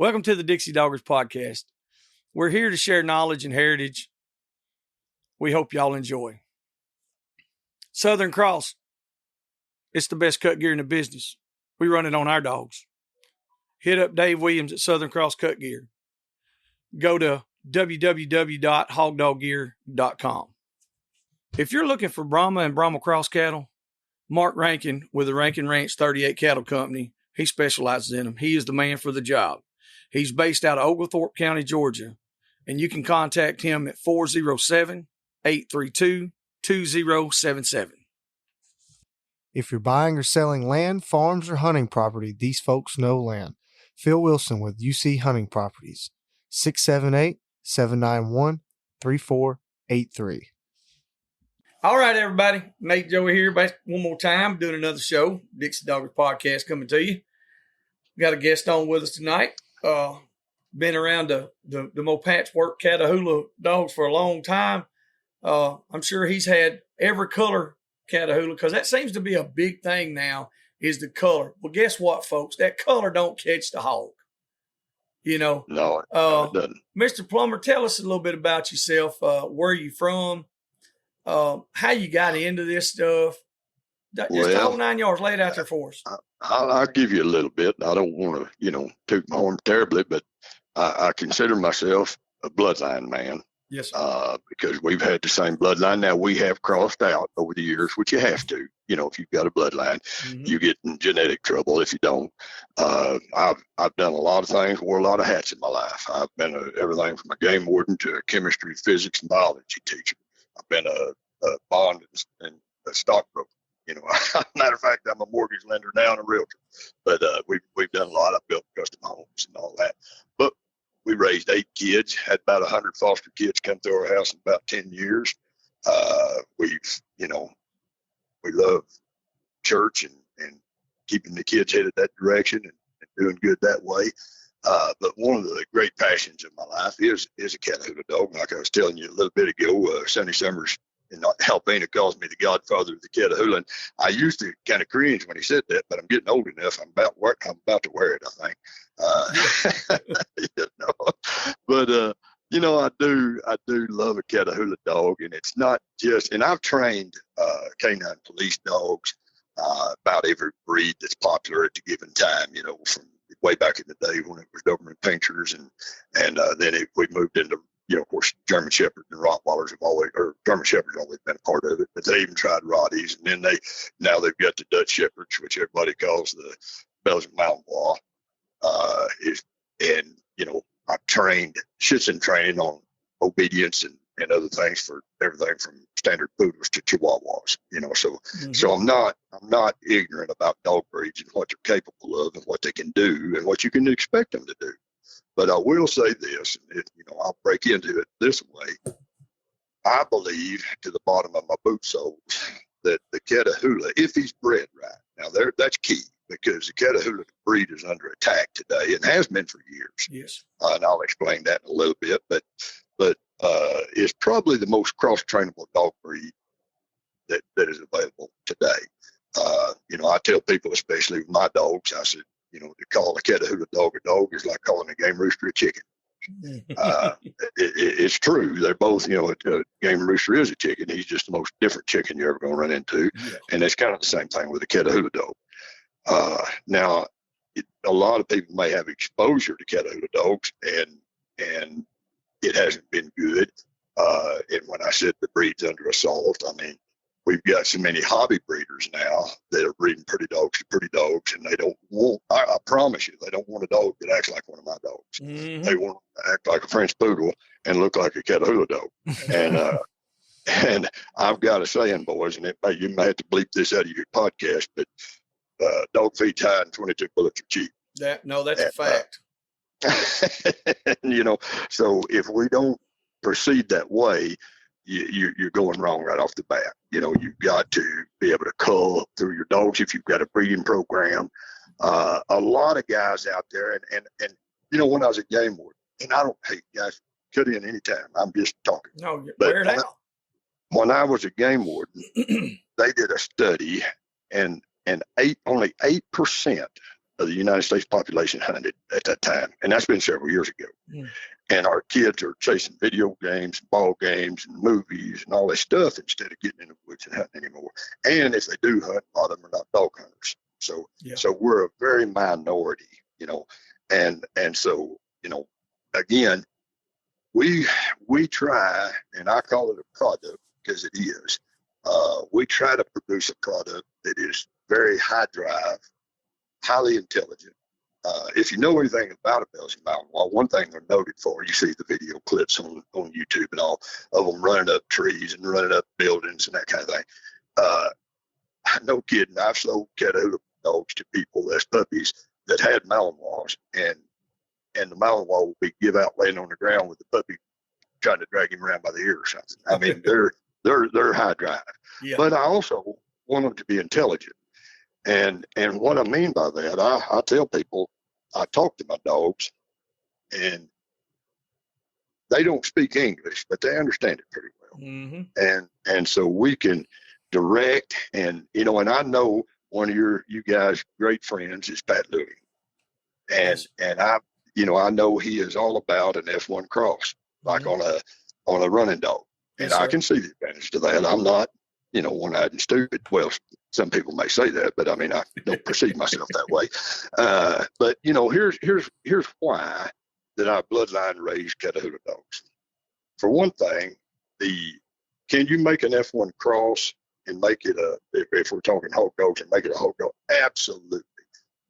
Welcome to the Dixie Doggers podcast. We're here to share knowledge and heritage. We hope y'all enjoy. Southern Cross. It's the best cut gear in the business. We run it on our dogs. Hit up Dave Williams at Southern Cross Cut Gear. Go to www.hogdoggear.com. If you're looking for Brahma and Brahma Cross cattle, Marc Rankin with the Rankin Ranch 38 Cattle Company, he specializes in them. He is the man for the job. He's based out of Oglethorpe County, Georgia, and you can contact him at 407-832-2077. If you're buying or selling land, farms, or hunting property, these folks know land. Phil Wilson with UC Hunting Properties, 678-791-3483. All right, everybody. Nate Joey here back one more time doing another show, Dixie Doggers podcast coming to you. We got a guest on with us tonight. Been around the more patchwork Catahoula dogs for a long time. I'm sure he's had every color Catahoula because that seems to be a big thing now is the color. Well, guess what, folks? That color don't catch the hog. You know? No, it doesn't. Mr. Plummer, tell us a little bit about yourself. Where you from? How you got into this stuff? Just the whole 9 yards. Lay it out there for us. I'll give you a little bit. I don't want to, toot my horn terribly, but I consider myself a bloodline man. Yes, sir. Because we've had the same bloodline. Now we have crossed out over the years, which you have to. If you've got a bloodline, you get in genetic trouble if you don't. I've done a lot of things, wore a lot of hats in my life. I've been everything from a game warden to a chemistry, physics, and biology teacher. I've been a bond and a stockbroker. Matter of fact, I'm a mortgage lender now and a realtor. But we've done a lot. I've built custom homes and all that. But we raised 8 kids, had about 100 foster kids come through our house in about 10 years. We love church and keeping the kids headed that direction and doing good that way. But one of the great passions of my life is a Catahoula dog. Like I was telling you a little bit ago, Sonny Summers in Alpena calls me the godfather of the Catahoula. And I used to kind of cringe when he said that, but I'm getting old enough. I'm about to wear it, I think. But I do love a Catahoula dog, and it's not just. And I've trained canine police dogs, about every breed that's popular at the given time. From way back in the day when it was Doberman Pinschers, and then we moved into. Of course, German Shepherds and Rottweilers German Shepherds always been a part of it, but they even tried Rotties. And then now they've got the Dutch Shepherds, which everybody calls the Belgian Malinois. I've trained Schitzen training on obedience and other things for everything from standard poodles to Chihuahuas. So I'm not ignorant about dog breeds and what they're capable of and what they can do and what you can expect them to do. But I will say this, and I'll break into it this way. I believe to the bottom of my boot soles that the Catahoula, if he's bred right, now that's key because the Catahoula breed is under attack today and has been for years. Yes. And I'll explain that in a little bit, but it's probably the most cross-trainable dog breed that is available today. I tell people, especially with my dogs, I said, to call a Catahoula dog is like calling a game rooster a chicken. It's true. They're both, a game rooster is a chicken. He's just the most different chicken you're ever going to run into. Yeah. And it's kind of the same thing with a Catahoula dog. Now, a lot of people may have exposure to Catahoula dogs, and it hasn't been good. And when I said the breed's under assault, I mean, we've got so many hobby breeders now that are breeding pretty dogs, and they don't want, I promise you, they don't want a dog that acts like one of my dogs. Mm-hmm. They want to act like a French poodle and look like a Catahoula dog. And I've got a saying, boys, and you may have to bleep this out of your podcast, but dog feet's high and 22 bullets are cheap. That's a fact. So if we don't proceed that way, you're going wrong right off the bat. You've got to be able to cull through your dogs if you've got a breeding program. A lot of guys out there, and when I was a game warden, and I don't hate guys, cut in anytime. I'm just talking. No, wear it out. When I was a game warden, they did a study, and only 8% of the United States population hunted at that time, and that's been several years ago. And our kids are chasing video games, ball games, and movies, and all that stuff instead of getting in the woods and hunting anymore. And if they do hunt, a lot of them are not dog hunters. So we're a very minority, and so again, we try, and I call it a product because it is. We try to produce a product that is very high drive, highly intelligent. If you know anything about a Belgian mountain wall, one thing they're noted for, you see the video clips on YouTube and all of them running up trees and running up buildings and that kind of thing. No kidding, I've sold Catahoula dogs to people as puppies that had Malinois, and the Malinois will be give out laying on the ground with the puppy trying to drag him around by the ear or something. I mean, they're high drive, but I also want them to be intelligent. And what I mean by that, I tell people, I talk to my dogs, and they don't speak English, but they understand it pretty well. And so we can direct, and and I know one of you guys' great friends is Pat Louie, and I know he is all about an F1 cross, like on a running dog, and I can see the advantage to that. I'm not one-eyed and stupid. Well, some people may say that, but I mean, I don't perceive myself that way. But here's why that I bloodline raised Catahoula dogs. For one thing, can you make an F1 cross and make it if we're talking hog dogs, and make it a hog dog? Absolutely.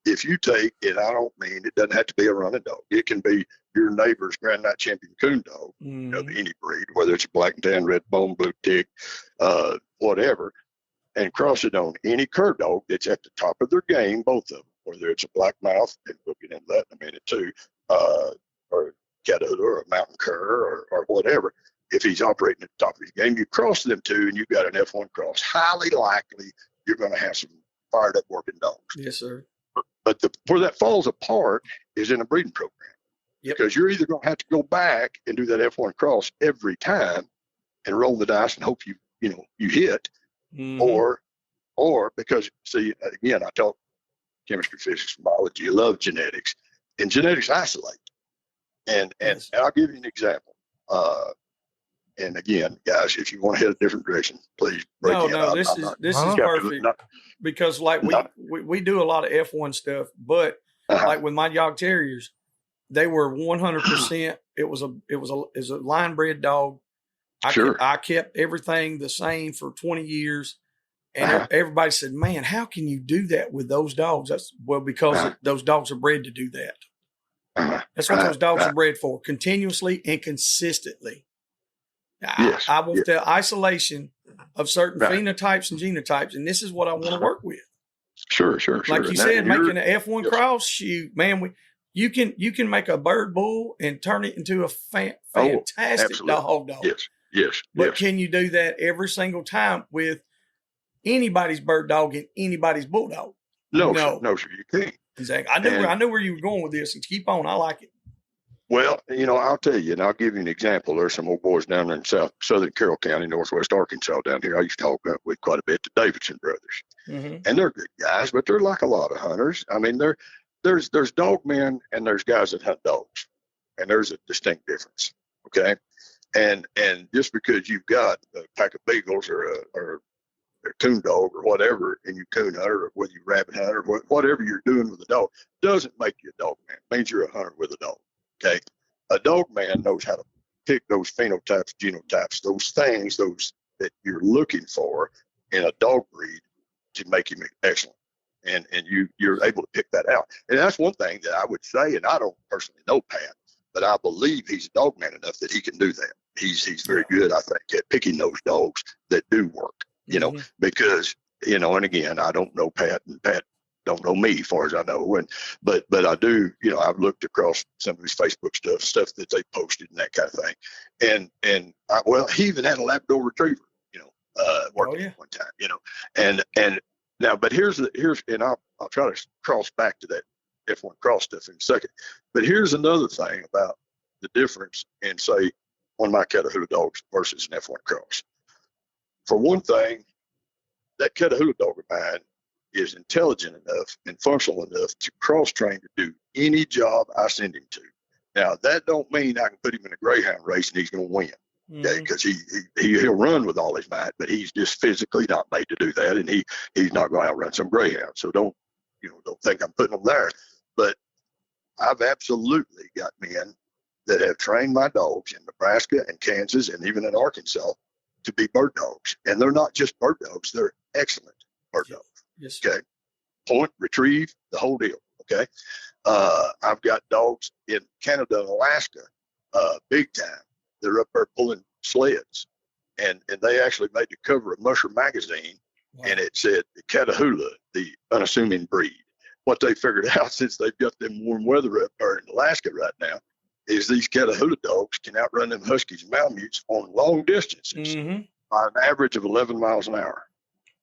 If you take, and I don't mean it doesn't have to be a running dog. It can be your neighbor's Grand Night Champion coon dog of any breed, whether it's a black and tan, red bone, blue tick, whatever, and cross it on any cur dog that's at the top of their game, both of them, whether it's a black mouth, and we'll get into that in a minute too, or Catahoula or a mountain cur or whatever. If he's operating at the top of his game, you cross them two and you've got an F1 cross. Highly likely you're going to have some fired up working dogs. Yes, sir. But where that falls apart is in a breeding program. Because you're either going to have to go back and do that F1 cross every time and roll the dice and hope you hit, or because, see, again, I taught chemistry, physics, and biology. You love genetics, and genetics isolate. And I'll give you an example. And again, guys, if you want to head a different direction, please break in. No, this is perfect, because like we do a lot of F1 stuff, but like with my Yog Terriers, they were 100%. It was a line bred dog. I kept everything the same for 20 years, and everybody said, "Man, how can you do that with those dogs?" Because those dogs are bred to do that. That's what those dogs are bred for, continuously and consistently. I will tell isolation of certain phenotypes and genotypes, and this is what I want to work with. Sure. Like you said, making an F1 cross, shoot, man, you can make a bird bull and turn it into a fantastic dog. Yes. But can you do that every single time with anybody's bird dog and anybody's bulldog? No, sir, you can't. Exactly. I knew where you were going with this, and keep on. I like it. Well, I'll tell you, and I'll give you an example. There's some old boys down there in southern Carroll County, northwest Arkansas down here. I used to talk with quite a bit, the Davidson brothers. And they're good guys, but they're like a lot of hunters. I mean, there's dog men and there's guys that hunt dogs, and there's a distinct difference. Okay. And just because you've got a pack of beagles or a coon dog or whatever, and you coon hunter, or whether you rabbit hunter, or whatever you're doing with a dog, doesn't make you a dog man. It means you're a hunter with a dog. Okay. A dog man knows how to pick those phenotypes, genotypes, those things, those that you're looking for in a dog breed to make him excellent. And you're able to pick that out. And that's one thing that I would say, and I don't personally know Pat, but I believe he's a dog man enough that he can do that. He's very good, I think, at picking those dogs that do work, because, and again, I don't know Pat, and Pat don't know me, as far as I know. But I do, I've looked across some of his Facebook stuff that they posted and that kind of thing. And he even had a Labrador Retriever, working at one time, and now, but and I'll try to cross back to that F1 cross stuff in a second. But here's another thing about the difference in, say, one of my Catahoula dogs versus an F1 cross. For one thing, that Catahoula dog of mine is intelligent enough and functional enough to cross-train to do any job I send him to. Now, that don't mean I can put him in a greyhound race and he's going to win. Okay, because he'll run with all his might, but he's just physically not made to do that, and he's not going to outrun some greyhound. So don't think I'm putting him there. But I've absolutely got men that have trained my dogs in Nebraska and Kansas and even in Arkansas to be bird dogs, and they're not just bird dogs; they're excellent bird dogs. Yes. Okay, point, retrieve, the whole deal. Okay, I've got dogs in Canada and Alaska, big time. They're up there pulling sleds, and they actually made the cover of Musher magazine, and it said the Catahoula, the unassuming breed. What they figured out, since they've got them warm weather up there in Alaska right now, is these Catahoula dogs can outrun them Huskies and Malamutes on long distances by an average of 11 miles an hour.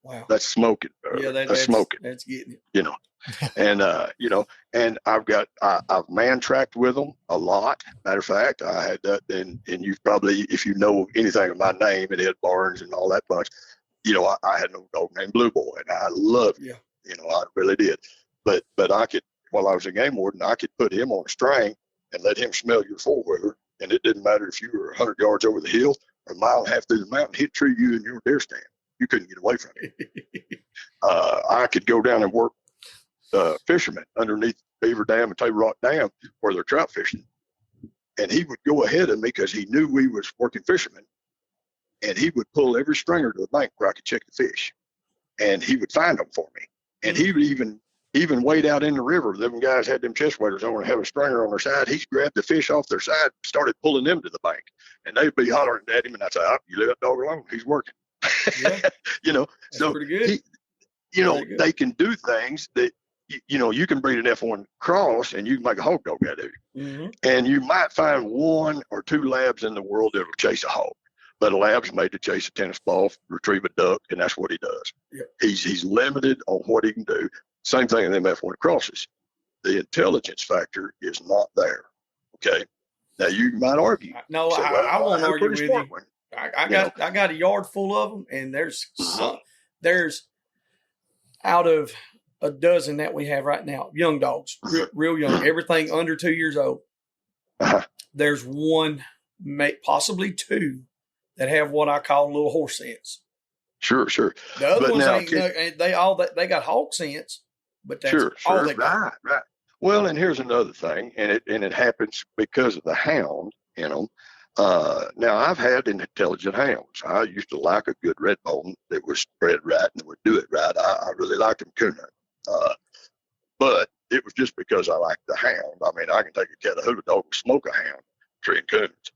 Wow, that's smoking. Yeah, that's smoking. That's getting it. And and I've man tracked with them a lot. Matter of fact, I had that, and you've probably, if you know anything of my name and Ed Barnes and all that bunch, I had no dog named Blue Boy, and I loved him. I really did. But I could, while I was a game warden, I could put him on a string and let him smell your four-wheeler, and it didn't matter if you were 100 yards over the hill or a mile and a half through the mountain, he'd tree you in your deer stand. You couldn't get away from him. I could go down and work fishermen underneath Beaver Dam and Table Rock Dam where they're trout fishing, and he would go ahead of me because he knew we was working fishermen, and he would pull every stringer to the bank where I could check the fish, and he would find them for me. And he would even wade out in the river. Them guys had them chest waders on and have a stringer on their side. He grabbed the fish off their side, started pulling them to the bank, and they'd be hollering at him, and I'd say, "You leave that dog alone. He's working." Yeah. That's so pretty good. They can do things that you can breed an F1 cross and you can make a hog dog out of it. And you might find one or two labs in the world that will chase a hog, but a lab's made to chase a tennis ball, retrieve a duck, and that's what he does. He's limited on what he can do. Same thing in them F1 crosses. The intelligence factor is not there. Okay, now you might argue. No, I won't argue with you. I got a yard full of them, and there's out of a dozen that we have right now, young dogs, real young, everything under 2 years old. There's one, possibly two, that have what I call a little horse sense. Sure. The other ones they got hog sense, but that's all they got. Right. Well, and here's another thing, and it happens because of the hound. Now I've had intelligent hounds. I used to like a good red bone that was bred right and would do it right. I really liked them coon hunting. But it was just because I liked the hound. I mean, I can take a Catahoula dog and smoke a hound treeing coons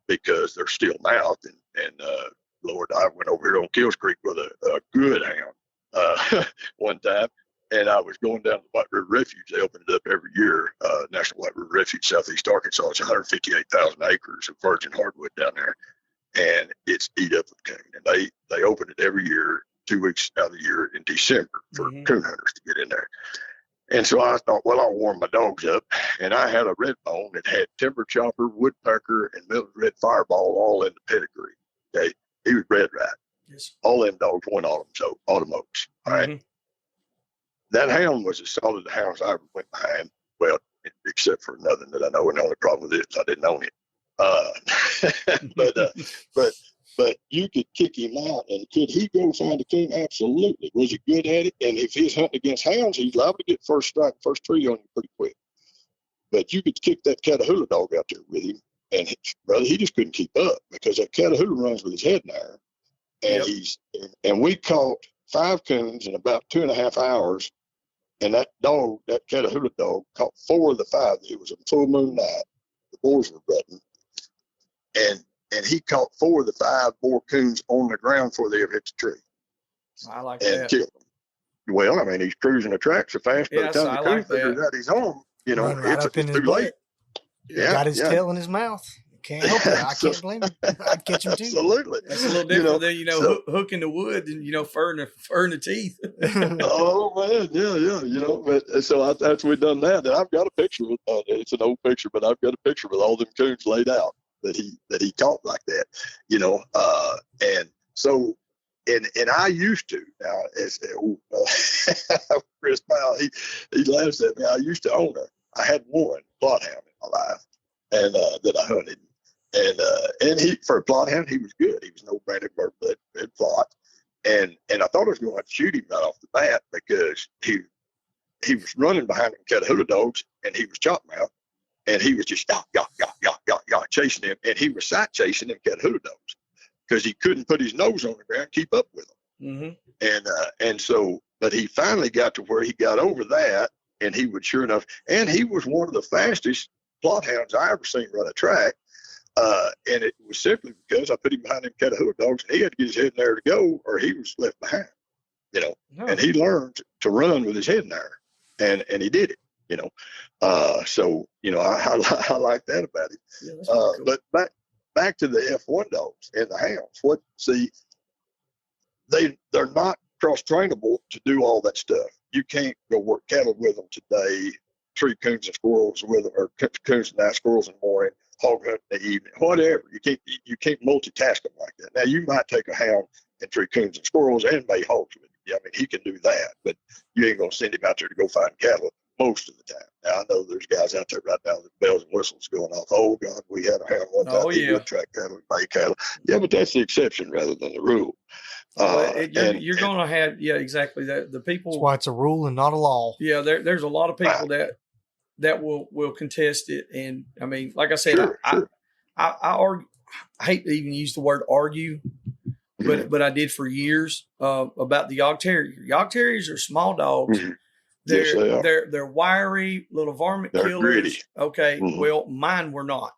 because they're steel mouthed. And Lord, I went over here on Kills Creek with a good hound one time. And I was going down to the White River Refuge. They open it up every year, National White River Refuge, Southeast Arkansas. It's 158,000 acres of virgin hardwood down there, and it's eat up with coon. And they open it every year, 2 weeks out of the year in December for coon hunters to get in there. And so I thought, well, I'll warm my dogs up. And I had a red bone that had timber chopper, woodpecker, and milk red fireball all in the pedigree. Okay, he was bred right. Yes. All them dogs went autumn oaks. All right. That hound was as solid the hounds I ever went behind. Well, except for nothing that I know, and the only problem with it is I didn't own it. But you could kick him out, and could he go find a coon? Absolutely. Was he good at it? And if he's hunting against hounds, he's liable to get first strike, first tree on you pretty quick. But you could kick that Catahoula dog out there with him, and he just couldn't keep up because that Catahoula runs with his head in there. And and we caught 5 coons in about 2.5 hours. And that Catahoula dog, caught 4 of the 5. It was a full moon night. The boars were rutting. And he caught 4 of the 5 boar coons on the ground before they ever hit the tree. I like and that. Killed them. Well, I mean, he's cruising the track so fast. By the time the coon figures out he's home, it's too late. Got his tail in his mouth. Can't help it. I can't blame him. I'd catch him too. Absolutely. That's a little different than, hook in the wood and, fur in the teeth. Oh, man. Yeah. But so after we've done that, and I've got a picture. It's an old picture, but I've got a picture with all them coons laid out that he caught like that, and so and I used to. Now, as Chris Powell, he laughs at me. I used to own her. I had one plot hound in my life, and that I hunted. And he, for a plot hound, he was good. He was no branded bird plot. And I thought I was going to have to shoot him right off the bat because he was running behind them Catahoula dogs, and he was chop mouth, and he was just chasing them, and he was sight chasing them Catahoula dogs because he couldn't put his nose on the ground and keep up with them. And so, but he finally got to where he got over that, and he would, sure enough, and he was one of the fastest plot hounds I ever seen run a track. And it was simply because I put him behind them Catahoula dogs, and he had to get his head in there to go, or he was left behind, and he learned to run with his head in there, and he did it, so, I like that about him. Yeah, that's cool. But back to the F1 dogs and the hounds, they're not cross-trainable to do all that stuff. You can't go work cattle with them today, tree coons and squirrels with them, or coons and night squirrels in the morning, hog hunt in the evening, whatever. You can't multitask them like that. Now, you might take a hound and tree coons and squirrels and may hogs with him. I mean, he can do that, but you ain't going to send him out there to go find cattle most of the time. Now, I know there's guys out there right now with bells and whistles going off. Oh, God, we had a hound one time. He would track cattle and buy cattle. Yeah, but that's the exception rather than the rule. You're going to have, exactly. The people. That's why it's a rule and not a law. Yeah, there's a lot of people that will contest it. And I mean, like I said, I argue, I hate to even use the word argue, but I did for years about the Yog Terrier. Yog Terriers are small dogs. They're wiry little varmint killers. Gritty. Okay, well, mine were not.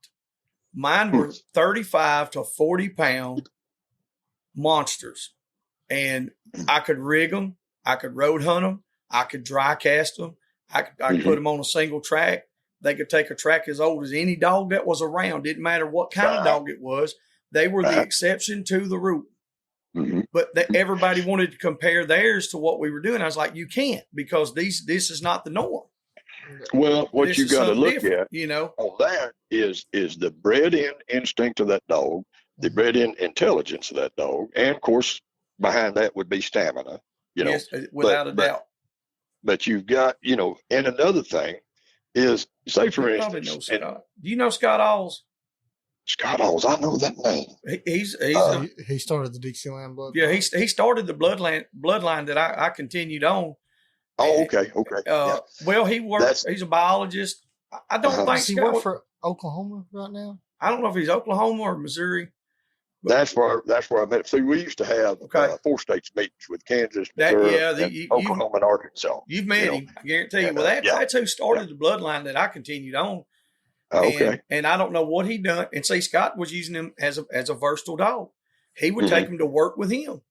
Mine were 35 to 40 pound monsters, and I could rig them. I could road hunt them. I could dry cast them. I could put them on a single track. They could take a track as old as any dog that was around. Didn't matter what kind of dog it was. They were the exception to the rule. But everybody wanted to compare theirs to what we were doing. I was like, you can't, because this is not the norm. Well, what you got to look at, on that is the bred-in instinct of that dog, the bred-in intelligence of that dog, and of course, behind that would be stamina. Yes, without a doubt. But you've got, and another thing is, say for instance, do you know Scott Alls? Scott Alls, I know that name. He started the Dixieland bloodline. Yeah, he started the bloodline that I continued on. Oh, okay. Well, he works. He's a biologist. I don't think. Does he work for Oklahoma right now? I don't know if he's Oklahoma or Missouri. That's where I met. See, we used to have 4 states meetings with Kansas, Missouri, Oklahoma, and Arkansas. You've met him, I guarantee you. Well, that's who started the bloodline that I continued on. Okay. And I don't know what he done. And see, Scott was using him as a versatile dog. He would take him to work with him.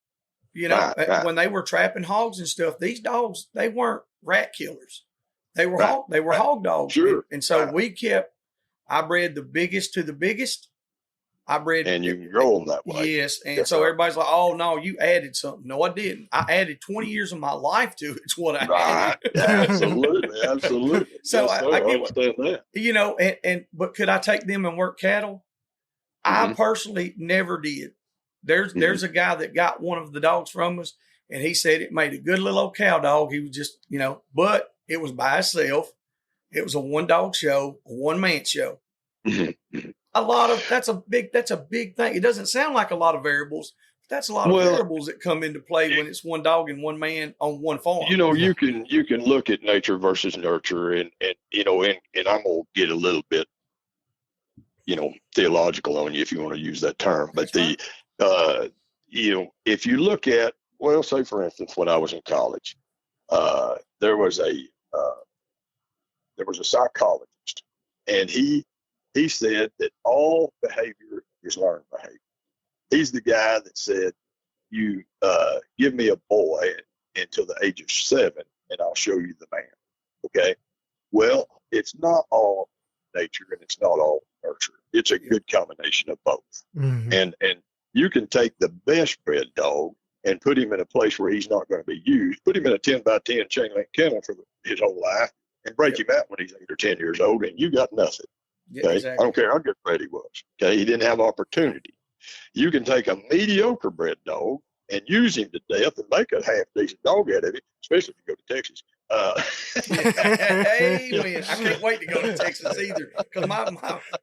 When they were trapping hogs and stuff, these dogs, they weren't rat killers. They were hog dogs. Sure. And so I bred the biggest to the biggest. And you can grow them that way. Yes. And so everybody's like, oh, no, you added something. No, I didn't. I added 20 years of my life to it. It's what I added. Absolutely. So I understand that. But could I take them and work cattle? I personally never did. There's a guy that got one of the dogs from us, and he said it made a good little old cow dog. He was just, but it was by itself. It was a one dog show, a one man show. That's a big thing. It doesn't sound like a lot of variables, but that's a lot of variables that come into play when it's one dog and one man on one farm. You can look at nature versus nurture, and I'm gonna get a little bit, theological on you if you want to use that term. But if you look at, say for instance, when I was in college, there was a psychologist, and he said that all behavior is learned behavior. He's the guy that said, you give me a boy until the age of 7 and I'll show you the man. Okay. Well, it's not all nature and it's not all nurture. It's a good combination of both. And you can take the best bred dog and put him in a place where he's not going to be used, put him in a 10 by 10 chain link kennel for his whole life, and break him out when he's 8 or 10 years old, and you got nothing. Okay? Exactly. I don't care how good bred he was. Okay, he didn't have opportunity. You can take a mediocre bred dog and use him to death and make a half decent dog out of it, especially if you go to Texas. Amen. I can't wait to go to Texas either, because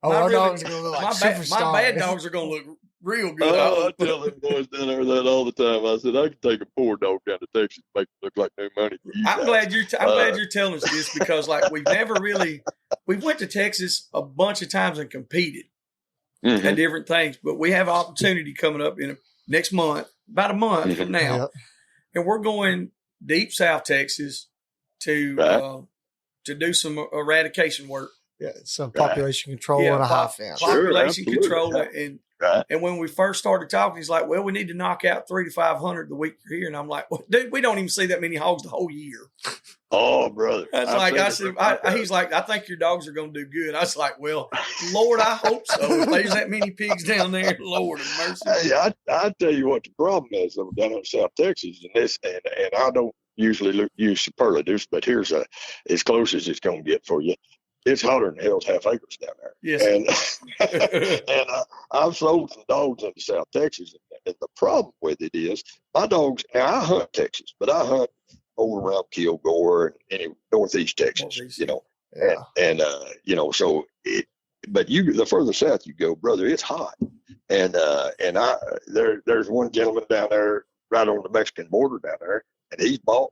our dogs are gonna look like my bad dogs are gonna look real good. I tell them boys down there that all the time. I said I can take a poor dog down to Texas and make it look like no money. I'm glad you're telling us this, because like we went to Texas a bunch of times and competed at different things, but we have an opportunity coming up in next month, about a month from now, and we're going deep South Texas to do some eradication work. Yeah, some population control and a high fence. Population control. And when we first started talking, he's like, well, we need to knock out 300 to 500 the week you're here. And I'm like, well, dude, we don't even see that many hogs the whole year. Oh, brother. He's like, I think your dogs are going to do good. I was like, well, Lord, I hope so. If there's that many pigs down there, Lord have mercy. Hey, I tell you what the problem is down in South Texas, and I don't usually use superlatives, but here's as close as it's going to get for you. It's hotter than hell's half acres down there. Yes. And I've sold some dogs into South Texas, and the problem with it is my dogs. Now I hunt Texas, but I hunt over around Kilgore and northeast Texas. You know, and so it. But the further south you go, brother, it's hot. And there's one gentleman down there right on the Mexican border down there, and he's bought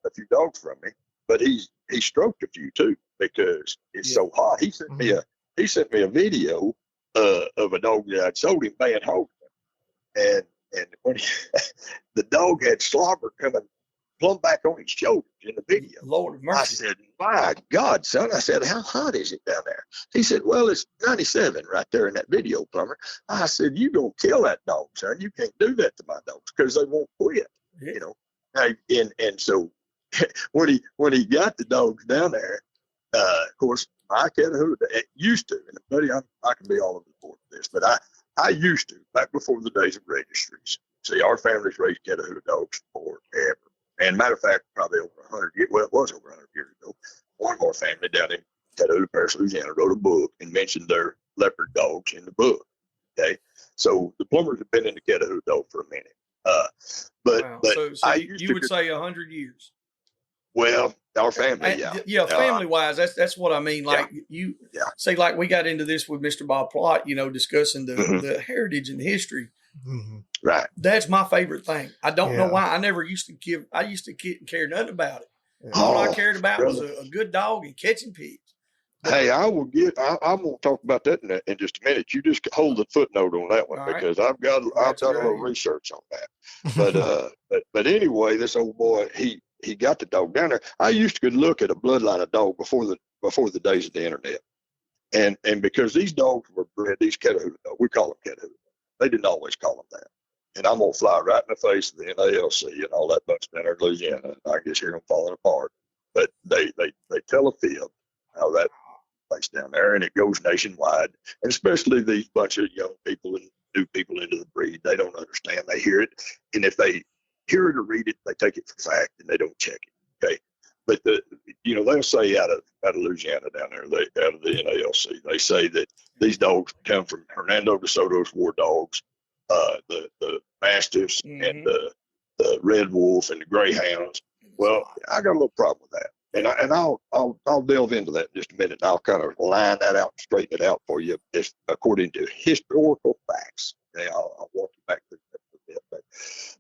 a few dogs from me, but he stroked a few too, because it's so hot. He sent me a video of a dog that I'd sold him bad holding, and when the dog had slobber coming plumb back on his shoulders in the video. Lord of mercy. I said, my God, son. I said, how hot is it down there? He said, well, it's 97 right there in that video, Plummer. I said, you gonna kill that dog, son. You can't do that to my dogs because they won't quit. Yeah. You know, and so when he got the dogs down there, of course, my Catahoula used to, and buddy, I can be all over the board with this, but I used to, back before the days of registries. See, our family's raised Catahoula dogs forever. And matter of fact, probably over 100 years, well, it was over 100 years ago, one more family down in Catahoulas Parish, Louisiana, wrote a book and mentioned their leopard dogs in the book. Okay, so the Plumbers have been in the Catahoula dog for a minute. So you would say 100 years. Well, our family, family wise, that's what I mean. Like say, like we got into this with Mr. Bob Plott, discussing the heritage and the history. Mm-hmm. Right. That's my favorite thing. I don't know why. I used to care nothing about it. All I cared about was a good dog and catching pigs. Hey, I'm going to talk about that in just a minute. You just hold the footnote on that one, because I've done a little research on that. But anyway, this old boy, he got the dog down there. I used to look at a bloodline of dog before the days of the internet, and because these dogs were bred, these Catahoula dogs, we call them Catahoula. They didn't always call them that. And I'm going to fly right in the face of the NALC and all that bunch down there in Louisiana. I just hear them falling apart. But they tell a fib how that place down there, and it goes nationwide. And especially these bunch of young people and new people into the breed, they don't understand. They hear it. And if they hear it or read it, they take it for fact and they don't check it. Okay. But they'll say out of Louisiana down there, out of the NALC, they say that these dogs come from Hernando de Soto's war dogs, the Mastiffs and the Red Wolf and the Greyhounds. Well, I got a little problem with that, and I'll delve into that in just a minute. And I'll kind of line that out and straighten it out for you, just according to historical facts. Okay, I'll walk you back through that a bit.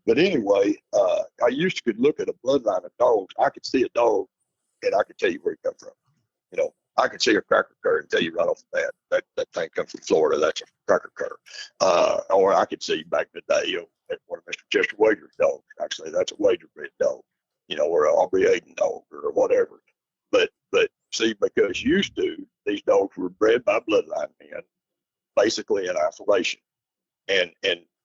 But anyway, I used to look at a bloodline of dogs. I could see a dog, and I could tell you where he come from. I could see a cracker cur and tell you right off the bat that thing comes from Florida. That's a cracker cur. Or I could see back in the day, at one of Mr. Chester Wager's dogs. Actually, that's a Wager bred dog, or an Aubrey Aiden dog or whatever. But see, because used to, these dogs were bred by bloodline men, basically in isolation. And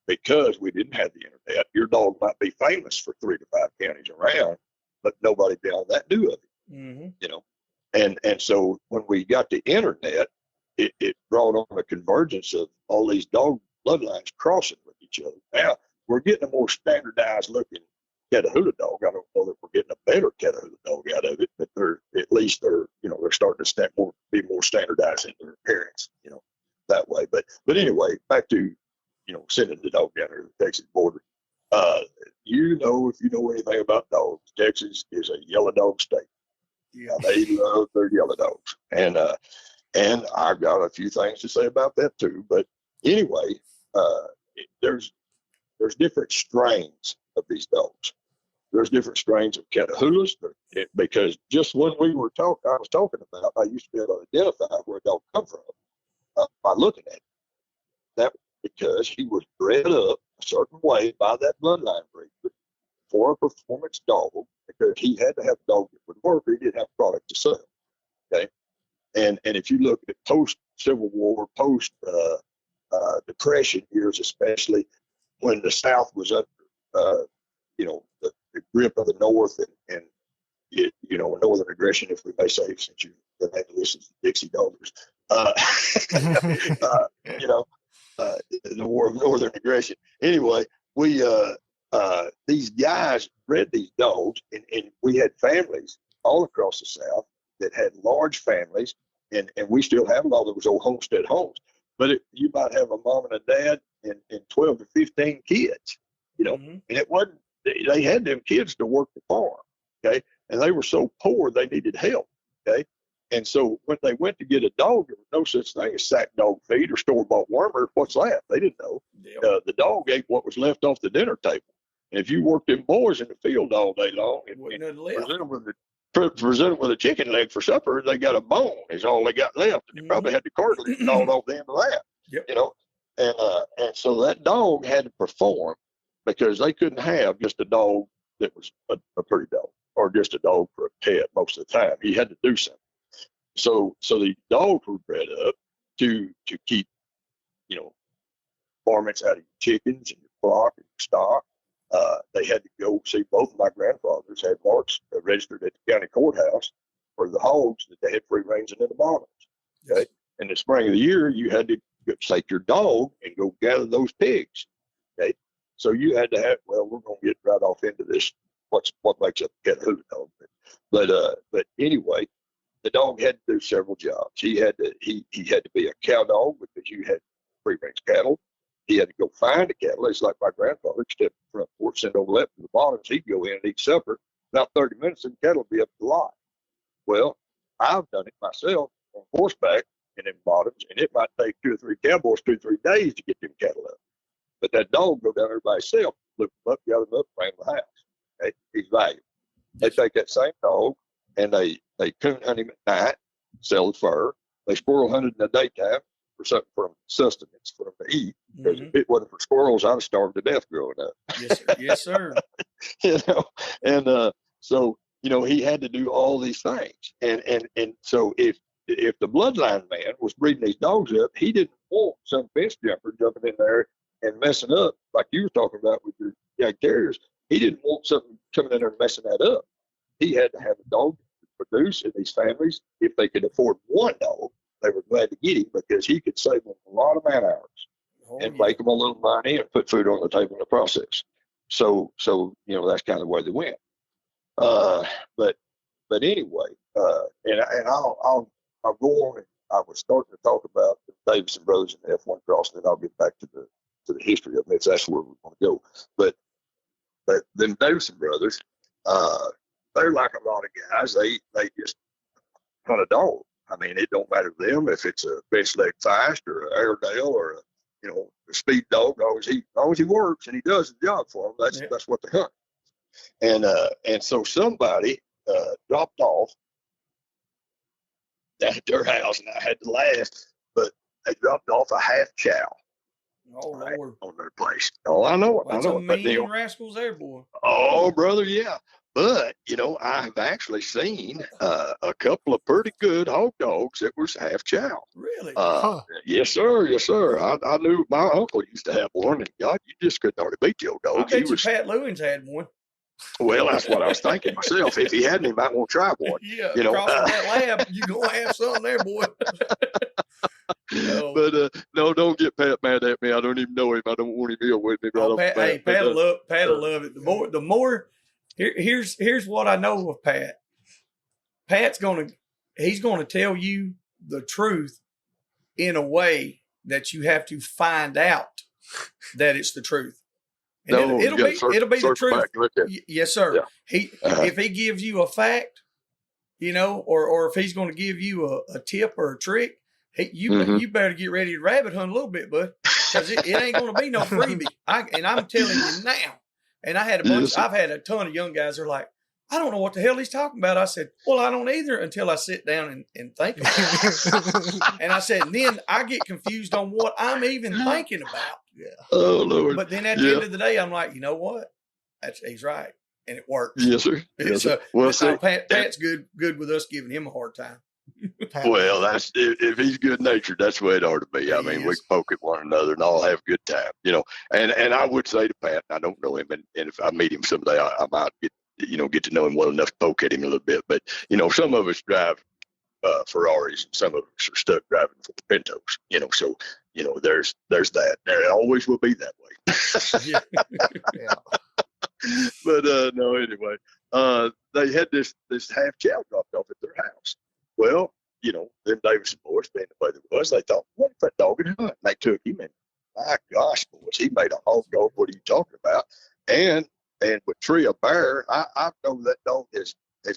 because we didn't have the internet, your dog might be famous for 3 to 5 counties around, but nobody beyond that knew of it. Mm-hmm. And so when we got the internet, it brought on a convergence of all these dog bloodlines crossing with each other. Now we're getting a more standardized looking Catahoula dog. I don't know that we're getting a better Catahoula dog out of it, but they're starting to be more standardized in their appearance, that way. But anyway, back to sending the dog down there to the Texas border. If you know anything about dogs, Texas is a yellow dog state. Yeah. They love their yellow dogs. And I've got a few things to say about that too. But anyway, there's different strains of these dogs. There's different strains of Catahoulas because just when I was talking about, I used to be able to identify where a dog come from by looking at it. That because he was bred up a certain way by that bloodline breeder for a performance dog, because he had to have a dog that would work, or he didn't have product to sell. Okay, and if you look at post Civil War, post Depression years, especially when the South was under the grip of the North and Northern aggression, if we may say, since you've been able to listen to Dixie Doggers, the war of Northern aggression. Anyway, these guys bred these dogs, and we had families all across the South that had large families, and we still have all those old homestead homes. But you might have a mom and a dad and 12 to 15 kids, and it wasn't, they had them kids to work the farm, okay? And they were so poor, they needed help, okay? And so when they went to get a dog, there was no such thing as sack dog feed or store-bought wormer. What's that? They didn't know. Yep. The dog ate what was left off the dinner table. And if you worked them boys in the field all day long and present them with a chicken leg for supper, they got a bone is all they got left. And they probably had the cartilage gnawed off the end of that, And so that dog had to perform, because they couldn't have just a dog that was a pretty dog or just a dog for a pet most of the time. He had to do something. So the dogs were bred up to keep, varmints out of your chickens and your flock and your stock. They had to go see, both of my grandfathers had marks registered at the county courthouse for the hogs that they had free range in the bottoms. Okay. In the spring of the year, you had to take your dog and go gather those pigs. Okay. So you had to have, we're going to get right off into this, what makes up a Catahoula dog. But anyway, the dog had to do several jobs. He had to be a cow dog, because you had free range cattle. He had to go find the cattle. It's like my grandfather stepped in the front porch, send over left to the bottoms. He'd go in and eat supper. About 30 minutes, and the cattle would be up the lot. Well, I've done it myself on horseback in them bottoms, and it might take 2 or 3 cowboys 2 or 3 days to get them cattle up. But that dog go down there by himself, look them up, gather them up, bring them to the house. Okay? He's valuable. They take that same dog and they coon hunt him at night, sell the fur. They squirrel hunt in the daytime for something, for sustenance, for them to eat. Because if it wasn't for squirrels, I'd have starved to death growing up. Yes, sir. So he had to do all these things, and so if the bloodline man was breeding these dogs up, he didn't want some fence jumper jumping in there and messing up, like you were talking about with your young terriers. He didn't want something coming in there and messing that up. He had to have a dog to produce in these families. If they could afford one dog, they were glad to get him, because he could save them a lot of man hours and make them a little money and put food on the table in the process. So that's kind of the way they went. But anyway, and I'll go on. And I was starting to talk about the Davidson brothers and the F1 cross, and then I'll get back to the history of it. That's where we're going to go. But them Davidson brothers, they're like a lot of guys. They just hunt a dog. I mean, it don't matter to them if it's a bench leg fast or an Airedale or a speed dog. As long as he works and he does the job for them, that's what they hunt. And so somebody dropped off at their house, and I had to laugh, but they dropped off a half chow. Oh, Lord. On their place. Oh, I know it. That's some mean rascals there, boy. Oh, brother, yeah. But, I've actually seen a couple of pretty good hog dogs that was half chow. Really? Yes, sir. Yes, sir. I knew my uncle used to have one, and God, you just couldn't hardly beat your dog. I bet Pat Lewins had one. Well, that's what I was thinking myself. If he hadn't, he might want to try one. Yeah, crossing that lab, you're going to have something there, boy. No. But no, don't get Pat mad at me. I don't even know him. I don't want him here with me. Pat'll love it. The more. Here's what I know of Pat. He's gonna tell you the truth in a way that you have to find out that it's the truth. And No, you got to it'll be the circle truth. back and look at it. Yes, sir. Yeah. If he gives you a fact, or if he's going to give you a tip or a trick, you better get ready to rabbit hunt a little bit, bud, because it ain't going to be no freebie. And I'm telling you now. And I had I've had a ton of young guys that are like, I don't know what the hell he's talking about. I said, well, I don't either until I sit down and think about it. And I said, and then I get confused on what I'm even thinking about. Yeah. Oh, Lord. But then at the end of the day, I'm like, you know what? He's right. And it works. Yes, sir. Yes, sir. Well, Pat's good with us giving him a hard time. Well, that's if he's good natured, that's the way it ought to be. I mean, we can poke at one another and all have a good time, And I would say to Pat, I don't know him, and if I meet him someday, I might get to know him well enough to poke at him a little bit. But some of us drive Ferraris, and some of us are stuck driving for the Pintos. So there's that. There always will be that way. Yeah. But no, anyway, they had this half chow dropped off at their house. Well, them Davidson boys, being the way they was, they thought, what if that dog would hunt? And they took him, and my gosh, boys, he made a hog dog. What are you talking about? And would tree a bear. I know that dog has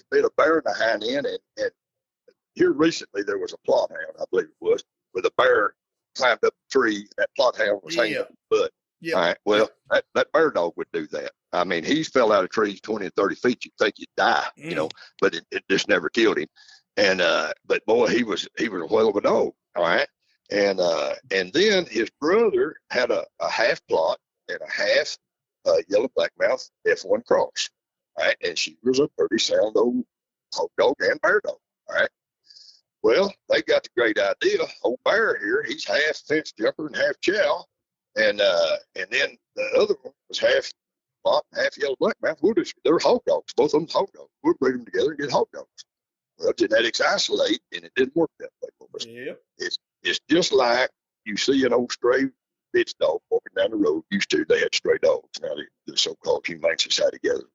bit a bear in the hind end, and here recently there was a plot hound, I believe it was, with a bear climbed up a tree. That plot hound was hanging up the butt. Yeah. All right. Well, that bear dog would do that. I mean, he's fell out of trees 20 and 30 feet. You'd think he'd die, but it just never killed him. And but boy, he was a whale of a dog. All right. And then his brother had a half plot and a half yellow blackmouth F1 cross. All right. And she was a pretty sound old hog dog and bear dog. All right. Well, they got the great idea. Old bear here, he's half fence jumper and half chow. And then the other one was half plot and half yellow blackmouth. They're hog dogs. Both of them hog dogs. We'll breed them together and get hog dogs. Well, genetics isolate, and it didn't work that way for us. Yep. It's just like you see an old stray bitch dog walking down the road. Used to, they had stray dogs. Now the so-called Humane Society together.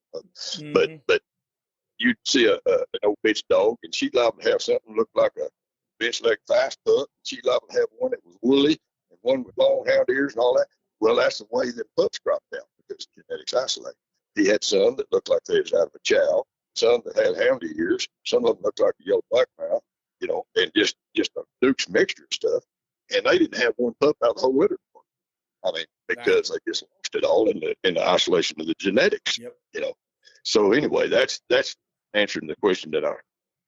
But you'd see an old bitch dog, and she'd liable to have something look like a bench-leg fast pup. She'd liable to have one that was woolly and one with long hound ears and all that. Well, that's the way that pups dropped out because genetics isolate. He had some that looked like they was out of a chow, some that had houndy ears, some of them looked like a yellow blackmouth, and just a Duke's mixture of stuff. And they didn't have one pup out the whole litter. I mean, because they just lost it all in the isolation of the genetics. Yep. So anyway, that's answering the question that I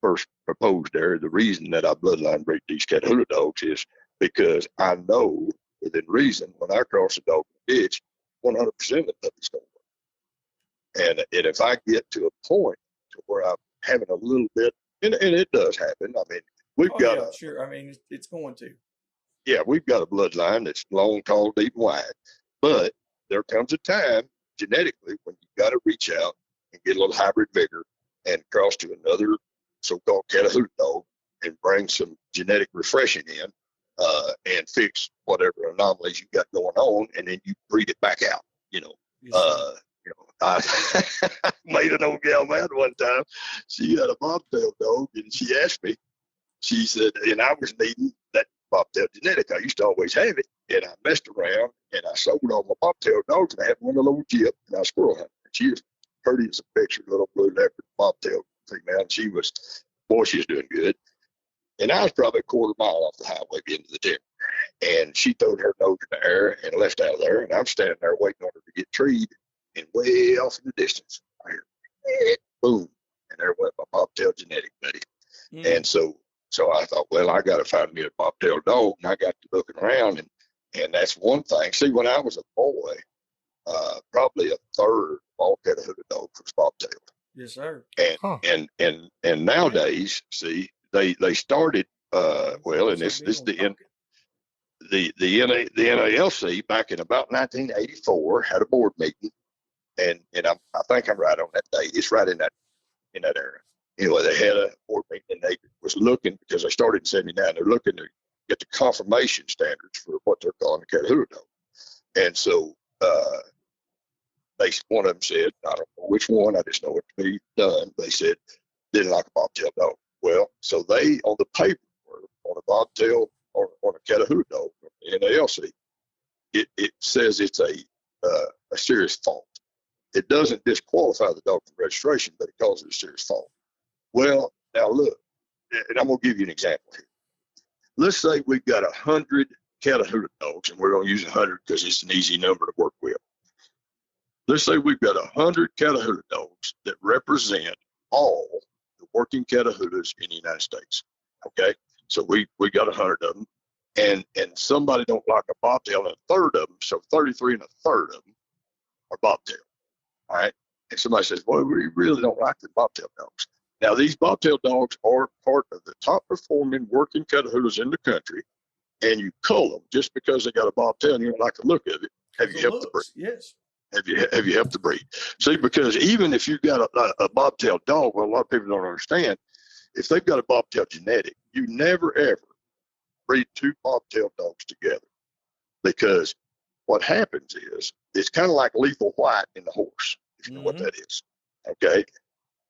first proposed there. The reason that I bloodline breed these Catahoula dogs is because I know within reason when I cross a dog in the ditch, 100% of the puppies don't work. And if I get to a point to where I'm having a little bit, and it does happen. I mean, we've got sure. I mean, it's going to. Yeah, we've got a bloodline that's long, tall, deep, and wide. But there comes a time genetically when you've got to reach out and get a little hybrid vigor and cross to another so-called Catahoula dog and bring some genetic refreshing in and fix whatever anomalies you got going on, and then you breed it back out. I made an old gal mad one time. She had a bobtail dog, and she asked me. She said, and I was needing that bobtail genetic. I used to always have it, and I messed around, and I sold all my bobtail dogs, and I had one little old Jip, and I squirrel hunted. She was pretty as a picture, little blue leopard bobtail female, and she was doing good. And I was probably a quarter mile off the highway into the timber. And she throwed her nose in the air and left out of there. And I'm standing there waiting on her to get treed. And way off in the distance, I hear, boom. And there went my bobtail genetic, buddy. And so I thought, well, I got to find me a bobtail dog. And I got to looking around. And that's one thing. See, when I was a boy, probably a third of all Catahoula dogs was bobtail. Yes, sir. And nowadays, see, they started and this the NALC back in about 1984 had a board meeting, and I think I'm right on that date. It's right in that era. Anyway, they had a board meeting, and they was looking because they started in '79. They're looking to get the confirmation standards for what they're calling a Catahoula dog, and so one of them said, I don't know which one, I just know it to be done. They said didn't like a bobtail dog. Well, so they on the paper on a bobtail or on a Catahoula dog, NALC, it says it's a a serious fault. It doesn't disqualify the dog from registration, but it causes a serious fault. Well, now look, and I'm going to give you an example here. Let's say we've got 100 Catahoula dogs, and we're going to use 100 because it's an easy number to work with. Let's say we've got 100 Catahoula dogs that represent all the working Catahoulas in the United States. Okay, so we got 100 of them, and somebody don't like a bobtail and a third of them, so 33 and a third of them are bobtail. All right, and somebody says, well, we really don't like the bobtail dogs. Now, these bobtail dogs are part of the top performing working Catahoulas in the country, and you cull them just because they got a bobtail and you don't like the look of it. Have you helped the breed? Yes. Have you helped the breed? See, because even if you've got a bobtail dog, well, a lot of people don't understand, if they've got a bobtail genetic, you never ever breed two bobtail dogs together, because what happens is it's kind of like lethal white in the horse, if you know what that is. Okay,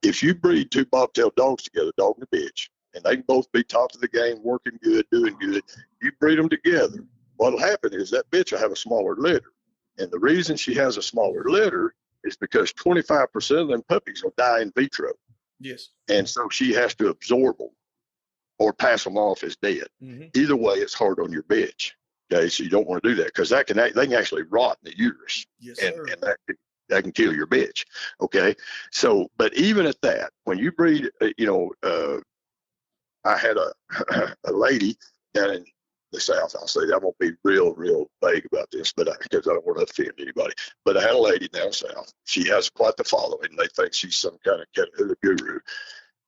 if you breed two bobtail dogs together, dog and a bitch, and they can both be top of the game, working good, doing good, you breed them together, what'll happen is that bitch will have a smaller litter. And the reason she has a smaller litter is because 25% of them puppies will die in vitro. Yes. And so she has to absorb them or pass them off as dead. Either way, it's hard on your bitch. Okay, so you don't want to do that, because they can actually rot in the uterus. Yes, and sir. that can kill your bitch. Okay, so but even at that, when you breed, I had a lady down in the South. I'll say that. I'm gonna be real vague about this, but because I don't want to offend anybody. But I had a lady down south. She has quite the following. They think she's some kind of Catahoula guru.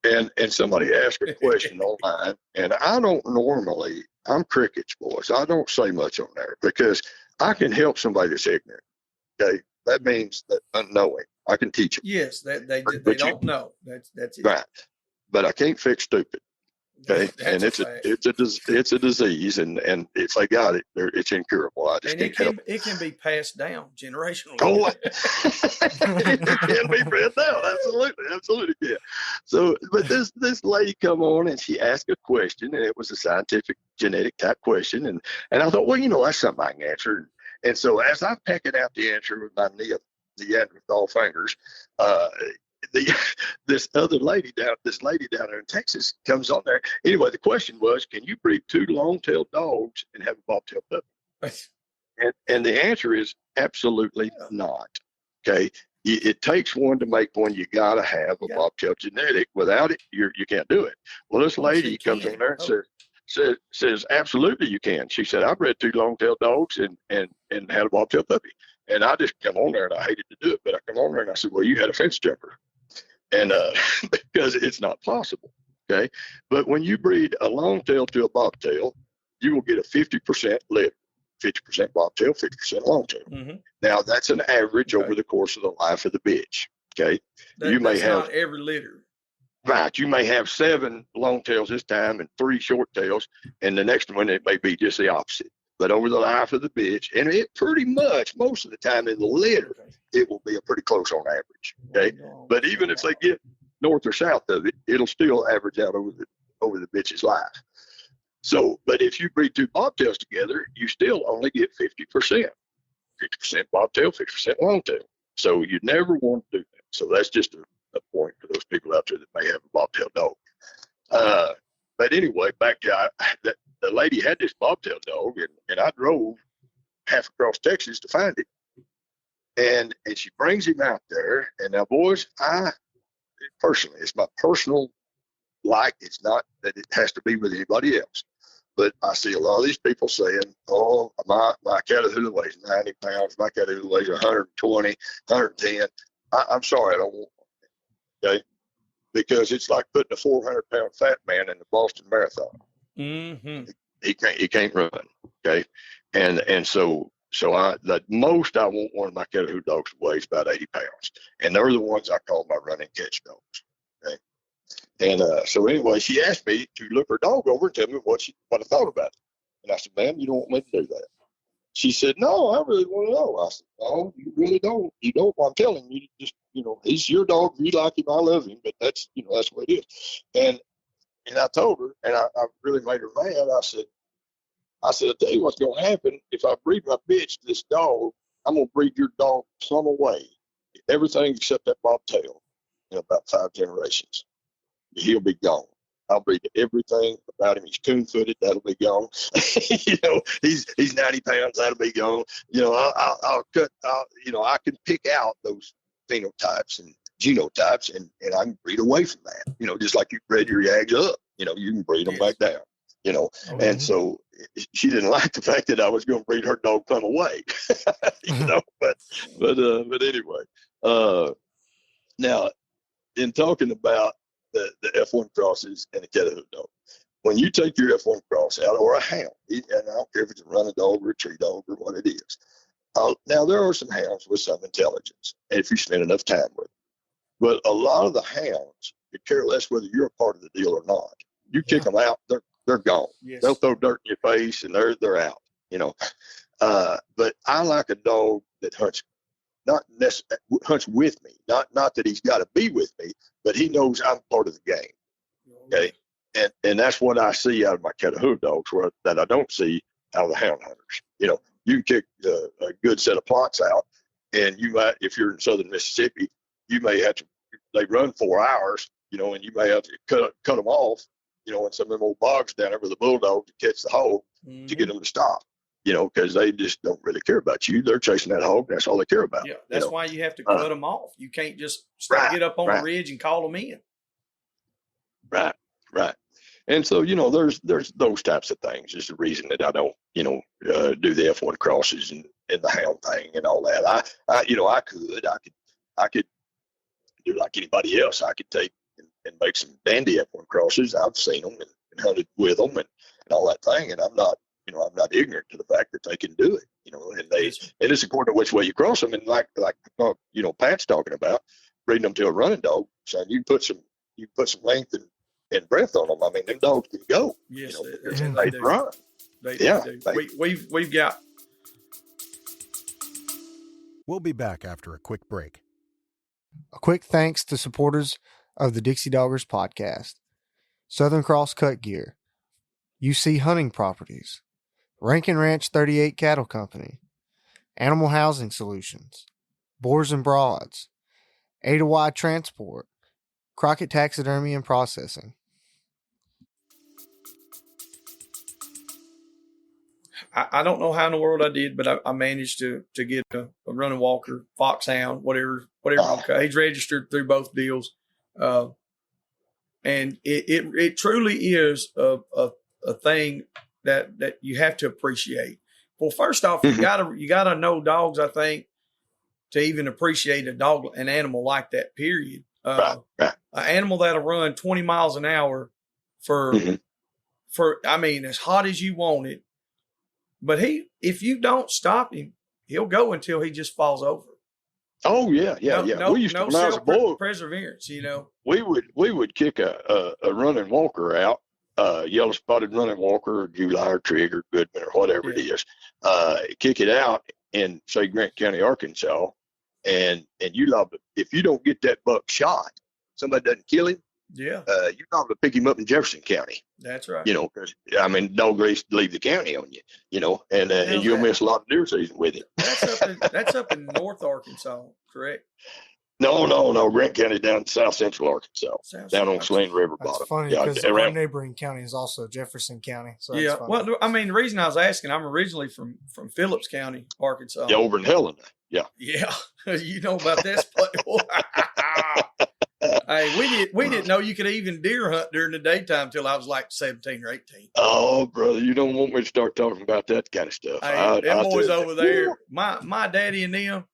And somebody asked a question online, and I don't normally. I'm crickets, boys. I don't say much on there because I can help somebody that's ignorant. Okay, that means that unknowing. I can teach them. Yes, they don't know. That's it. Right, but I can't fix stupid. Okay, and it's a disease, and if they got it, it's incurable. I just can't help it can be passed down generationally. Oh, it can be bred down. Absolutely, yeah. So, but this lady come on and she asked a question, and it was a scientific genetic type question, and I thought, well, that's something I can answer. And so as I'm pecking out the answer with my Neanderthal fingers, this lady down there in Texas comes on there. Anyway, the question was, can you breed two long-tailed dogs and have a bobtail puppy? And the answer is absolutely not. Okay, it takes one to make one. You got to have a bobtail genetic. Without it, you can't do it. Well, this lady comes on there and says absolutely you can. She said, I bred two long-tailed dogs and had a bobtail puppy. And I just come on there, and I hated to do it, but I come on there and I said, well, you had a fence jumper. And because it's not possible. Okay, but when you breed a long tail to a bobtail, you will get a 50% litter, 50% bobtail, 50% long tail. Now that's an average over the course of the life of the bitch. Okay, you may have not every litter. Right, you may have 7 long tails this time and 3 short tails, and the next one it may be just the opposite. But over the life of the bitch, and it pretty much most of the time in the litter, it will be a pretty close on average. Okay, but even if they get north or south of it, it'll still average out over the bitch's life. So, but if you breed 2 bobtails together, you still only get 50%. 50% bobtail, 50% long tail. So you never want to do that. So that's just a point for those people out there that may have a bobtail dog. But anyway, back to the lady had this bobtail dog, and I drove half across Texas to find him. And she brings him out there. And now, boys, it's my personal like. It's not that it has to be with anybody else. But I see a lot of these people saying, oh, my Catahoula weighs 90 pounds. My Catahoula weighs 120, 110. I'm sorry, I don't want one. Okay? Because it's like putting a 400-pound fat man in the Boston Marathon. He can't run. Okay? And so the most I want one of my Catahoula dogs weighs about 80 pounds. And they're the ones I call my run and catch dogs. Okay? And so anyway, she asked me to look her dog over and tell me what I thought about it. And I said, ma'am, you don't want me to do that. She said, no, I really want to know. I said, no, you really don't. You don't. I'm telling you, just, he's your dog. You like him. I love him. But that's the way it is. And I told her, and I really made her mad. I said, I'll tell you what's going to happen. If I breed my bitch to this dog, I'm going to breed your dog plumb away, everything except that bobtail, in about 5 generations. He'll be gone. I'll breed everything about him. He's coon-footed. That'll be gone. He's 90 pounds. That'll be gone. I'll cut. I can pick out those phenotypes and genotypes, and I can breed away from that. Just like you bred your yags up. You can breed them back down. And so she didn't like the fact that I was going to breed her dog plumb away. But anyway. Now, in talking about the F1 crosses and the Catahoula dog, when you take your F1 cross out, or a hound, and I don't care if it's a running dog or a tree dog or what it is. Now, there are some hounds with some intelligence, if you spend enough time with them. But a lot of the hounds could care less whether you're a part of the deal or not. You kick them out, they're gone. Yes. They'll throw dirt in your face, and they're out. But I like a dog that hunts. Not necessarily hunts with me. Not that he's got to be with me, but he knows I'm part of the game. Okay, and that's what I see out of my Catahoulas dogs, that I don't see out of the hound hunters. You can kick a good set of plots out, and you might, if you're in southern Mississippi, you may have to. They run 4 hours, and you may have to cut them off, in some of them old bogs down there with a bulldog to catch the hog to get them to stop. Because they just don't really care about you. They're chasing that hog. That's all they care about. Yeah, that's why you have to cut them off. You can't just get up on the ridge and call them in. Right. And so, there's those types of things. Is the reason that I don't, do the F1 crosses and the hound thing and all that. I could do like anybody else. I could take and make some dandy F1 crosses. I've seen them and hunted with them and all that thing. And I'm not ignorant to the fact that they can do it, and it's according to which way you cross them. And like Pat's talking about breeding them to a running dog. So you put some length and breadth on them. I mean, them dogs can go. Yes, they run. They do. We've got. We'll be back after a quick break. A quick thanks to supporters of the Dixie Doggers podcast: Southern Cross Cut Gear, UC Hunting Properties, Rankin Ranch 38 Cattle Company, Animal Housing Solutions, Boars N Broads, Ada Y Transport, Crockett Taxidermy and Processing. I don't know how in the world I did, but I managed to get a running walker, foxhound, whatever. He's registered through both deals. And it truly is a thing that you have to appreciate. Well, first off, you gotta know dogs, I think, to even appreciate an animal like that, period. An animal that'll run 20 miles an hour for as hot as you want it. But if you don't stop him, he'll go until he just falls over. Oh yeah. We used to, when I was a boy, perseverance. We would kick a running walker out, yellow spotted running walker, or July or Trig or Goodman or whatever it is. Kick it out in say Grant County, Arkansas, and you liable to, if you don't get that buck shot, somebody doesn't kill him. Yeah. You're liable to pick him up in Jefferson County. That's right. Because dog race leave the county on you. And you'll miss a lot of deer season with it. That's up in North Arkansas, correct? No. Grant County down in south central Arkansas, down on Slane River bottom. That's funny because our neighboring county is also Jefferson County. So yeah. Well, the reason I was asking, I'm originally from Phillips County, Arkansas. Yeah, over in Helena. Yeah. Yeah. You know about this place. Hey, we didn't know you could even deer hunt during the daytime until I was like 17 or 18. Oh, brother, you don't want me to start talking about that kind of stuff. Hey, them boys over there, my daddy and them,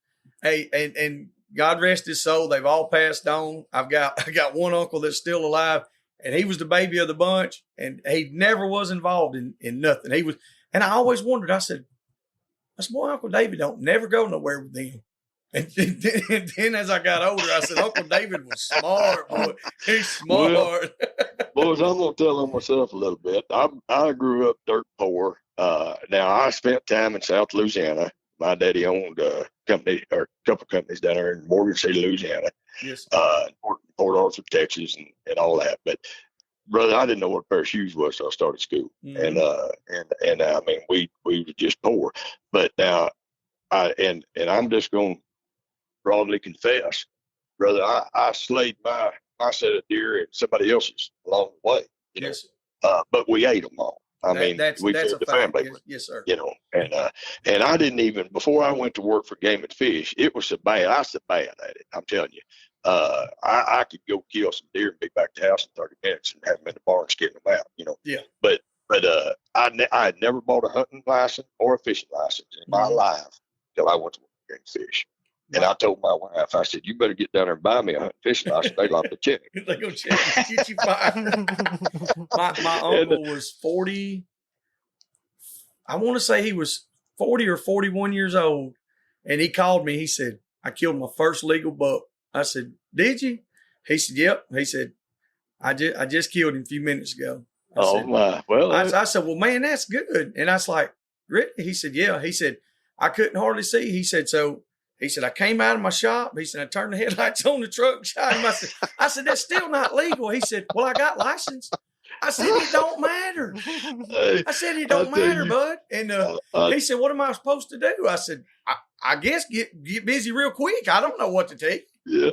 and God rest his soul, they've all passed on. I got one uncle that's still alive, and he was the baby of the bunch, and he never was involved in nothing. He was, and I always wondered. I said, boy, Uncle David don't never go nowhere with them. And then as I got older, I said, Uncle David was smart, boy. He's smart. Well, boys, I'm going to tell on myself a little bit. I grew up dirt poor. Now, I spent time in South Louisiana. My daddy owned a company or a couple of companies down there in Morgan City, Louisiana. Yes. Port Arthur, Texas, and all that. But, brother, I didn't know what a pair of shoes was until I started school. Mm-hmm. And we were just poor. But now, and I'm just going to broadly confess, brother, I slayed my set of deer and somebody else's along the way, you know. Yes. But we ate them all. I mean, we that's fed a the fact. family, Yes, sir. you know, and I didn't even, before I went to work for Game and Fish, it was so bad. I was so bad at it. I'm telling you, I could go kill some deer and be back to the house in 30 minutes and have them in the barn skinning them out, you know. Yeah. But I had never bought a hunting license or a fishing license in my life till I went to work for Game and Fish. And I told my wife, I said, you better get down there and buy me a hunting fishing license. They like to check it. They go check get you fired. my uncle was 40. I want to say he was 40 or 41 years old. And he called me. He said, I killed my first legal buck. I said, did you? He said, yep. He said, I just killed him a few minutes ago. My. Well, I said, well, man, that's good. And I was like, really? He said, yeah. He said, I couldn't hardly see. He said, I came out of my shop. He said, I turned the headlights on the truck and shot him. I said, that's still not legal. He said, well, I got license. I said, it don't matter. I said, it don't matter, bud. And he said, what am I supposed to do? I said, I guess get busy real quick. I don't know what to take. Yeah.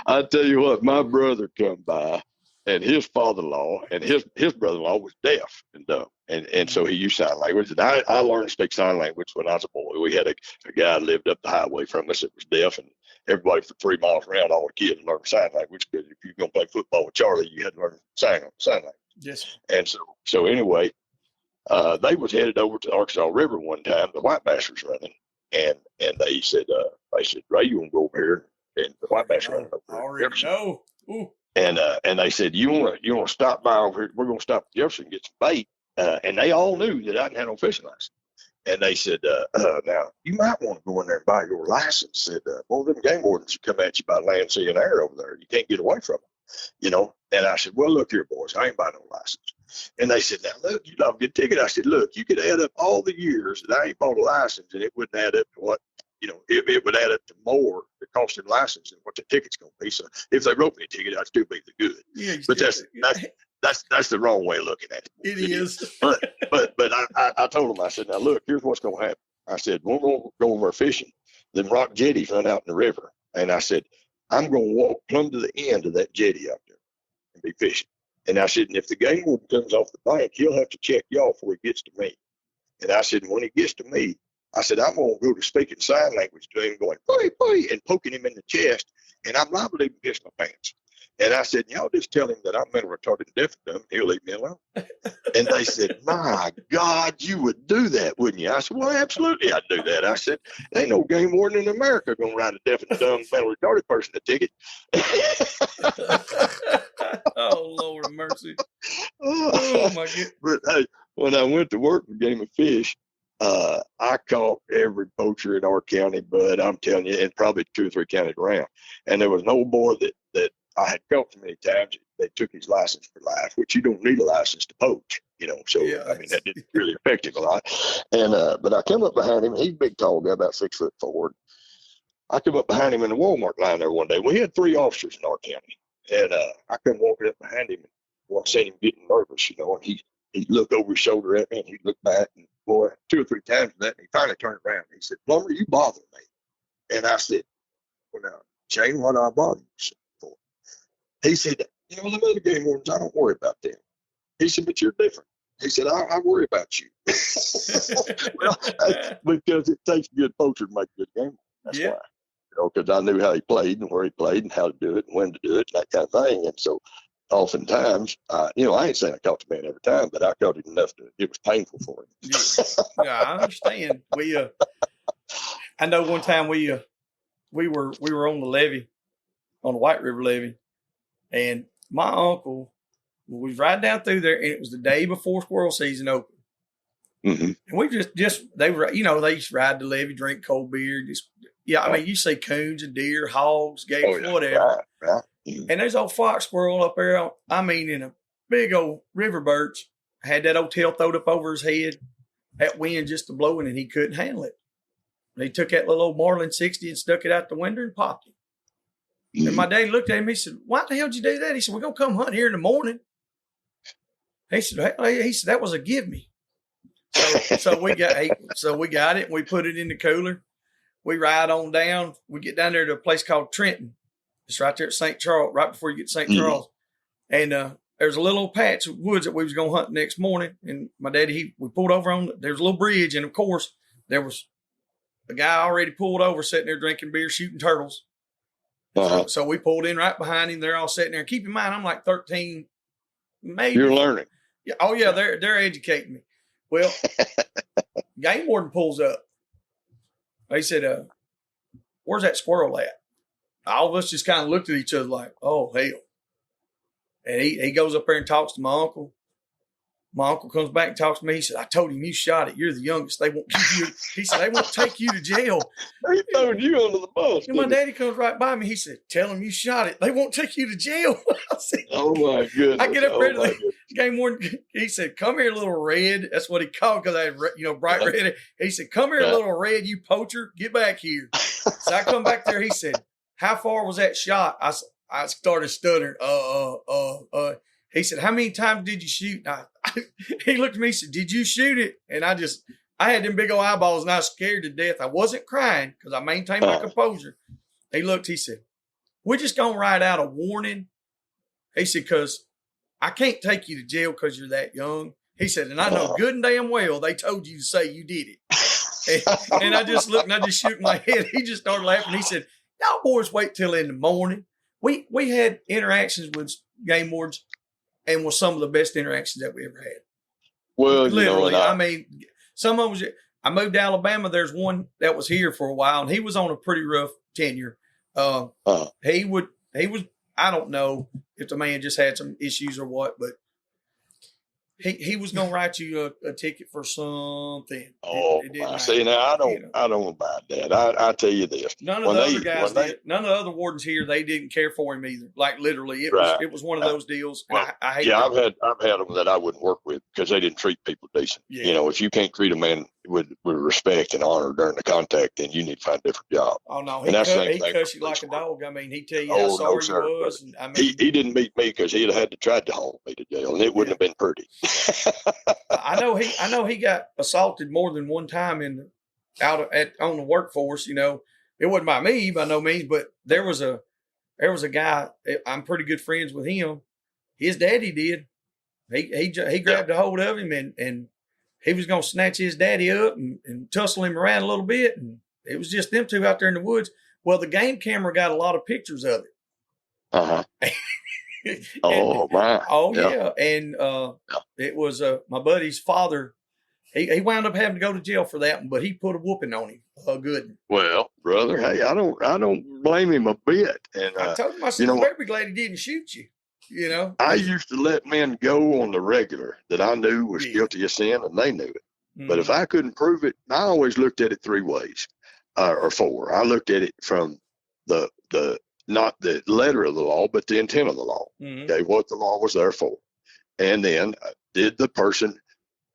I tell you what, my brother come by, and his father-in-law and his brother-in-law was deaf and dumb. And so he used sign language. And I learned to speak sign language when I was a boy. We had a guy lived up the highway from us that was deaf, and everybody for 3 miles around, all the kids learned sign language, because if you're going to play football with Charlie, you had to learn sign language. Yes. And so anyway, they was headed over to the Arkansas River one time. The white bass was running, and they said, Ray, you want to go over here? And the white bass running over there. Already know. Ooh. And they said, you want to stop by over here? We're going to stop at Jefferson and get some bait. And they all knew that I didn't have no fishing license. And they said, now, you might want to go in there and buy your license. Said, one of them game wardens will come at you by land, sea, and air over there. You can't get away from them, you know. And I said, well, look here, boys, I ain't buying no license. And they said, now, look, you'd love a good ticket. I said, look, you could add up all the years that I ain't bought a license, and it wouldn't add up to what, you know, it would add up to more the cost of the license than what the ticket's going to be. So if they wrote me a ticket, I'd still be the good. Yeah, but that's the wrong way of looking at it. It is. But I told them, I said, now look, here's what's going to happen. I said, we're going to go over fishing. Them rock jetties run out in the river. And I said, I'm going to walk plumb to the end of that jetty out there and be fishing. And I said, and if the game warden comes off the bank, he'll have to check y'all before he gets to me. And I said, when he gets to me, I said, I'm going to go to speaking sign language to him, going, boy, boy, and poking him in the chest, and I'm liable to even piss my pants. And I said, y'all just tell him that I'm mental retarded and deaf and dumb, he'll leave me alone. And they said, my God, you would do that, wouldn't you? I said, well, absolutely I'd do that. I said, there ain't no game warden in America going to write a deaf and dumb mental retarded person a ticket. Oh, Lord of mercy. Oh, my God. But hey, when I went to work for Game and Fish, I caught every poacher in our county, but I'm telling you, and probably 2 or 3 counties around. And there was an old boy that I had caught so many times, they took his license for life, which you don't need a license to poach, you know. So, yeah, I mean, that didn't really affect him a lot. And, but I come up behind him, he's a big, tall guy, about 6'4". I come up behind him in the Walmart line there one day. We had 3 officers in our county. And I come walking up behind him, and I seen him getting nervous, you know, and he'd look over his shoulder at me, and he'd look back, and boy, 2 or 3 times of that, and he finally turned around. And he said, Plummer, you bother me. And I said, well, now, Shane, what do I bother you for? He said, you know, the other game wardens, I don't worry about them. He said, but you're different. He said, I worry about you. Well, because it takes a good poacher to make a good game warden. That's why. You know, because I knew how he played and where he played and how to do it and when to do it and that kind of thing. And so oftentimes, you know, I ain't saying I caught the man every time, but I caught it enough that it was painful for him. Yeah, I understand. I know one time we were on the levee, on the White River levee, and my uncle was right down through there, and it was the day before squirrel season opened. Mm-hmm. And we they were, you know, they used to ride the levee, drink cold beer, I mean, you see coons and deer, hogs, gators, whatever. Right. And there's old fox squirrel up there, in a big old river birch, had that old tail throwed up over his head, that wind just blowing, and he couldn't handle it. And he took that little old Marlin 60 and stuck it out the window and popped it. And my dad looked at him, he said, why the hell did you do that? He said, we're going to come hunt here in the morning. He said, that was a give me. So we got it. And we put it in the cooler. We ride on down. We get down there to a place called Trenton. It's right there at St. Charles, right before you get to St. Charles. And there's a little patch of woods that we was going to hunt the next morning. And my daddy, we pulled over on, there's a little bridge. And, of course, there was a guy already pulled over sitting there drinking beer, shooting turtles. So we pulled in right behind him. They're all sitting there. Keep in mind, I'm like 13, maybe. You're learning. Yeah. Oh, yeah, they're educating me. Well, game warden pulls up. They said, where's that squirrel at? All of us just kind of looked at each other like, oh, hell. And he goes up there and talks to my uncle. My uncle comes back and talks to me. He said, I told him you shot it. You're the youngest. They won't keep you. He said, they won't take you to jail. He throwing you under the bus. And my daddy comes right by me. He said, tell him you shot it. They won't take you to jail. I said, oh, my goodness. I get up there to the game warden. He said, come here, little red. That's what he called because I had, bright red. He said, come here, little red, you poacher. Get back here. So I come back there. He said, how far was that shot? I started stuttering. He said, how many times did you shoot? He looked at me and said, did you shoot it? And I had them big old eyeballs and I was scared to death. I wasn't crying because I maintained my composure. He looked, he said, we're just going to write out a warning. He said, because I can't take you to jail because you're that young. He said, and I know good and damn well they told you to say you did it. And I just looked and I just shook my head. He just started laughing. He said, y'all boys wait till in the morning. We had interactions with game wardens and was some of the best interactions that we ever had. Well, literally, I mean, some of them. I moved to Alabama. There's one that was here for a while, and he was on a pretty rough tenure. He was. I don't know if the man just had some issues or what, but he was going to write you a ticket for something. See, now I don't know about that. I tell you this. None of the other guys did. None of the other wardens here, they didn't care for him either. Like literally, it was one of those deals. Well, I hate. Yeah, I've had them that I wouldn't work with because they didn't treat people decent. Yeah. If you can't treat a man with respect and honor during the contact, then you need to find a different job. Oh no, he cussed you like a dog. I mean, he tell you how sorry he was. And, I mean, he didn't meet me because he'd have had to try to haul me to jail, and it wouldn't have been pretty. I know he got assaulted more than one time on the workforce. It wasn't by me by no means, but there was a guy. I'm pretty good friends with him. His daddy did. He grabbed a hold of him and he was going to snatch his daddy up and tussle him around a little bit. And it was just them two out there in the woods. Well, the game camera got a lot of pictures of it. Oh, my. Oh, yeah. And it was my buddy's father. He wound up having to go to jail for that one, but he put a whooping on him. A good one. Well, brother, hey, I don't blame him a bit. And I told him, I said, I'm very glad he didn't shoot you. I used to let men go on the regular that I knew was guilty of sin, and they knew it. Mm-hmm. But if I couldn't prove it, I always looked at it three ways or four. I looked at it from the not the letter of the law, but the intent of the law. Mm-hmm. Okay, what the law was there for. And then did the person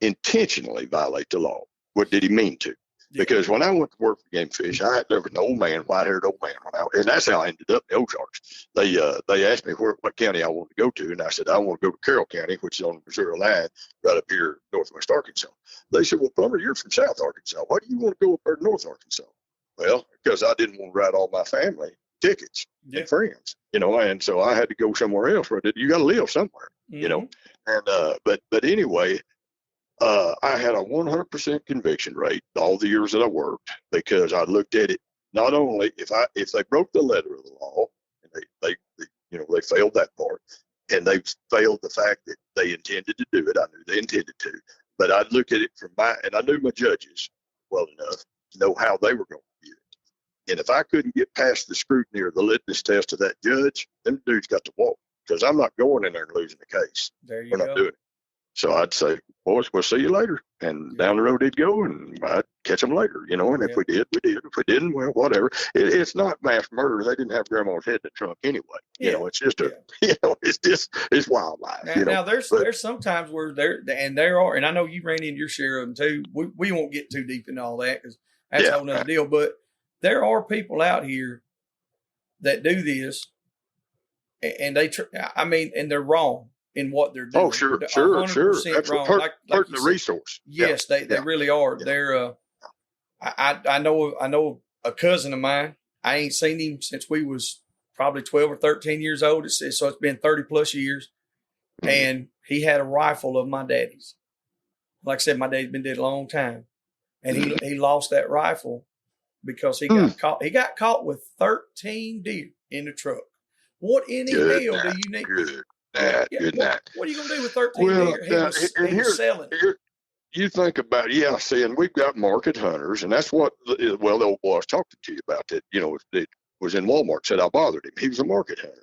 intentionally violate the law? What did he mean to? Yeah. Because when I went to work for Game Fish, there was an old man, white-haired old man, and that's how I ended up in the Ozarks. They asked me what county I wanted to go to, and I said I want to go to Carroll County, which is on the Missouri line, right up here, northwest Arkansas. They said, "Well, Plummer, you're from South Arkansas. Why do you want to go up there to North Arkansas?" Well, because I didn't want to write all my family tickets and friends, and so I had to go somewhere else. You got to live somewhere, and but anyway. I had a 100% conviction rate all the years that I worked because I looked at it not only if they broke the letter of the law and they failed that part and they failed the fact that they intended to do it. I knew they intended to, but I'd look at it and I knew my judges well enough to know how they were going to view it. And if I couldn't get past the scrutiny or the litmus test of that judge, them dudes got to walk because I'm not going in there and losing the case. There you We're go. not doing it. So I'd say, boys, we'll see you later. And down the road he'd go, and I'd catch them later, And if we did, we did. If we didn't, well, whatever. It's not mass murder. They didn't have grandma's head in the trunk anyway. It's just it's wildlife. Now there's sometimes where there are, and I know you ran into your share of them too. We won't get too deep into all that because that's a whole nother deal. But there are people out here that do this, and and they're wrong. in what they're doing. Oh, sure. 100% That's wrong. what Like hurting you the said. resource. Yes, they really are. Yeah. They're I know a cousin of mine. I ain't seen him since we was probably 12 or 13 years old. So it's been 30 plus years. And he had a rifle of my daddy's. Like I said, my daddy's been dead a long time. And he lost that rifle because he got caught. He got caught with 13 deer in the truck. What in the hell do you need? Good night. What are you going to do with 13 deer? He was selling. You think about it, yeah, see, and we've got market hunters, and that's what, the old boy I was talking to you about that, it was in Walmart, said I bothered him. He was a market hunter.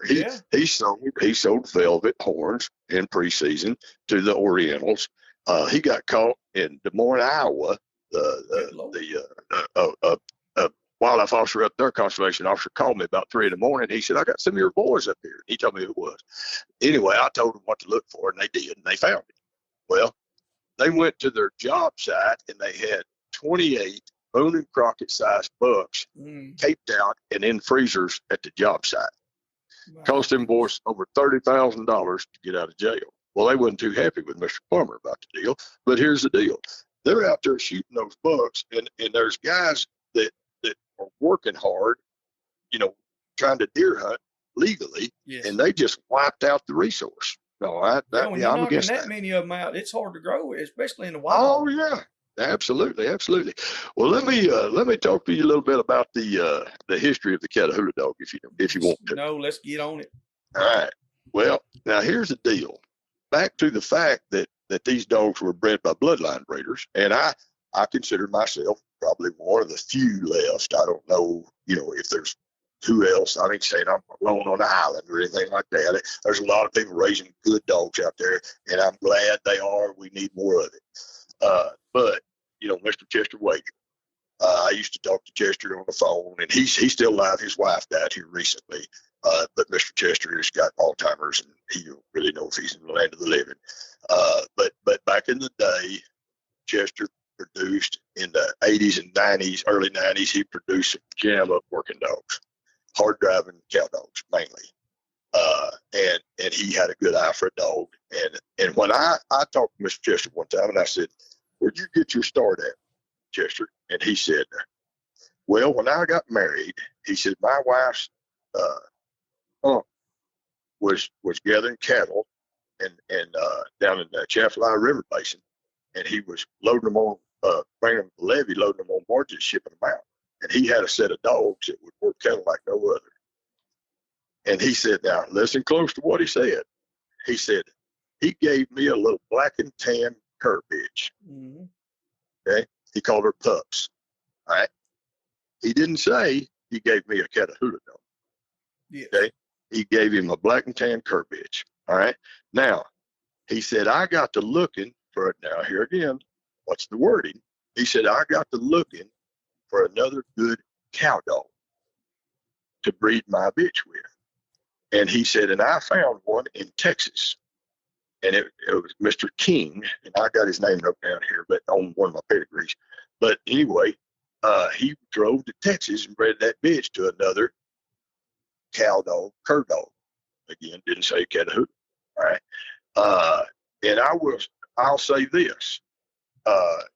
He sold velvet horns in preseason to the Orientals. He got caught in Des Moines, Iowa. The wildlife officer up there, conservation officer, called me about 3 a.m. He said, I got some of your boys up here. He told me who it was. Anyway, I told them what to look for, and they did, and they found it. Well, they went to their job site, and they had 28 Boone and Crockett sized bucks taped out and in freezers at the job site. Wow. Cost them boys over $30,000 to get out of jail. Well, they wasn't too happy with Mr. Plummer about the deal, but here's the deal. They're out there shooting those bucks, and there's guys that are working hard, trying to deer hunt legally, and they just wiped out the resource. No, when you're I'm knocking against that that. many of them out, it's hard to grow, especially in the wild. Oh yeah, absolutely. Well, let me talk to you a little bit about the history of the Catahoula dog, if you want to. No, let's get on it. All right. Well, now here's the deal. Back to the fact that these dogs were bred by bloodline breeders, and I consider myself probably one of the few left. I don't know, if there's who else. I ain't saying I'm alone on the island or anything like that. There's a lot of people raising good dogs out there, and I'm glad they are. We need more of it. But Mr. Chester Wager, I used to talk to Chester on the phone, and he's still alive. His wife died here recently. But Mr. Chester has got Alzheimer's, and he don't really know if he's in the land of the living. But back in the day, Chester produced in the 80s and 90s, early 90s, he produced some jam-up working dogs, hard-driving cow dogs mainly. And he had a good eye for a dog. And when I talked to Mr. Chester one time, and I said, where'd you get your start at, Chester? And he said, well, when I got married, he said, my wife's aunt was gathering cattle and down in the Catahoulas River Basin, and he was loading them on, bringing them to the levee, loading them on barges, shipping them out. And he had a set of dogs that would work cattle like no other. And he said, now listen close to what he said. He said, he gave me a little black and tan cur bitch. Mm-hmm. Okay. He called her Pups. All right. He didn't say he gave me a Catahoula dog. Yes. Okay. He gave him a black and tan cur bitch. All right. Now, he said, I got to looking for it. Now, here again, what's the wording? He said, I got to looking for another good cow dog to breed my bitch with. And he said, and I found one in Texas. And it was Mr. King, and I got his name wrote down here, but on one of my pedigrees. But anyway, he drove to Texas and bred that bitch to another cow dog, cur dog. Again, didn't say Catahoula. All right. And I'll say this.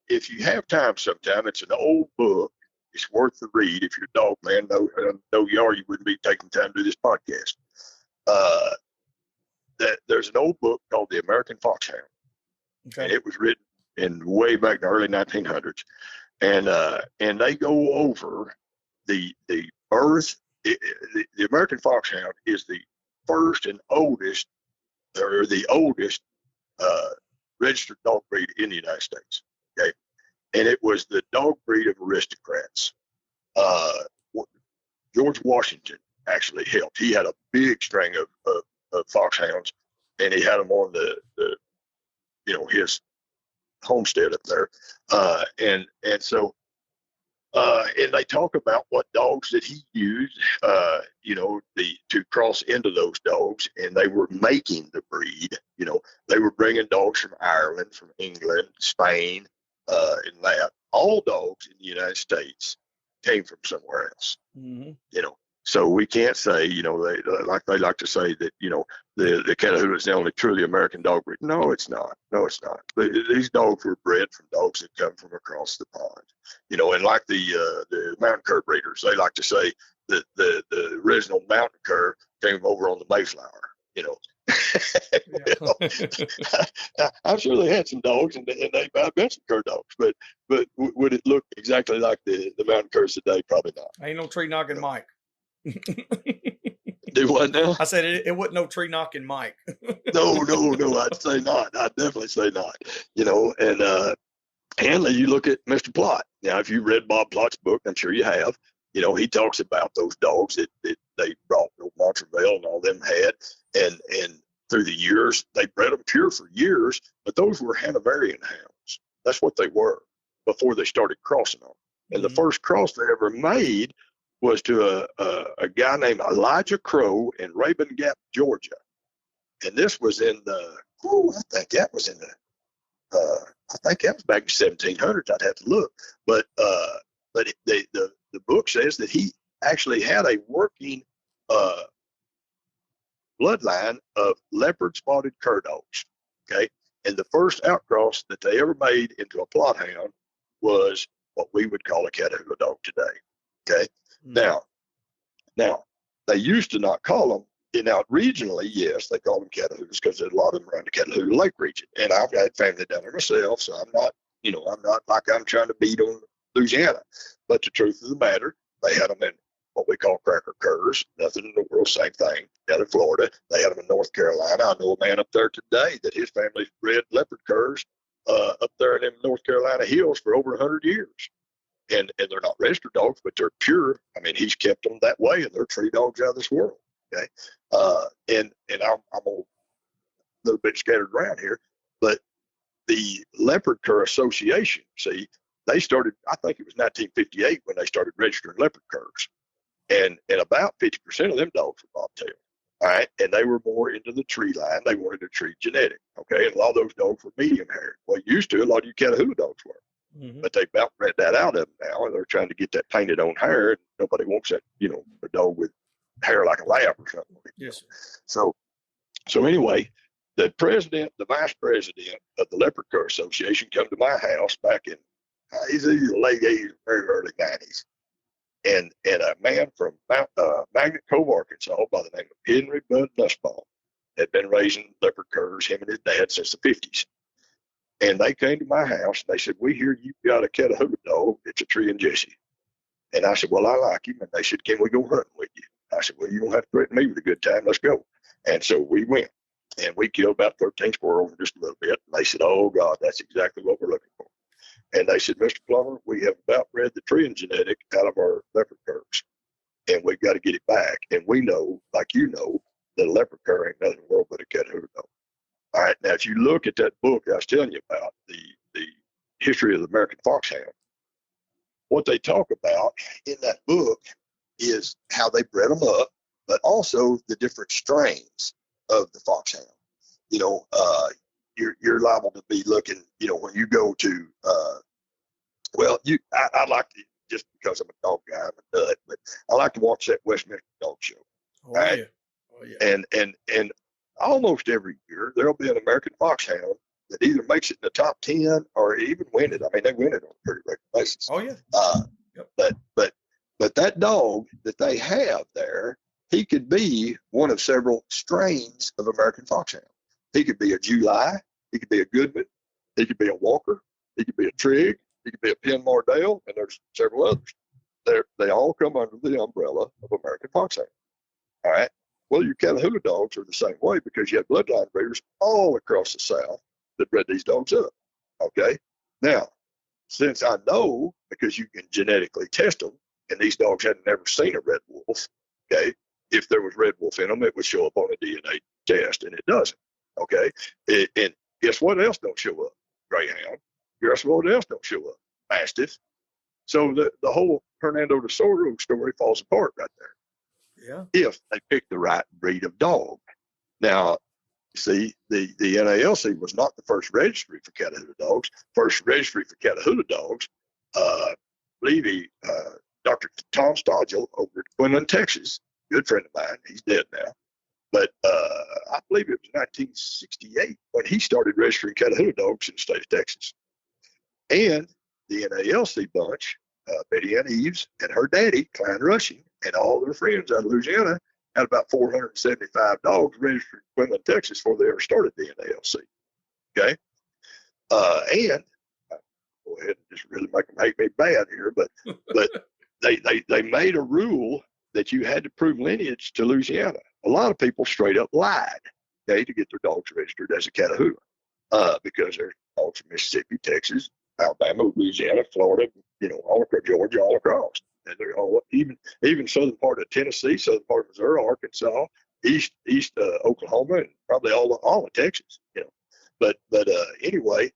If you have time sometime, it's an old book. It's worth the read. If you're a dog man, know you are, you wouldn't be taking time to do this podcast. That there's an old book called The American Foxhound. Okay. And it was written in way back in the early 1900s. And they go over the birth. The American Foxhound is the first and oldest, or the oldest registered dog breed in the United States. Okay. And it was the dog breed of aristocrats. George Washington actually helped. He had a big string of foxhounds, and he had them on the his homestead up there. And they talk about what dogs that he used, to cross into those dogs, and they were making the breed. They were bringing dogs from Ireland, from England, Spain, and that. All dogs in the United States came from somewhere else. Mm-hmm. So we can't say, they like to say that, the Catahoula is the only truly American dog breed. No, it's not. No, it's not. These dogs were bred from dogs that come from across the pond. And like the mountain cur breeders, they like to say that the original mountain cur came over on the Mayflower. I'm sure they had some dogs, and I've been some cur dogs, but would it look exactly like the mountain curs today? Probably not. Ain't no tree knocking Mike. Do what now? I said it wasn't no tree knocking Mike. No, I'd say not. I'd definitely say not. And you look at Mr. Plott. Now, if you read Bob Plott's book, I'm sure you have, he talks about those dogs that they brought, Montrevel and all them had, and through the years, they bred them pure for years, but those were Hanoverian hounds. That's what they were before they started crossing them. And the first cross they ever made was to a guy named Elijah Crow in Rabun Gap, Georgia. And this was in I think that was back in the 1700s. I'd have to look. But the book says that he actually had a working bloodline of leopard spotted cur dogs. Okay. And the first outcross that they ever made into a Plott hound was what we would call a Catahoula dog today. Okay. Now, they used to not call them, regionally, yes, they call them Catahoulas because there's a lot of them around the Catahoula Lake region. And I've got family down there myself, so I'm not like I'm trying to beat on Louisiana. But the truth of the matter, they had them in what we call cracker curs, nothing in the world, same thing. Down in Florida, they had them in North Carolina. I know a man up there today that his family's bred leopard curs up there in them North Carolina hills for over 100 years. And they're not registered dogs, but they're pure. I mean, he's kept them that way, and they're tree dogs out of this world. Okay, and I'm a little bit scattered around here, but the Leopard Cur Association, see, they started. I think it was 1958 when they started registering leopard curs, and about 50% of them dogs were bobtail. All right, and they were more into the tree line. They wanted a tree genetic. Okay, and a lot of those dogs were medium haired. Well, used to a lot of you Catahoula dogs were. But they about bred that out of them now, and they're trying to get that painted on hair. And nobody wants that, a dog with hair like a lab or something. Yes. So anyway, the vice president of the Leopard Cur Association come to my house back in either the late 80s, very early 90s, and a man from Magnet Cove, Arkansas, by the name of Henry Bud Nussbaum, had been raising leopard curs, him and his dad, since the 50s. And they came to my house, and they said, we hear you've got a Catahoula dog. It's a Tree and Jesse. And I said, well, I like him. And they said, can we go hunting with you? I said, well, you don't have to threaten me with a good time. Let's go. And so we went. And we killed about 13 squirrels in just a little bit. And they said, oh, God, that's exactly what we're looking for. And they said, Mr. Plummer, we have about bred the tree and genetic out of our leopard curs. And we've got to get it back. And we know, like that a leopard cur ain't nothing in the world but a Catahoula dog. All right, now if you look at that book I was telling you about, the history of the American foxhound, what they talk about in that book is how they bred them up, but also the different strains of the foxhound. You're liable to be looking, when you go to, I like to, just because I'm a dog guy, I'm a nut, but I like to watch that Westminster Dog Show. Oh, right? Yeah. And almost every year there'll be an American foxhound that either makes it in the top 10 or even win it. I mean, they win it on a pretty regular basis. Oh yeah. Yep. But that dog that they have there, he could be one of several strains of American foxhound. He could be a July, he could be a Goodman, he could be a Walker, he could be a Trigg, he could be a Penn Mardale, and there's several others. They all come under the umbrella of American foxhound. All right. Well, your Catahoula dogs are the same way because you have bloodline breeders all across the South that bred these dogs up. Okay. Now, since I know, because you can genetically test them, and these dogs hadn't never seen a red wolf, okay, if there was red wolf in them, it would show up on a DNA test, and it doesn't. Okay. And guess what else don't show up? Greyhound. Guess what else don't show up? Mastiff. So the whole Hernando de Soto story falls apart right there. Yeah. If they pick the right breed of dog. Now, see, the NALC was not the first registry for Catahoula dogs. First registry for Catahoula dogs, I believe Dr. Tom Stodgill over at Quinlan, Texas, good friend of mine. He's dead now. But I believe it was 1968 when he started registering Catahoula dogs in the state of Texas. And the NALC bunch, Betty Ann Eves and her daddy, Klein Rushing, and all their friends out of Louisiana had about 475 dogs registered in Quinlan, Texas before they ever started the NALC. Okay? And I'll go ahead and just really make them hate me bad here, but they made a rule that you had to prove lineage to Louisiana. A lot of people straight up lied, okay, to get their dogs registered as a Catahoula, because they're dogs from Mississippi, Texas, Alabama, Louisiana, Florida, all across Georgia, all across. And they're all even southern part of Tennessee, southern part of Missouri, Arkansas, east Oklahoma, and probably all of Texas. But anyway,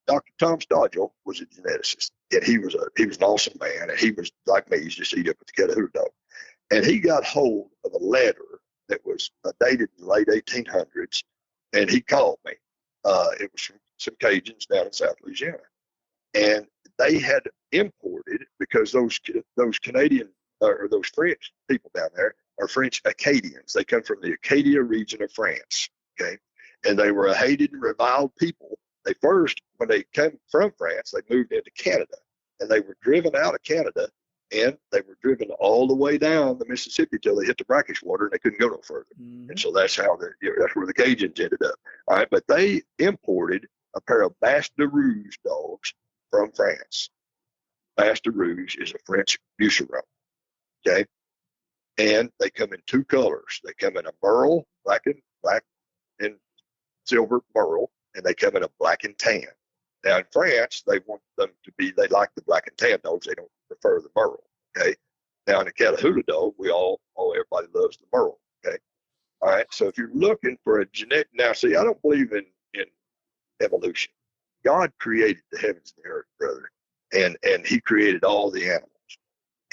Dr. Tom Stodgill was a geneticist, and he was an awesome man, and he was like me. He's just eat up with the Catahoula dog, and he got hold of a letter that was dated in the late 1800s, and he called me. It was from some Cajuns down in South Louisiana, and they had imported, because those Canadian or those French people down there are French Acadians. They come from the Acadia region of France, okay, and they were a hated and reviled people. They first, when they came from France, they moved into Canada, and they were driven out of Canada, and they were driven all the way down the Mississippi till they hit the brackish water, and they couldn't go no further. Mm-hmm. And so that's how that's where the Cajuns ended up. All right, but they imported a pair of Basque de Rouge dogs from France. Basque de Rouge is a French Bucheron, okay, and they come in two colors. They come in a merle, black and silver merle, and they come in a black and tan. Now in France, they want them to be, they like the black and tan dogs. They don't prefer the merle. Okay. Now in the Catahoula dog, everybody loves the merle. Okay. All right. So if you're looking for a genetic, now see, I don't believe in evolution. God created the heavens and the earth, brother, and he created all the animals,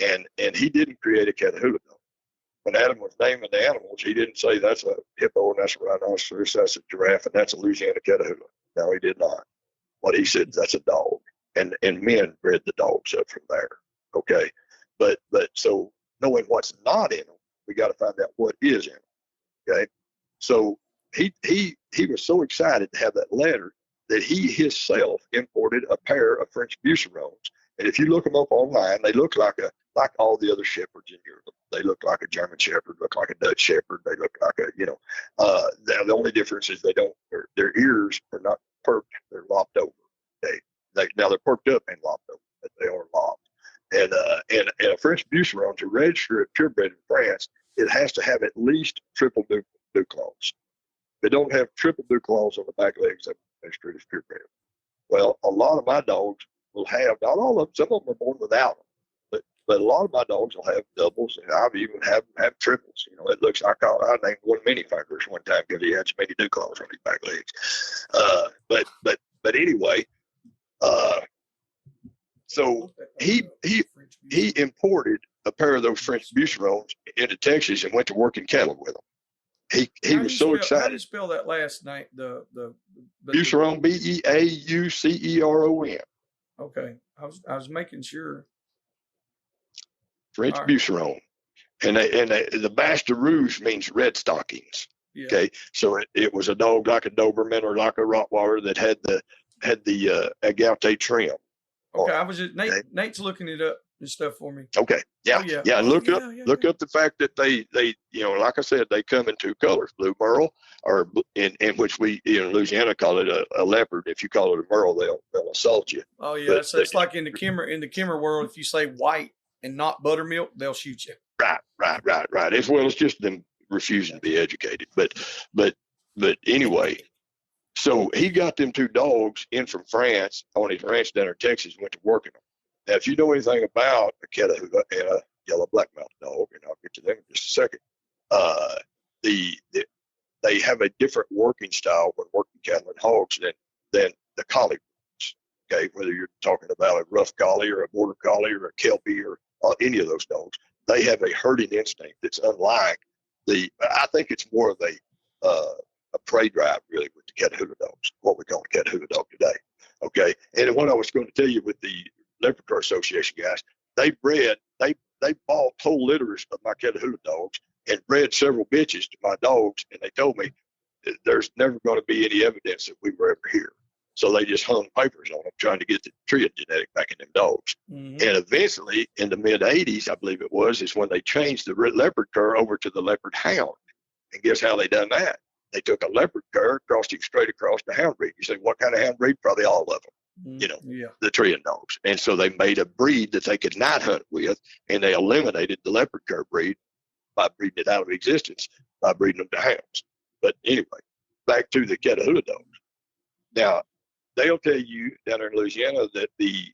and he didn't create a Catahoula dog. When Adam was naming the animals, he didn't say that's a hippo and that's a rhinoceros, that's a giraffe, and that's a Louisiana Catahoula. No, he did not. What he said, that's a dog, and men bred the dogs up from there. Okay, but so knowing what's not in them, we got to find out what is in them. Okay, so he was so excited to have that letter that he himself imported a pair of French Bucherons. And if you look them up online, they look like all the other shepherds in Europe. They look like a German shepherd, look like a Dutch shepherd. They look like the only difference is their ears are not perked; they're lopped over. Now they're perked up and lopped over, but they are lopped. And a French Bucheron, to register it purebred in France, it has to have at least triple dew claws. If they don't have triple dew claws on the back legs, they're registered as purebred. Well, a lot of my dogs will have, not all of them, some of them are born without them, but a lot of my dogs will have doubles, and I've even have triples. It looks, I named one mini fingers one time because he had so many dew claws on his back legs. But anyway, so he imported a pair of those French Bucherons into Texas and went to work in cattle with them. He was so excited. How do you spell that last name? The Bucheron, Beauceron. Okay, I was making sure. French Bucheron, and the Basque de Rouge means red stockings. Yeah. Okay, so it was a dog like a Doberman or like a Rottweiler that had the agouti trim. Okay, I was just Nate's looking it up and stuff for me. Okay, yeah. Look up the fact that they like I said, they come in two colors, blue merle, or in which we in Louisiana call it a leopard. If you call it a merle, they'll assault you. Oh yeah, so it's like in the Kimmer world, if you say white and not buttermilk, they'll shoot you. Right. As well as just them refusing to be educated. But anyway. So he got them two dogs in from France on his ranch down in Texas and went to work in them. Now, if you know anything about a Catahoula and a yellow black-mouthed dog, and I'll get to them in just a second, they have a different working style when working cattle and hogs than the collie breeds. Okay, whether you're talking about a rough collie or a border collie or a kelpie or any of those dogs, they have a herding instinct that's unlike I think it's more of a prey drive really with the Catahoula dogs, what we call the Catahoula dog today. Okay. And what I was going to tell you with the Leopard Cur Association guys, they bought whole litters of my Catahoula dogs and bred several bitches to my dogs. And they told me there's never going to be any evidence that we were ever here. So they just hung papers on them trying to get the trio genetic back in them dogs. And eventually, in the mid 80s, I believe it was, is when they changed the leopard cur over to the leopard hound. And guess how they done that? They took a leopard cur, crossed him straight across the hound breed. You say, what kind of hound breed? Probably all of them, the trio dogs. And so they made a breed that they could not hunt with, and they eliminated the leopard cur breed by breeding it out of existence, by breeding them to hounds. But anyway, back to the Catahoula dogs. Now, they'll tell you down there in Louisiana that the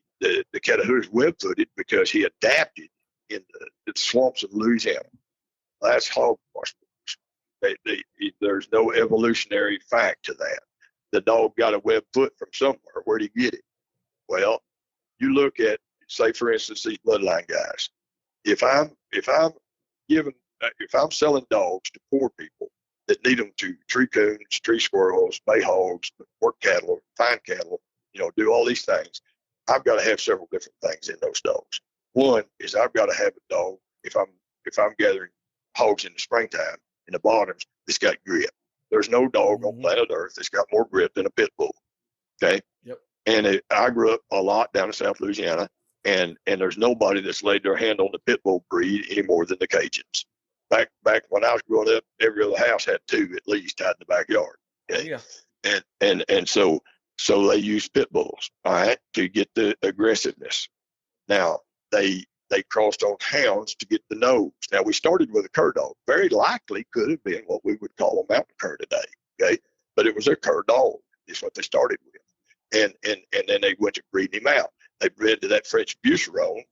Catahoula is web-footed because he adapted in the swamps of Louisiana. That's hogwash. There's no evolutionary fact to that. The dog got a web foot from somewhere. Where did he get it? Well, you look at, say, for instance, these bloodline guys. If I'm selling dogs to poor people that need them to tree coons, tree squirrels, bay hogs, work cattle, fine cattle, do all these things, I've got to have several different things in those dogs. One is I've got to have a dog, if I'm gathering hogs in the springtime in the bottoms, it's got grip. There's no dog on planet Earth that's got more grip than a pit bull. Okay. Yep. And I grew up a lot down in South Louisiana, and there's nobody that's laid their hand on the pit bull breed any more than the Cajuns. Back when I was growing up, every other house had two at least tied in the backyard. Okay. Yeah. And so they use pit bulls, all right, to get the aggressiveness. Now they crossed on hounds to get the nose. Now we started with a cur dog. Very likely could have been what we would call a mountain cur today. Okay. But it was a cur dog, is what they started with. And then they went to breeding him out. They bred to that French Boucheron,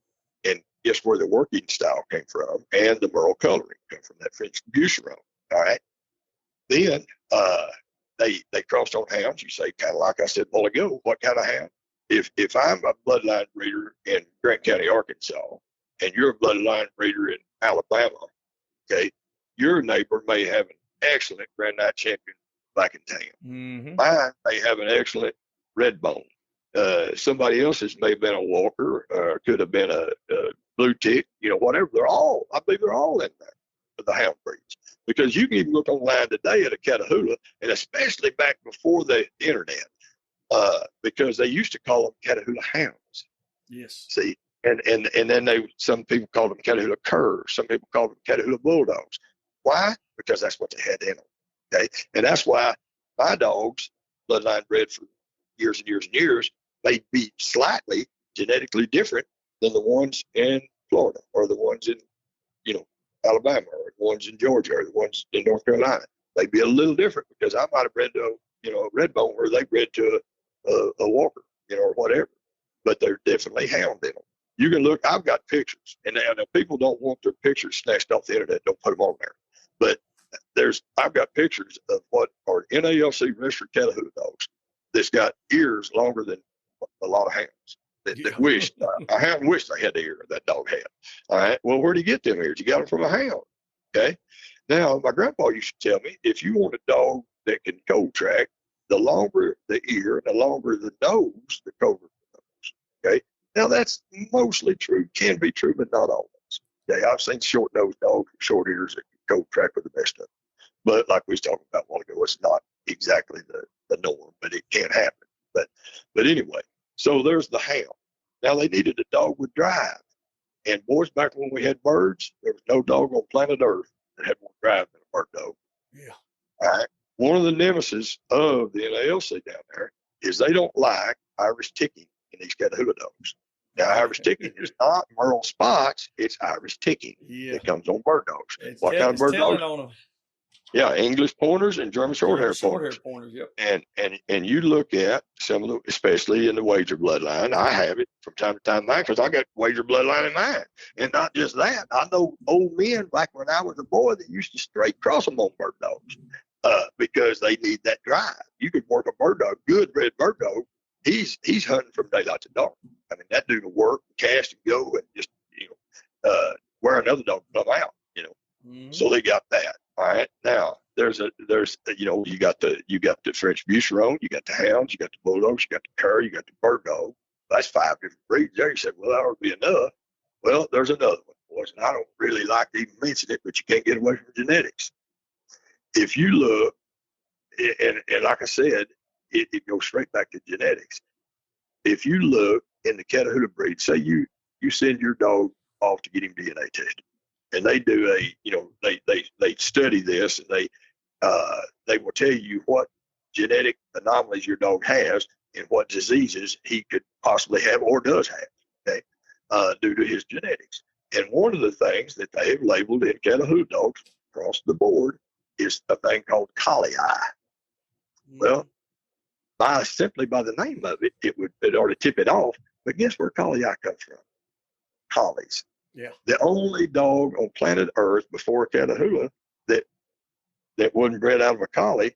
and guess where the working style came from, and the Merle coloring came from that French Boucheron. All right. Then they crossed on hounds. You say, kind of like I said a while ago, what kind of hound? If I'm a bloodline breeder in Grant County, Arkansas, and you're a bloodline breeder in Alabama, okay, your neighbor may have an excellent Grand Night Champion black and tan. Mine may have an excellent red bone. Somebody else's may have been a Walker, or could have been a blue tick, whatever. I believe they're all in there for the hound breeds. Because you can even look online today at a Catahoula, and especially back before the internet, because they used to call them Catahoula hounds. Yes. See, and then some people called them Catahoula curs, some people called them Catahoula bulldogs. Why? Because that's what they had in them. Okay, and that's why my dogs, bloodline bred for years and years and years, may be slightly genetically different than the ones in Florida or the ones in, Alabama, or the ones in Georgia, or the ones in North Carolina. They'd be a little different because I might have bred to a red bone where they bred to a Walker, or whatever. But they're definitely hound in them. You can look. I've got pictures, and people don't want their pictures snatched off the internet. Don't put them on there. But I've got pictures of what are NALC registered Catahoula dogs that's got ears longer than a lot of hounds. That wished a hound wished they had the ear that dog had. All right. Well, where do you get them ears? You got them from a hound. Okay. Now, my grandpa used to tell me, if you want a dog that can cold track, the longer the ear, the longer the nose, the colder the nose. Okay. Now, that's mostly true. Can be true, but not always. Okay. I've seen short-nosed dogs with short ears that can cold track with the best of them. But like we was talking about a while ago, it's not exactly the norm, but it can happen. But anyway, so there's the hound. Now they needed a dog with drive. And boys, back when we had birds, there was no dog on planet Earth that had more drive than a bird dog. Yeah. All right. One of the nemesis of the NALC down there is they don't like Irish ticking in these Catahoula dogs. Now, Irish ticking is not Merle spots; it's Irish ticking. Yeah. It comes on bird dogs. What kind of bird dogs? On them. Yeah, English pointers and German short-hair pointers. Yep. And you look at some of them, especially in the wager bloodline. I have it from time to time because I got wager bloodline in mine. And not just that, I know old men back when I was a boy that used to straight cross them on bird dogs because they need that drive. You could work a bird dog, good red bird dog. He's hunting from daylight to dark. I mean, that dude will work, cast, and go, and just wear another dog come out. So they got that. All right. Now, you got the French Buceron, you got the Hounds, you got the Bulldogs, you got the Cur, you got the Bird Dog. That's 5 different breeds there. You said, well, that ought to be enough. Well, there's another one, boys, and I don't really like to even mention it, but you can't get away from genetics. If you look, and like I said, it goes straight back to genetics. If you look in the Catahoula breed, say you send your dog off to get him DNA tested, and they do they study this, and they will tell you what genetic anomalies your dog has and what diseases he could possibly have or does have, okay, due to his genetics. And one of the things that they have labeled in Catahoula dogs across the board is a thing called collie eye. Well, simply by the name of it, it ought to tip it off. But guess where collie eye comes from? Collies. Yeah. The only dog on planet Earth before Catahoula that wasn't bred out of a collie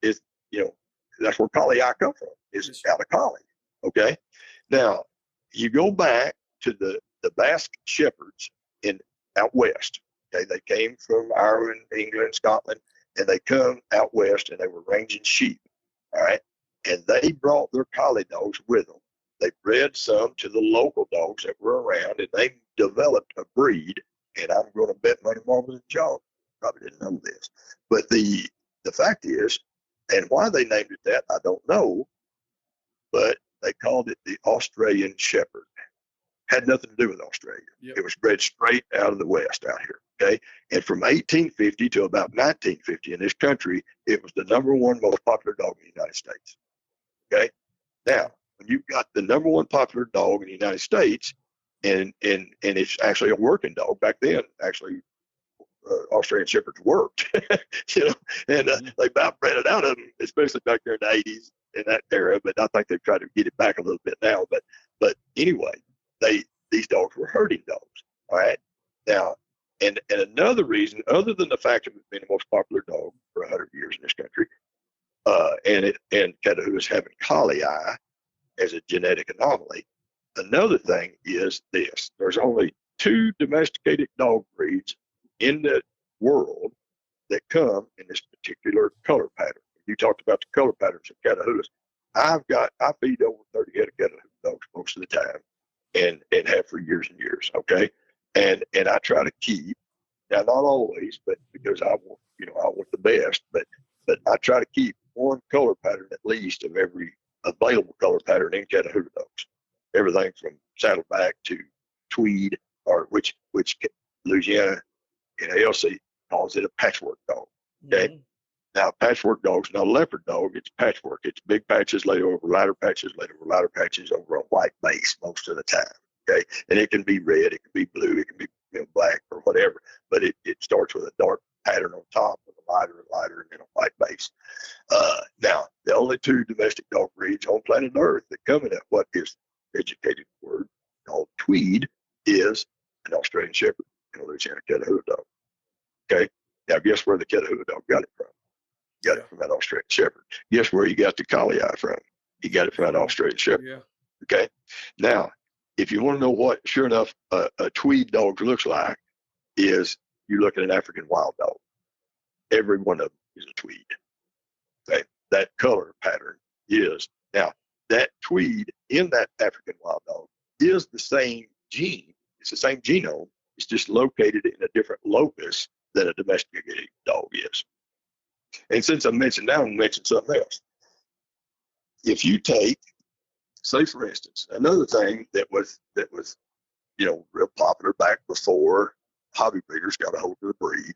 is, that's where collie eye comes from, is out of collie. Okay. Now, you go back to the Basque shepherds out west. Okay. They came from Ireland, England, Scotland, and they come out west and they were ranging sheep. All right. And they brought their collie dogs with them. They bred some to the local dogs that were around, and they developed a breed. And I'm going to bet money marbles and John probably didn't know this. But the fact is, and why they named it that, I don't know, but they called it the Australian Shepherd. Had nothing to do with Australia. Yep. It was bred straight out of the West out here, okay? And from 1850 to about 1950 in this country, it was the number one most popular dog in the United States, okay? Now, when you've got the number one popular dog in the United States, and it's actually a working dog. Back then, actually, Australian Shepherds worked, and they about bred it out of them, especially back there in the 80s in that era. But I think they've tried to get it back a little bit now. But anyway, these dogs were herding dogs. All right. Now, and another reason, other than the fact of it being the most popular dog for 100 years in this country, and Catahoulas having collie eye as a genetic anomaly. Another thing is this: there's only 2 domesticated dog breeds in the world that come in this particular color pattern. You talked about the color patterns of Catahoulas. I feed over 30 head of Catahoula dogs most of the time, and have for years and years. Okay, and I try to keep, now not always, but because I want the best, but I try to keep one color pattern at least of every available color pattern in Catahoula dogs. Everything from saddleback to tweed, or which Louisiana and Elsie calls it a patchwork dog. Okay. Mm-hmm. Now, patchwork dog's not a leopard dog. It's patchwork. It's big patches laid over lighter patches, over a white base most of the time. Okay. And it can be red, it can be blue, it can be black or whatever, but it starts with a dark pattern on top with a lighter and lighter and then a white base. Now, the only 2 domestic dog breeds on planet Earth that come in at what is educated word called tweed is an Australian Shepherd and a Louisiana Catahoula dog. Okay. Now, guess where the Catahoula dog got it from? Got it from that Australian Shepherd. Guess where you got the collie eye from? You got it from that Australian Shepherd. Yeah. Okay. Now, if you want to know what, sure enough, a tweed dog looks like, is you look at an African wild dog. Every one of them is a tweed. Okay. That color pattern is. Now, that tweed in that African wild dog is the same gene. It's the same genome. It's just located in a different locus than a domesticated dog is. And since I mentioned that, I'll mention something else. If you take, say for instance, another thing that was real popular back before hobby breeders got a hold of the breed.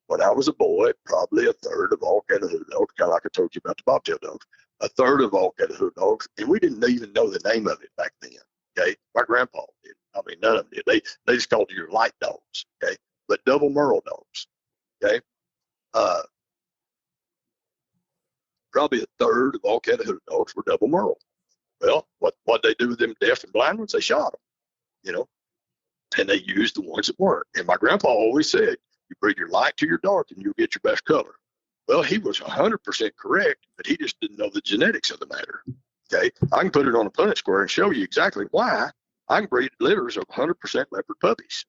When I was a boy, probably a third of all Catahoula dogs, kind of like I told you about the bobtail dogs, a third of all Catahoula dogs, and we didn't even know the name of it back then. Okay, my grandpa did. I mean, none of them did. They just called it your light dogs. Okay, but double merle dogs. Okay, probably a third of all Catahoula dogs were double merle. Well, what they do with them deaf and blind ones? They shot them. And they used the ones that weren't. And my grandpa always said, you breed your light to your dark and you'll get your best color. Well, he was 100% correct, but he just didn't know the genetics of the matter. Okay, I can put it on a Punnett square and show you exactly why I can breed litters of 100% leopard puppies,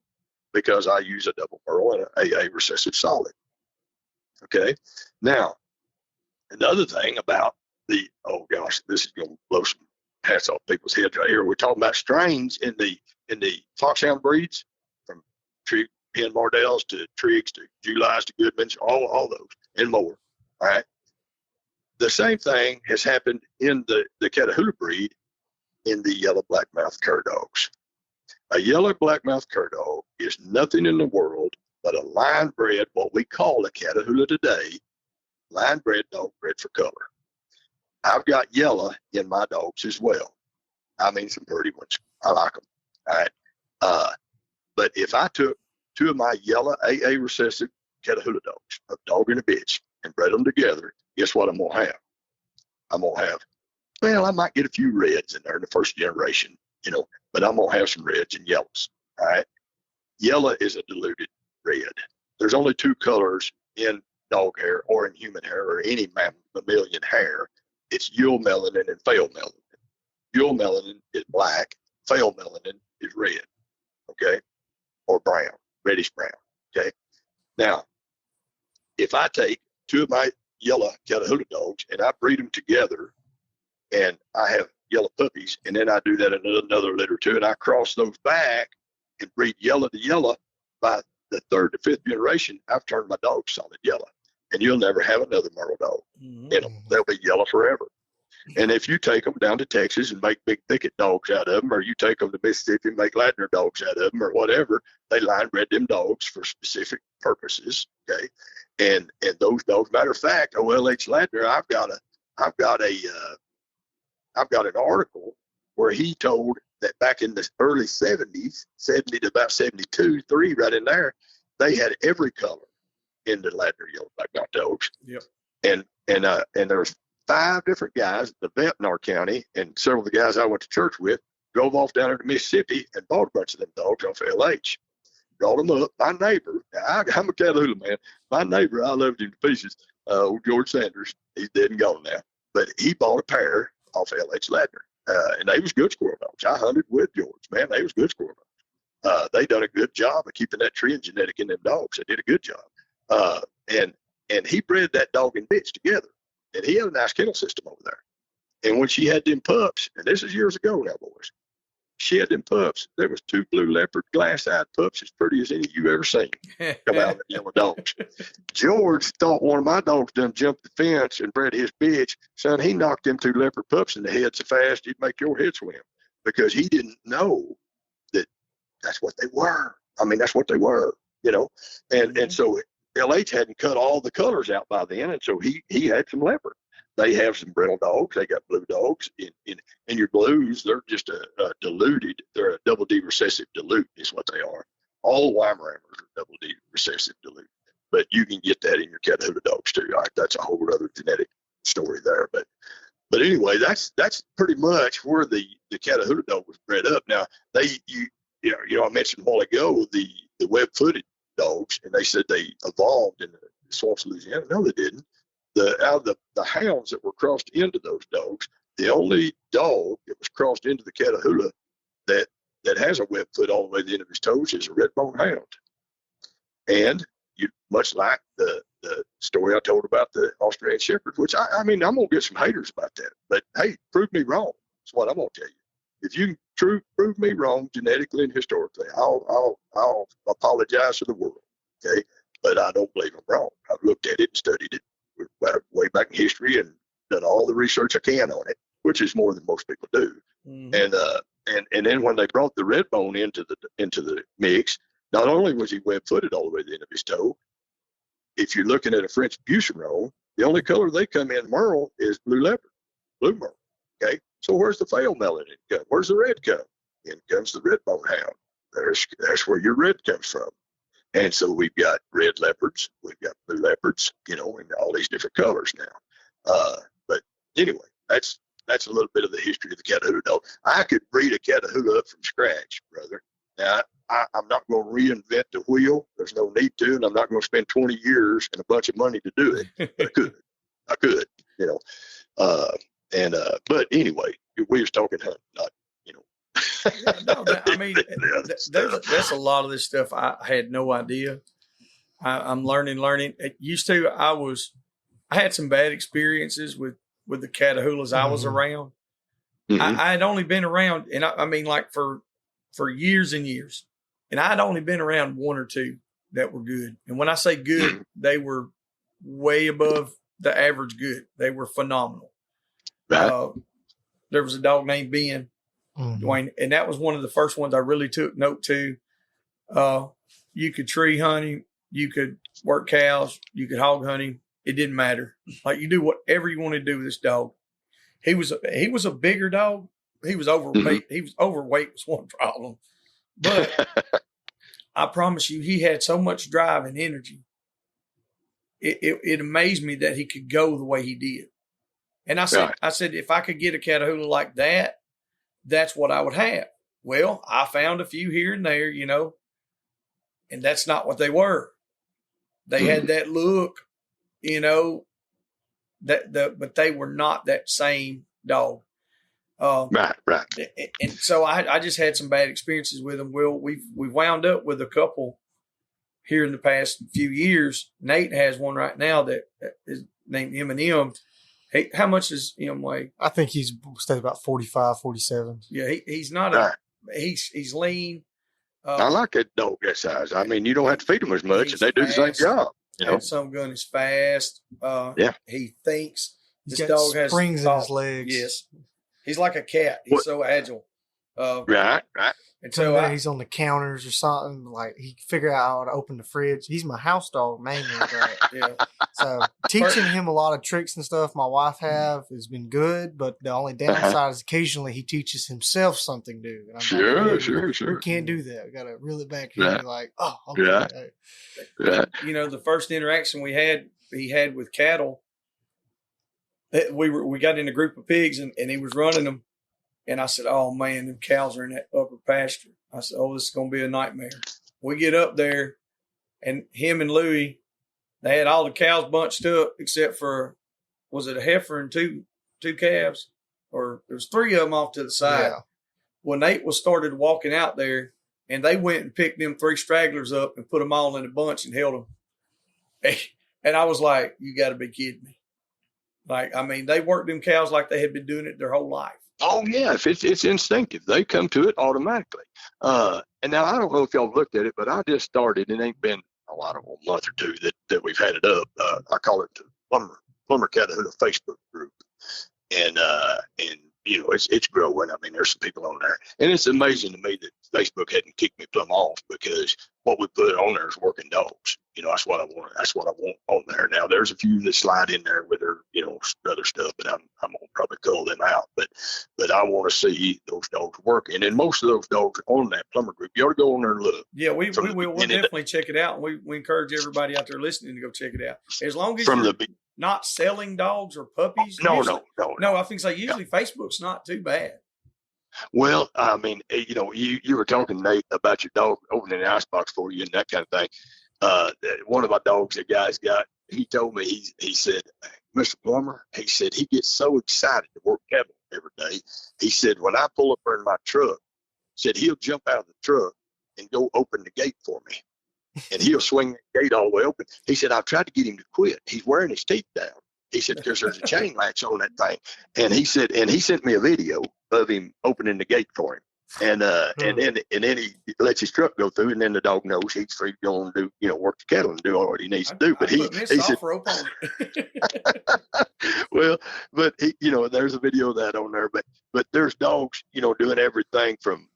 because I use a double merle and a recessive solid. Okay. Now, another thing about oh gosh, this is going to blow some hats off people's heads right here. We're talking about strains in the foxhound breeds, from Trig Pen Mardells to Triggs to Julys to Goodmans, all those and more. All right. The same thing has happened in the Catahoula breed in the yellow blackmouth cur dogs. A yellow blackmouth cur dog is nothing in the world but a line bred, what we call a Catahoula today, line bred dog bred for color. I've got yellow in my dogs as well. I mean, some pretty ones. I like them. All right. But if I took two of my yellow AA recessive Catahoula dogs, a dog and a bitch, and bred them together, guess what I'm going to have? I'm going to have, well, I might get a few reds in there in the first generation, but I'm going to have some reds and yellows. All right. Yellow is a diluted red. There's only two colors in dog hair or in human hair or any mammalian hair. It's eulmelanin and pheomelanin. Eulmelanin is black, pheomelanin is red, okay, or brown, reddish brown, okay. Now, if I take two of my yellow Catahoula dogs and I breed them together, and I have yellow puppies, and then I do that in another litter too, and I cross those back and breed yellow to yellow, by the third to fifth generation, I've turned my dogs solid yellow, and you'll never have another Merle dog. They'll be yellow forever. And if you take them down to Texas and make big thicket dogs out of them, or you take them to Mississippi and make Ladner dogs out of them, or whatever, they line bred them dogs for specific purposes. Okay, and those dogs. Matter of fact, OLH Ladner, I've got an article where he told that back in the early 70s, 70 to about 72, 3 right in there, they had every color in the Ladner yellow blackmouth dogs. Yep. And there's 5 different guys, the vet in our county, and several of the guys I went to church with, drove off down into Mississippi and bought a bunch of them dogs off LH. Brought them up. My neighbor, I'm a Catahoula man. My neighbor, I loved him to pieces, old George Sanders. He's dead and gone now. But he bought a pair off LH Ladner. And they was good squirrel dogs. I hunted with George, man. They was good squirrel dogs. They done a good job of keeping that trend genetic in them dogs. They did a good job. And he bred that dog and bitch together. And he had a nice kennel system over there. And when she had them pups, and this is years ago now, boys, she had them pups. There was 2 blue leopard glass-eyed pups as pretty as any you've ever seen come out of the yellow dogs. George thought one of my dogs done jumped the fence and bred his bitch. Son, he knocked them 2 leopard pups in the head so fast he'd make your head swim, because he didn't know that that's what they were. I mean, that's what they were, And so LH hadn't cut all the colors out by then, and so he had some leopard. They have some brittle dogs. They got blue dogs. In your blues, they're just a diluted. They're a double D recessive dilute is what they are. All Weimarammers are double D recessive dilute. But you can get that in your Catahoula dogs too. All right, that's a whole other genetic story there. But anyway, that's pretty much where the Catahoula dog was bred up. Now I mentioned a while ago the web-footed dogs, and they said they evolved in the swamps of Louisiana. No, they didn't. Out of the hounds that were crossed into those dogs, the only dog that was crossed into the Catahoula that has a web foot all the way to the end of his toes is a red-bone hound. And much like the story I told about the Australian Shepherd, which I mean, I'm going to get some haters about that. But, hey, prove me wrong. That's what I'm going to tell you. If you prove me wrong genetically and historically, I'll apologize to the world, okay? But I don't believe I'm wrong. I've looked at it and studied it way back in history and done all the research I can on it, which is more than most people do. Mm-hmm. And then when they brought the red bone into the mix, not only was he web-footed all the way to the end of his toe, if you're looking at a French Buceron, the only color they come in Merle is blue leopard, blue Merle. Okay, so where's the pheomelanin come? Where's the red come? In comes the red bone hound. There's where your red comes from. And so we've got red leopards, we've got blue leopards, in all these different colors now. But anyway, that's a little bit of the history of the Catahoula dog. I could breed a Catahoula up from scratch, brother. Now, I'm not going to reinvent the wheel. There's no need to, and I'm not going to spend 20 years and a bunch of money to do it. But I could, but anyway, we was talking hunting, not, I mean, there's a lot of this stuff I had no idea. I'm learning. It used to, I had some bad experiences with the Catahoulas I was around. I had only been around, and I mean, like for years and years, and I'd only been around one or two that were good. And when I say good, they were way above the average good. They were phenomenal. Right. There was a dog named Ben, Dwayne, and that was one of the first ones I really took note to. You could tree hunt him, you could work cows, you could hog hunt him. It didn't matter. Like, you do whatever you want to do with this dog. He was a bigger dog. He was overweight. He was overweight was one problem, but I promise you, he had so much drive and energy. It amazed me that he could go the way he did. And I said, if I could get a Catahoula like that, that's what I would have. Well, I found a few here and there, you know, and that's not what they were. They had that look, you know, but they were not that same dog. Right. And so I just had some bad experiences with them. Well, we've wound up with a couple here in the past few years. Nate has one right now that is named M&M. Hey, how much does him weigh? I think he's stayed about 45, 47. Yeah, he's not he's lean. I like that dog that size. I mean, you don't have to feed them as much, and they do the same job. You know, some gun is fast. He thinks. This dog has springs in his legs. Yes, he's like a cat. He's so agile. Right. And so he's on the counters or something. Like, he can figure out how to open the fridge. He's my house dog mainly. So teaching him a lot of tricks and stuff my wife has been good, but the only downside is occasionally he teaches himself something new. And I'm sure. We can't do that. We got to reel it back here and be like, oh, okay. You know, the first interaction he had with cattle, we got in a group of pigs and he was running them. And I said, oh, man, them cows are in that upper pasture. I said, oh, this is going to be a nightmare. We get up there, and him and Louie, they had all the cows bunched up except for, was it a heifer and two calves? Or there was three of them off to the side. Yeah. Well, Nate started walking out there, and they went and picked them three stragglers up and put them all in a bunch and held them. And I was like, you got to be kidding me. Like, I mean, they worked them cows like they had been doing it their whole life. Oh, yeah. If it's instinctive. They come to it automatically. And now, I don't know if y'all looked at it, but I just started. It ain't been a month or two that we've had it up. I call it the Plummer Catahoula Facebook group. And you know, it's growing. I mean, there's some people on there. And it's amazing to me that Facebook hadn't kicked me plumb off, because what we put on there is working dogs. You know, that's what I want. That's what I want on there. Now, there's a few that slide in there with their, you know, other stuff, but I'm going to probably cull them out. But I want to see those dogs working. And most of those dogs on that Plummer group, you ought to go on there and look. Yeah, we'll definitely check it out. And we encourage everybody out there listening to go check it out. As long as you're not selling dogs or puppies. No. I think so. Usually Facebook's not too bad. Well, I mean, you know, you were talking, Nate, about your dog opening the icebox for you and that kind of thing. One of my dogs that guys got, he told me, he said, Mr. Plummer, he said he gets so excited to work cattle every day. He said, when I pull up in my truck, said he'll jump out of the truck and go open the gate for me. And he'll swing the gate all the way open. He said, I've tried to get him to quit. He's wearing his teeth down. He said, because there's a chain latch on that thing. And he said, and he sent me a video of him opening the gate for him. And then he lets his truck go through, and then the dog knows he's free to go and do, you know, work the cattle and do all what he needs to do. But he said, well, but he, you know, there's a video of that on there. But there's dogs, you know, doing everything from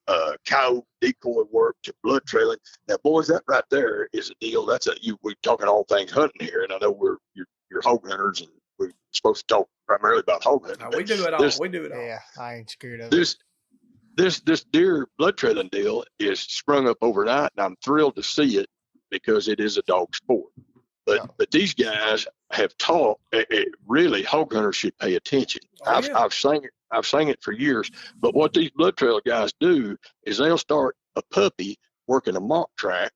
cow decoy work to blood trailing. Now, boys, that right there is a deal. We're talking all things hunting here, and I know you're hog hunters, and we're supposed to talk primarily about hog hunting. No, we do it all. Yeah, I ain't scared of it. This deer blood trailing deal is sprung up overnight, and I'm thrilled to see it because it is a dog sport. But these guys have taught. Really, hog hunters should pay attention. I've sang it for years. But what these blood trail guys do is they'll start a puppy working a mock track,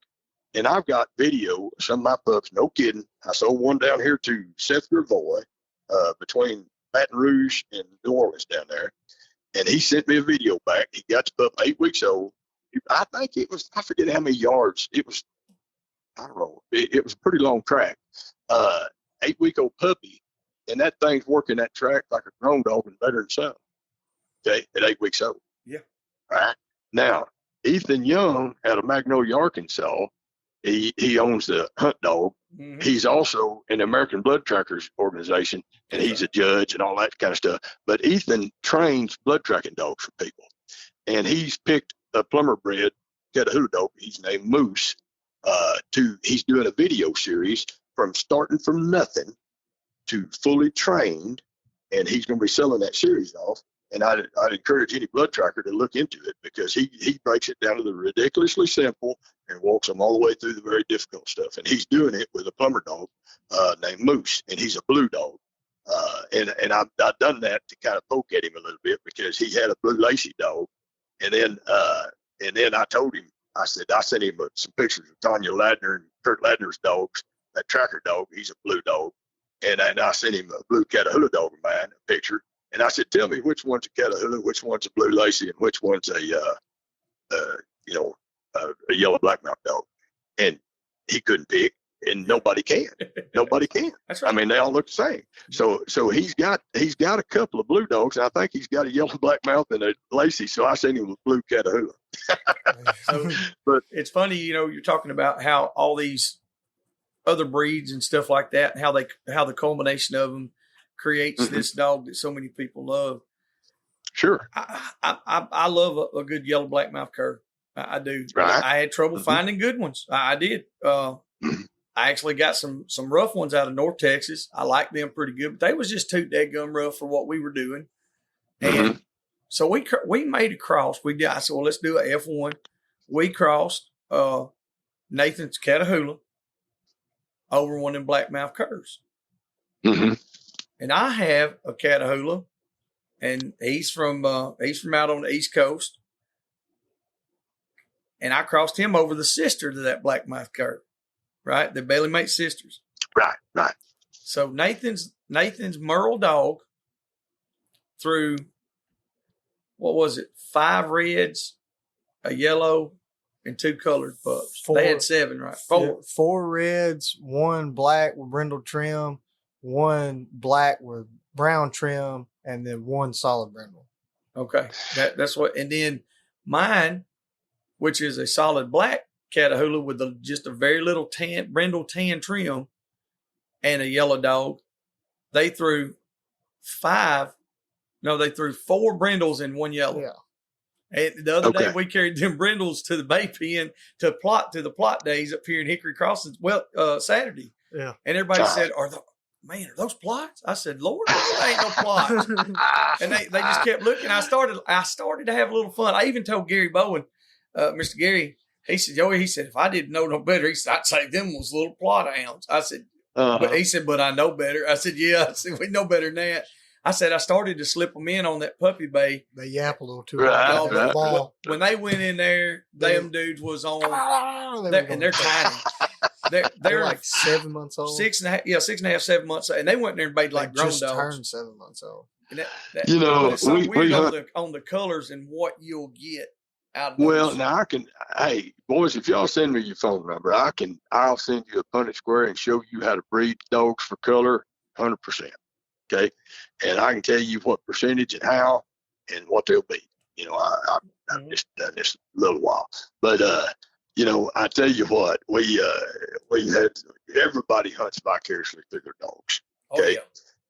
and I've got video of some of my pups. No kidding. I sold one down here to Seth Gervoy, between Baton Rouge and New Orleans down there. And he sent me a video back. He got the pup 8 weeks old. I think it was, I forget how many yards. It was, I don't know. It was a pretty long track. 8-week-old puppy, and that thing's working that track like a grown dog and better than some. Okay, at 8 weeks old. Yeah. Right. Now, Ethan Young out of Magnolia, Arkansas, he owns the Hunt Dog. Mm-hmm. He's also in the American Blood Trackers organization, and he's a judge and all that kind of stuff. But Ethan trains blood tracking dogs for people, and he's picked a Plummer bred Catahoula dog. He's named Moose. He's doing a video series from starting from nothing to fully trained, and he's going to be selling that series off. And I'd encourage any blood tracker to look into it, because he breaks it down to the ridiculously simple and walks them all the way through the very difficult stuff. And he's doing it with a Plummer dog named Moose, and he's a blue dog. And I've done that to kind of poke at him a little bit, because he had a blue lacy dog. And then I told him, I sent him some pictures of Tanya Ladner and Kurt Ladner's dogs, that tracker dog. He's a blue dog. And I sent him a blue Catahoula dog of mine, a picture. And I said, tell me which one's a Catahoula, which one's a blue lacy, and which one's a yellow blackmouth dog. And he couldn't pick, and nobody can. Nobody can. That's right. I mean, they all look the same. So he's got a couple of blue dogs, and I think he's got a yellow blackmouth and a lacy. So I sent him a blue Catahoula. But it's funny, you're talking about how all these other breeds and stuff like that, and how the culmination of them creates this dog that so many people love. Sure. I love a good yellow blackmouth cur. I do. Right. I had trouble finding good ones. I did. I actually got some rough ones out of North Texas. I liked them pretty good, but they was just too dadgum rough for what we were doing. And so we made a cross. I said, well, let's do an F1. We crossed Nathan's Catahoula over one of them blackmouth curs. Mm-hmm. And I have a Catahoula, and he's from out on the East Coast. And I crossed him over the sister to that blackmouth cur, right? The belly mate sisters. Right. So Nathan's Merle dog threw, what was it, 5 reds, a yellow, and 2 colored pups. They had 7, right? 4. Yeah, 4 reds, 1 black with brindle trim, 1 black with brown trim, and then 1 solid brindle. Okay. That's what, and then mine, which is a solid black Catahoula with just a very little brindle tan trim and a yellow dog. They threw 4 brindles and 1 yellow. Yeah. And the other day we carried them brindles to the bay pen to the plot days up here in Hickory Crossings. Well, Saturday. Yeah. And everybody said, are those plots? I said, Lord, there ain't no plots. And they just kept looking. I started to have a little fun. I even told Gary Bowen, Mr. Gary, he said, Joey, if I didn't know no better, he said, I'd say them was little plot hounds. I said, but he said, but I know better. I said, yeah. I said, we know better than that. I said, I started to slip them in on that puppy bay. They yap a little too right, right. Ball. When they went in there, them dudes was on, and they're tiny. They're like 7 months old. 6.5, 7 months old. And they went in there and made like grown just dogs. Turned 7 months old. And it's so weird on the colors and what you'll get out of those. Well, now hey, boys, if y'all send me your phone number, I'll send you a Punnett Square and show you how to breed dogs for color 100%. Okay. And I can tell you what percentage and how and what they'll be. I've just done this a little while, but, I tell you what, we had everybody hunts vicariously through their dogs. Okay. Oh, yeah.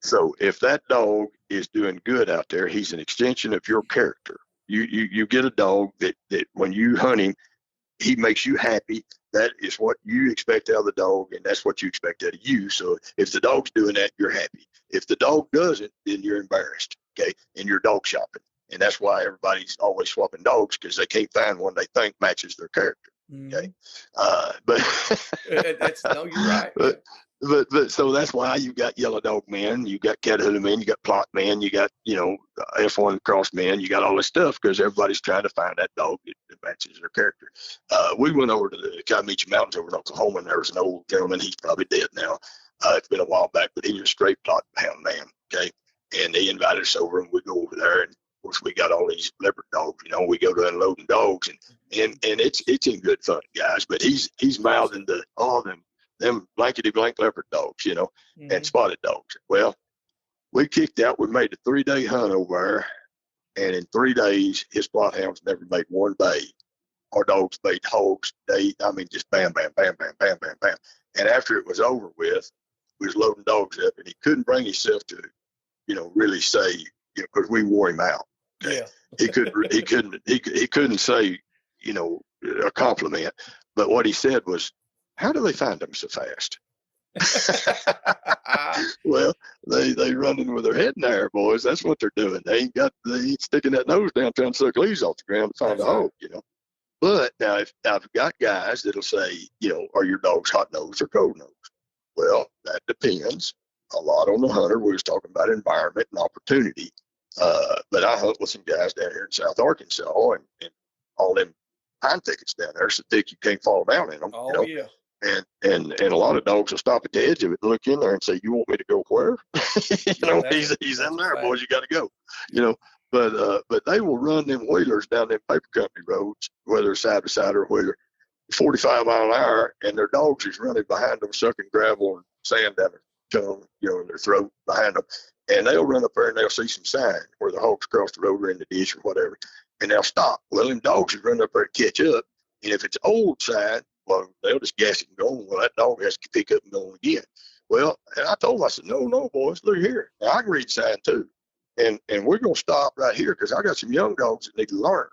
So if that dog is doing good out there, he's an extension of your character. You get a dog that when you hunt him, he makes you happy. That is what you expect out of the dog, and that's what you expect out of you. So if the dog's doing that, you're happy. If the dog doesn't, then you're embarrassed, okay? And you're dog shopping. And that's why everybody's always swapping dogs, because they can't find one they think matches their character, okay? No, you're right. But so that's why you got yellow dog men, you got Catahoula men, you got plot men, you got, F1 cross men, you got all this stuff, because everybody's trying to find that dog that matches their character. We went over to the Comanche Mountains over in Oklahoma, and there was an old gentleman, he's probably dead now. It's been a while back, but he was a straight plot hound man, okay? And they invited us over, and we go over there, and course, we got all these leopard dogs. We go to unloading dogs, and it's in good fun, guys. But he's mouthing them blankety blank leopard dogs, and spotted dogs. Well, we kicked out. We made a 3-day hunt over there, and in 3 days, his spot hounds never made one bay. Our dogs made hogs. Just bam, bam, bam, bam, bam, bam, bam. And after it was over with, we was loading dogs up, and he couldn't bring himself to, really say, because we wore him out. Okay? Yeah. He couldn't say, a compliment. But what he said was, "How do they find them so fast?" Well, they running with their head in the air, boys. That's what they're doing. They ain't sticking that nose down trying to suck leaves off the ground to find a hog, But now, if I've got guys that'll say, are your dogs hot nose or cold nose? Well, that depends a lot on the hunter. We was talking about environment and opportunity. But I hunt with some guys down here in South Arkansas, and all them pine thickets down there so thick you can't fall down in them. Oh, yeah. And a lot of dogs will stop at the edge of it and look in there and say, "You want me to go where?" He's in there, boys. You got to go. But they will run them wheelers down them paper company roads, whether side by side or wheeler, 45 mile an hour, and their dogs is running behind them, sucking gravel and sand down their tongue, in their throat behind them. And they'll run up there and they'll see some sign where the hogs cross the road or in the ditch or whatever, and they'll stop. Well, them dogs is running up there to catch up, and if it's old sign, well, they'll just gas it and go. Well, that dog has to pick up and go again. Well, and I told them, I said, no, boys, look here. Now, I can read sign too. And we're going to stop right here because I got some young dogs that need to learn.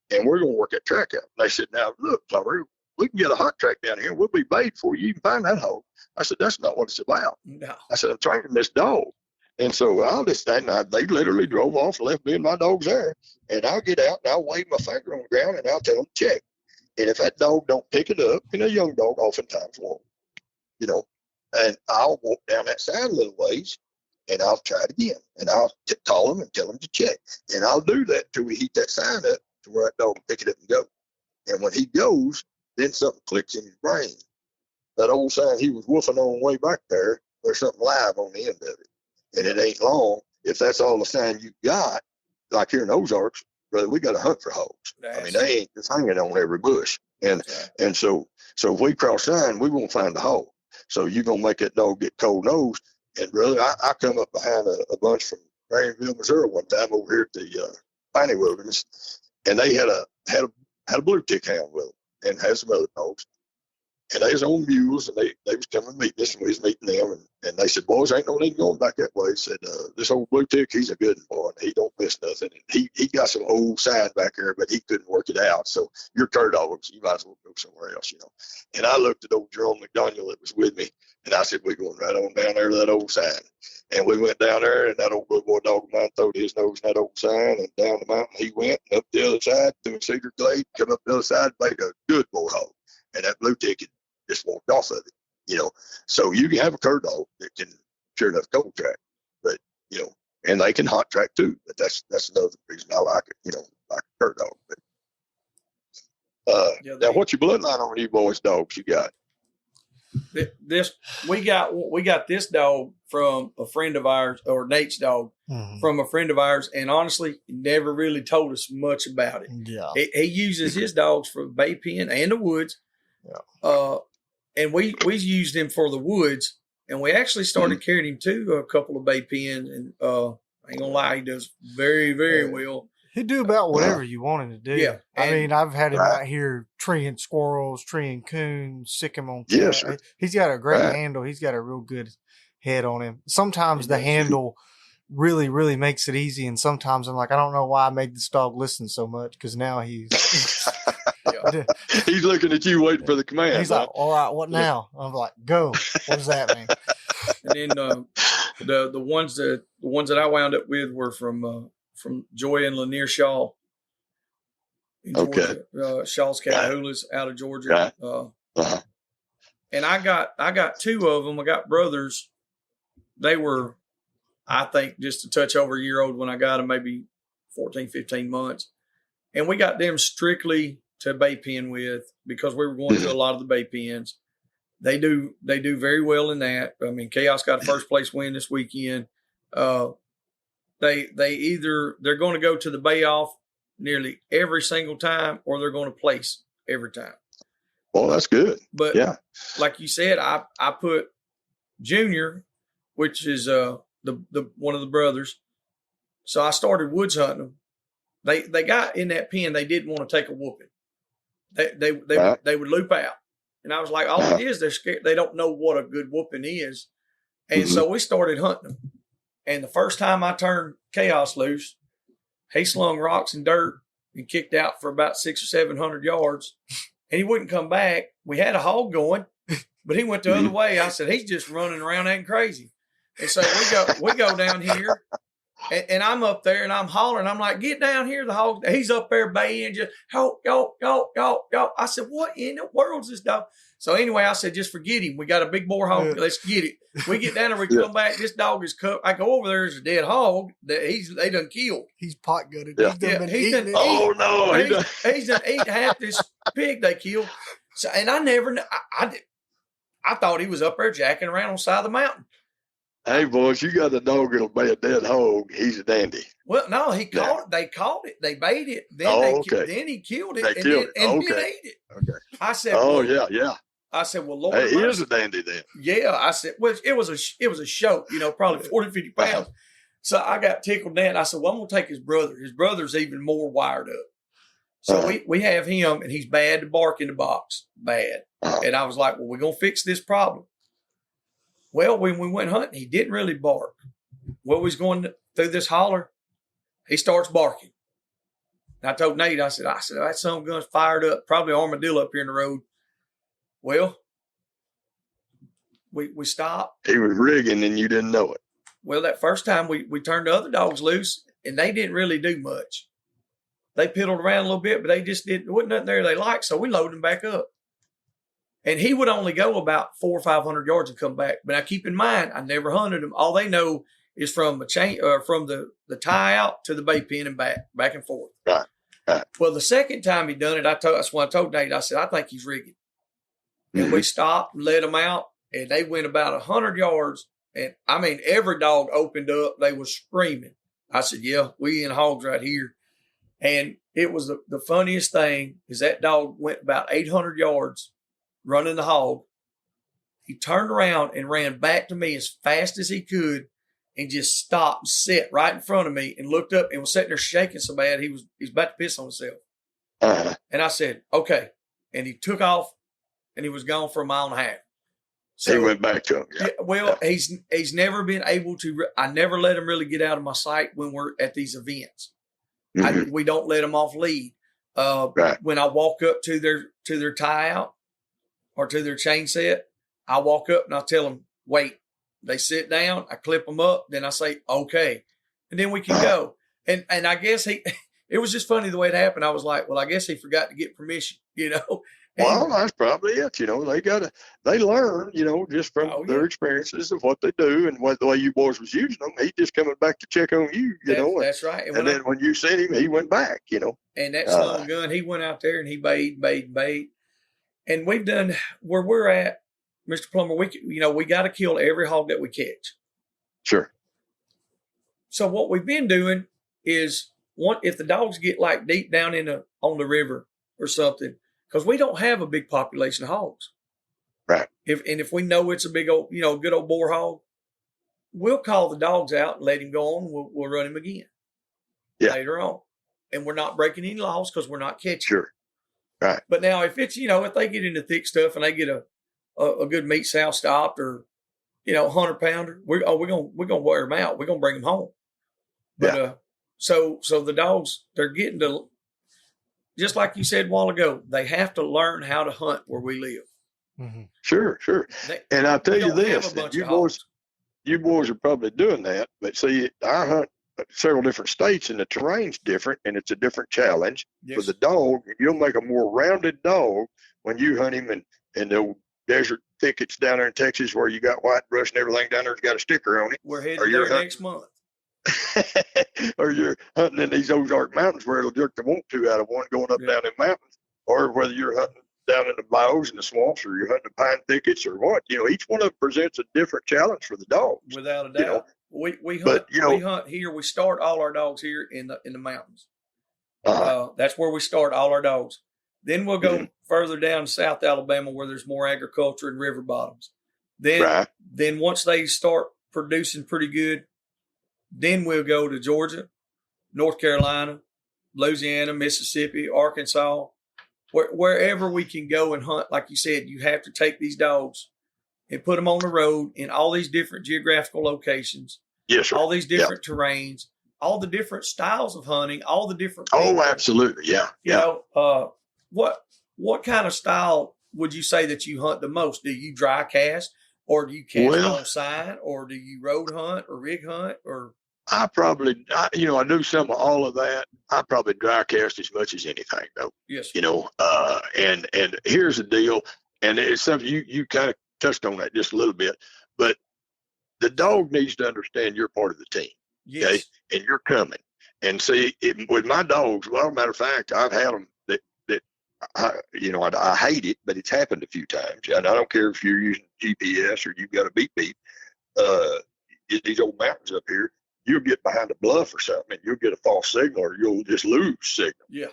And we're going to work that track out. And they said, now, look, Plummer, we can get a hot track down here. We'll be bait before you even find that hog. I said, that's not what it's about. No. I said, I'm training this dog. And so they literally drove off and left me and my dogs there. And I'll get out and I'll wave my finger on the ground and I'll tell them to check. And if that dog don't pick it up, a young dog oftentimes won't, and I'll walk down that side a little ways and I'll try it again. And I'll call him and tell him to check. And I'll do that till we heat that sign up to where that dog will pick it up and go. And when he goes, then something clicks in his brain. That old sign he was woofing on way back there, there's something live on the end of it. And it ain't long. If that's all the sign you got, like here in Ozarks, brother, we got to hunt for hogs. They ain't just hanging on every bush. And so if we cross sign, we won't find the hog. So you're going to make that dog get cold nosed. And brother, I come up behind a bunch from Marionville, Missouri one time over here at the Piney Wilderness, and they had a blue tick hound with them and had some other dogs. And they was on mules, and they was coming to meet us, and we was meeting them, and they said, "Boys, ain't no need going back that way." He said, "This old blue tick, he's a good boy, and he don't miss nothing. And he got some old sign back there, but he couldn't work it out. So you're cur dogs, you might as well go somewhere else, And I looked at old Jerome McDaniel that was with me, and I said, "We're going right on down there to that old sign." And we went down there, and that old blue boy dog of mine throwed his nose in that old sign, and down the mountain he went, and up the other side, through a cedar glade, come up the other side, made a good boy hog. And that blue tick just walked off of it, So you can have a cur dog that can sure enough cold track, but and they can hot track too. But that's another reason I like it, like a cur dog. But now, what's your bloodline on you boys dogs you got? We got this dog from a friend of ours, or Nate's dog from a friend of ours, and honestly, never really told us much about it. Yeah, he uses his dogs for bay pen and the woods. Yeah. And we used him for the woods, and we actually started carrying him to a couple of bay pens. And I ain't gonna lie, he does very, very well. He'd do about whatever you want him to do. Yeah, I've had him out here treeing squirrels, treeing coons, sick him on cat. Yes, sir. He's got a great handle. He's got a real good head on him. Sometimes the handle really, really makes it easy, and sometimes I'm like, I don't know why I made this dog listen so much, because now he's he's looking at you waiting for the command. He's like, all right, what now? I'm like, go. What does that mean? And then the ones that I wound up with were from Joy and Lanier Shaw in Georgia. Shaw's Catahoulas out of Georgia. And I got two of them. I got brothers. They were, I think, just a touch over a year old when I got them, maybe 14, 15 months. And we got them strictly to bay pen with, because we were going to a lot of the bay pens. They do very well in that. I mean, Chaos got a first place win this weekend. they're going to go to the bay off nearly every single time, or they're going to place every time. Well, that's good. But like you said, I put Junior, which is the one of the brothers. So I started woods hunting them. They got in that pen. They didn't want to take a whooping. They would loop out, and I was like, all it is, they're scared. They don't know what a good whooping is, and so we started hunting them. And the first time I turned Chaos loose, he slung rocks and dirt and kicked out for about 600 or 700 yards, and he wouldn't come back. We had a hog going, but he went the other way. I said, he's just running around acting crazy. And so we go down here, and I'm up there and I'm hollering. I'm like, get down here, the hog. He's up there baying, just yo. I said, what in the world is this dog? So anyway, I said, just forget him. We got a big boar hog. Let's get it. We get down there, we come back. This dog is cut. I go over there, there's a dead hog that they done killed. He's pot gutted. Yeah. He's done Oh no, he's done ate half this pig they killed. So, and I thought he was up there jacking around on the side of the mountain. Hey, boys, you got a dog that'll bay a dead hog. He's a dandy. Well, no, he caught it. They caught it. They bait it. Then then he killed it. Then ate it. Okay. I said, yeah. I said, well, Lord, hey, he is a dandy then. Yeah, I said, well, it was a show, probably 40, 50 pounds. So I got tickled then. I said, well, I'm going to take his brother. His brother's even more wired up. So we have him, and he's bad to bark in the box. Bad. And I was like, well, we're going to fix this problem. Well, when we went hunting, he didn't really bark. Well, he's going through this holler. He starts barking. And I told Nate, I said, that son of a gun's fired up. Probably armadillo up here in the road. Well, we stopped. He was rigging and you didn't know it. Well, that first time we turned the other dogs loose, and they didn't really do much. They piddled around a little bit, but wasn't nothing there they liked, so we loaded them back up. And he would only go about 400 or 500 yards and come back. But now keep in mind, I never hunted them. All they know is from from the tie out to the bay pen and back and forth. Right. Well, the second time he done it, that's when I told Nate, I said, I think he's rigging. And we stopped and let them out, and they went about 100 yards. And I mean, every dog opened up. They were screaming. I said, yeah, we in hogs right here. And it was the funniest thing is that dog went about 800 yards running the hog. He turned around and ran back to me as fast as he could and just stopped and sat right in front of me and looked up and was sitting there shaking so bad he was about to piss on himself. And I said, okay. And he took off and he was gone for a mile and a half. So he went back to him. He's never been able to. I never let him really get out of my sight when we're at these events. We don't let them off lead. When I walk up to their tie out or to their chain set, I walk up and I tell them, wait. They sit down. I clip them up. Then I say, okay, and then we can go. And I guess it was just funny the way it happened. I was like, well, I guess he forgot to get permission. Well, that's probably it. They learn, just from their experiences of what they do and the way you boys was using them. He just coming back to check on you, That's right. And then when you sent him, he went back, And that son of a gun, he went out there and he bait. And we've done where we're at, Mr. Plummer, we got to kill every hog that we catch. Sure. So what we've been doing is if the dogs get like deep down on the river or something, because we don't have a big population of hogs. Right. If we know it's a big old, good old boar hog, we'll call the dogs out and let him go on. We'll run him again later on. And we're not breaking any laws because we're not catching. Sure. Right. But now if it's, if they get into thick stuff and they get a good meat sow stopped or, 100 pounder, we're gonna wear them out. We're gonna bring them home. But so the dogs, they're getting to, just like you said a while ago, they have to learn how to hunt where we live. Mm-hmm. Sure. And I'll tell you this, you boys are probably doing that, but see, I hunt several different states and the terrain's different and it's a different challenge for the dog. You'll make a more rounded dog when you hunt him in the desert thickets down there in Texas where you got white brush and everything down there's got a sticker on it. We're headed there next month. Or you're hunting in these Ozark Mountains where it'll jerk the want to out of one going up down in mountains, or whether you're hunting down in the bayous and the swamps or you're hunting the pine thickets or what, each one of them presents a different challenge for the dogs. Without a doubt. We hunt. But, We hunt here. We start all our dogs here in the mountains. uh, That's where we start all our dogs. Then we'll go mm-hmm. further down to South Alabama where there's more agriculture and river bottoms. Right. Then once they start producing pretty good, then we'll go to Georgia, North Carolina, Louisiana, Mississippi, Arkansas, wherever we can go and hunt. Like you said, you have to take these dogs and put them on the road in all these different geographical locations, Yes, sir. all these different terrains, all the different styles of hunting, all the different people. Oh, absolutely. Yeah. You know, what kind of style would you say that you hunt the most? Do you dry cast, or do you cast on sign, or do you road hunt or rig hunt, or? I do some of all of that. I probably dry cast as much as anything, though. Yes. And here's the deal, and it's something you kind of touched on that just a little bit, but the dog needs to understand you're part of the team. Yes. Okay, and you're coming. And see, with my dogs, well, matter of fact, I've had them that I hate it, but it's happened a few times. And I don't care if you're using GPS or you've got a beep. These old mountains up here, you'll get behind a bluff or something, and you'll get a false signal, or you'll just lose signal. Yeah.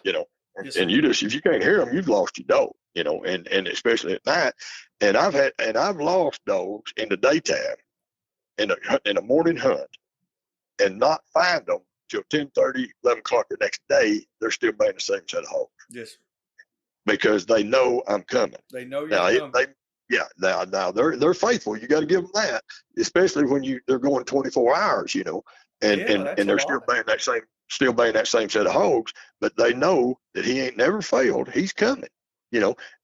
Yes, and if you can't hear them, you've lost your dog. And especially at night. And I've lost dogs in the daytime in a morning hunt, and not find them till 10:30, 11 o'clock the next day. They're still being the same set of hogs. Yes. Because they know I'm coming. They know you're coming. Now they're faithful. You got to give them that, especially when they're going 24 hours, and they're still being that same set of hogs, but they know that he ain't never failed. He's coming,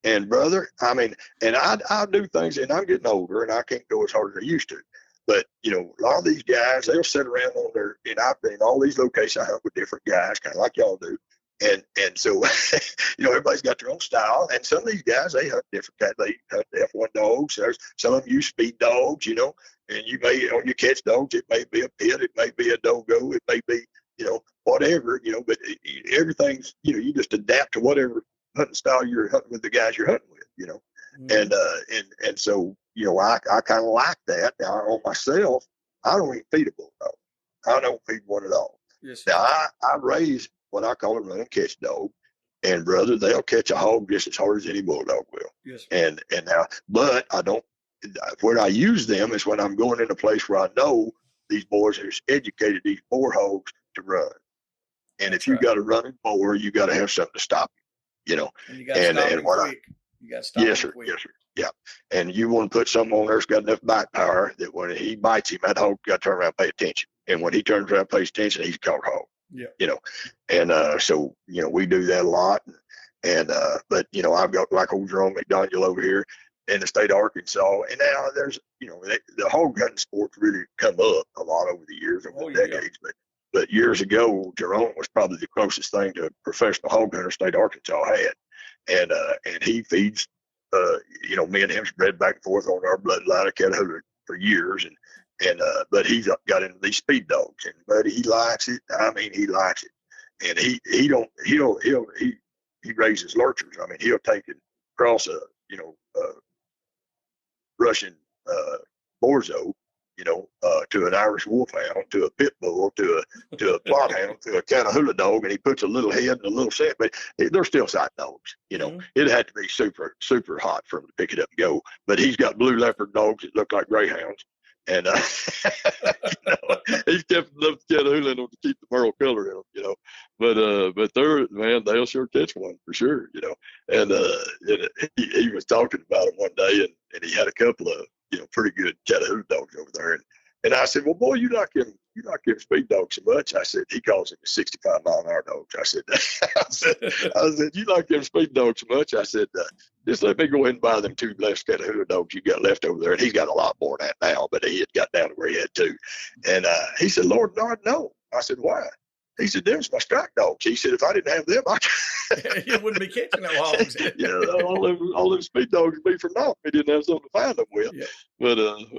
and brother, I mean, and I do things, and I'm getting older and I can't go as hard as I used to. But, a lot of these guys, they'll sit around and I've been in all these locations. I hunt with different guys, kind of like y'all do. And so, everybody's got their own style. And some of these guys, they hunt different kinds. They hunt F1 dogs. Some of them use speed dogs, and you may, on your catch dogs, it may be a pit, it may be a dogo, it may be, whatever, but everything's, you just adapt to whatever hunting style you're hunting with the guys you're hunting with, Mm-hmm. And so, I kind of like that. Now, on myself, I don't even feed a bulldog. I don't feed one at all. Yes. Now, I raise what I call a run and catch dog, and brother, they'll catch a hog just as hard as any bulldog will. Yes. And now, but I don't. Where I use them is when I'm going in a place where I know these boys have educated these boar hogs to run. And if you got a running boar, you got to have something to stop him. And you got to stop him quick. You got to stop him quick. Yes, sir. Yeah. And you want to put something on there that's got enough bite power that when he bites him, that hog got to turn around and pay attention. And when he turns around and pays attention, he's caught a hog. Yeah. And so, we do that a lot. But, I've got like old Jerome McDaniel over here in the state of Arkansas. And now there's, the hog hunting sport's really come up a lot over the years, over the decades. But years ago, Jerome was probably the closest thing to a professional hog hunter state of Arkansas had. And he feeds, me and him spread back and forth on our bloodline of Catahoulas for years. But he's got into these speed dogs, and buddy, he likes it. I mean, he likes it. And he raises lurchers. I mean, he'll take it across a Russian Borzo, to an Irish wolfhound, to a pit bull, to a plot hound, to a Catahoula dog, and he puts a little head and a little set, but they're still sight dogs. Mm-hmm. It had to be super, super hot for him to pick it up and go. But he's got blue leopard dogs that look like greyhounds. And he's kept enough Catahoula in them to keep the merle color in them, But they'll sure catch one for sure, And he was talking about them one day, and he had a couple of pretty good Catahoula dogs over there, and I said, well, boy, you like him speed dogs so much. I said, he calls him a 65-mile-an-hour dogs. I said, you like them speed dogs so much. I said, just let me go ahead and buy them 2 left Catahoula dogs you got left over there. And he's got a lot more than that now, but he had got down to where he had 2. And he said, Lord, no. I said, why? He said, them's my strike dogs. He said, if I didn't have them, you wouldn't be catching no hogs. all them speed dogs would be for naught. We didn't have something to find them with. Yeah. But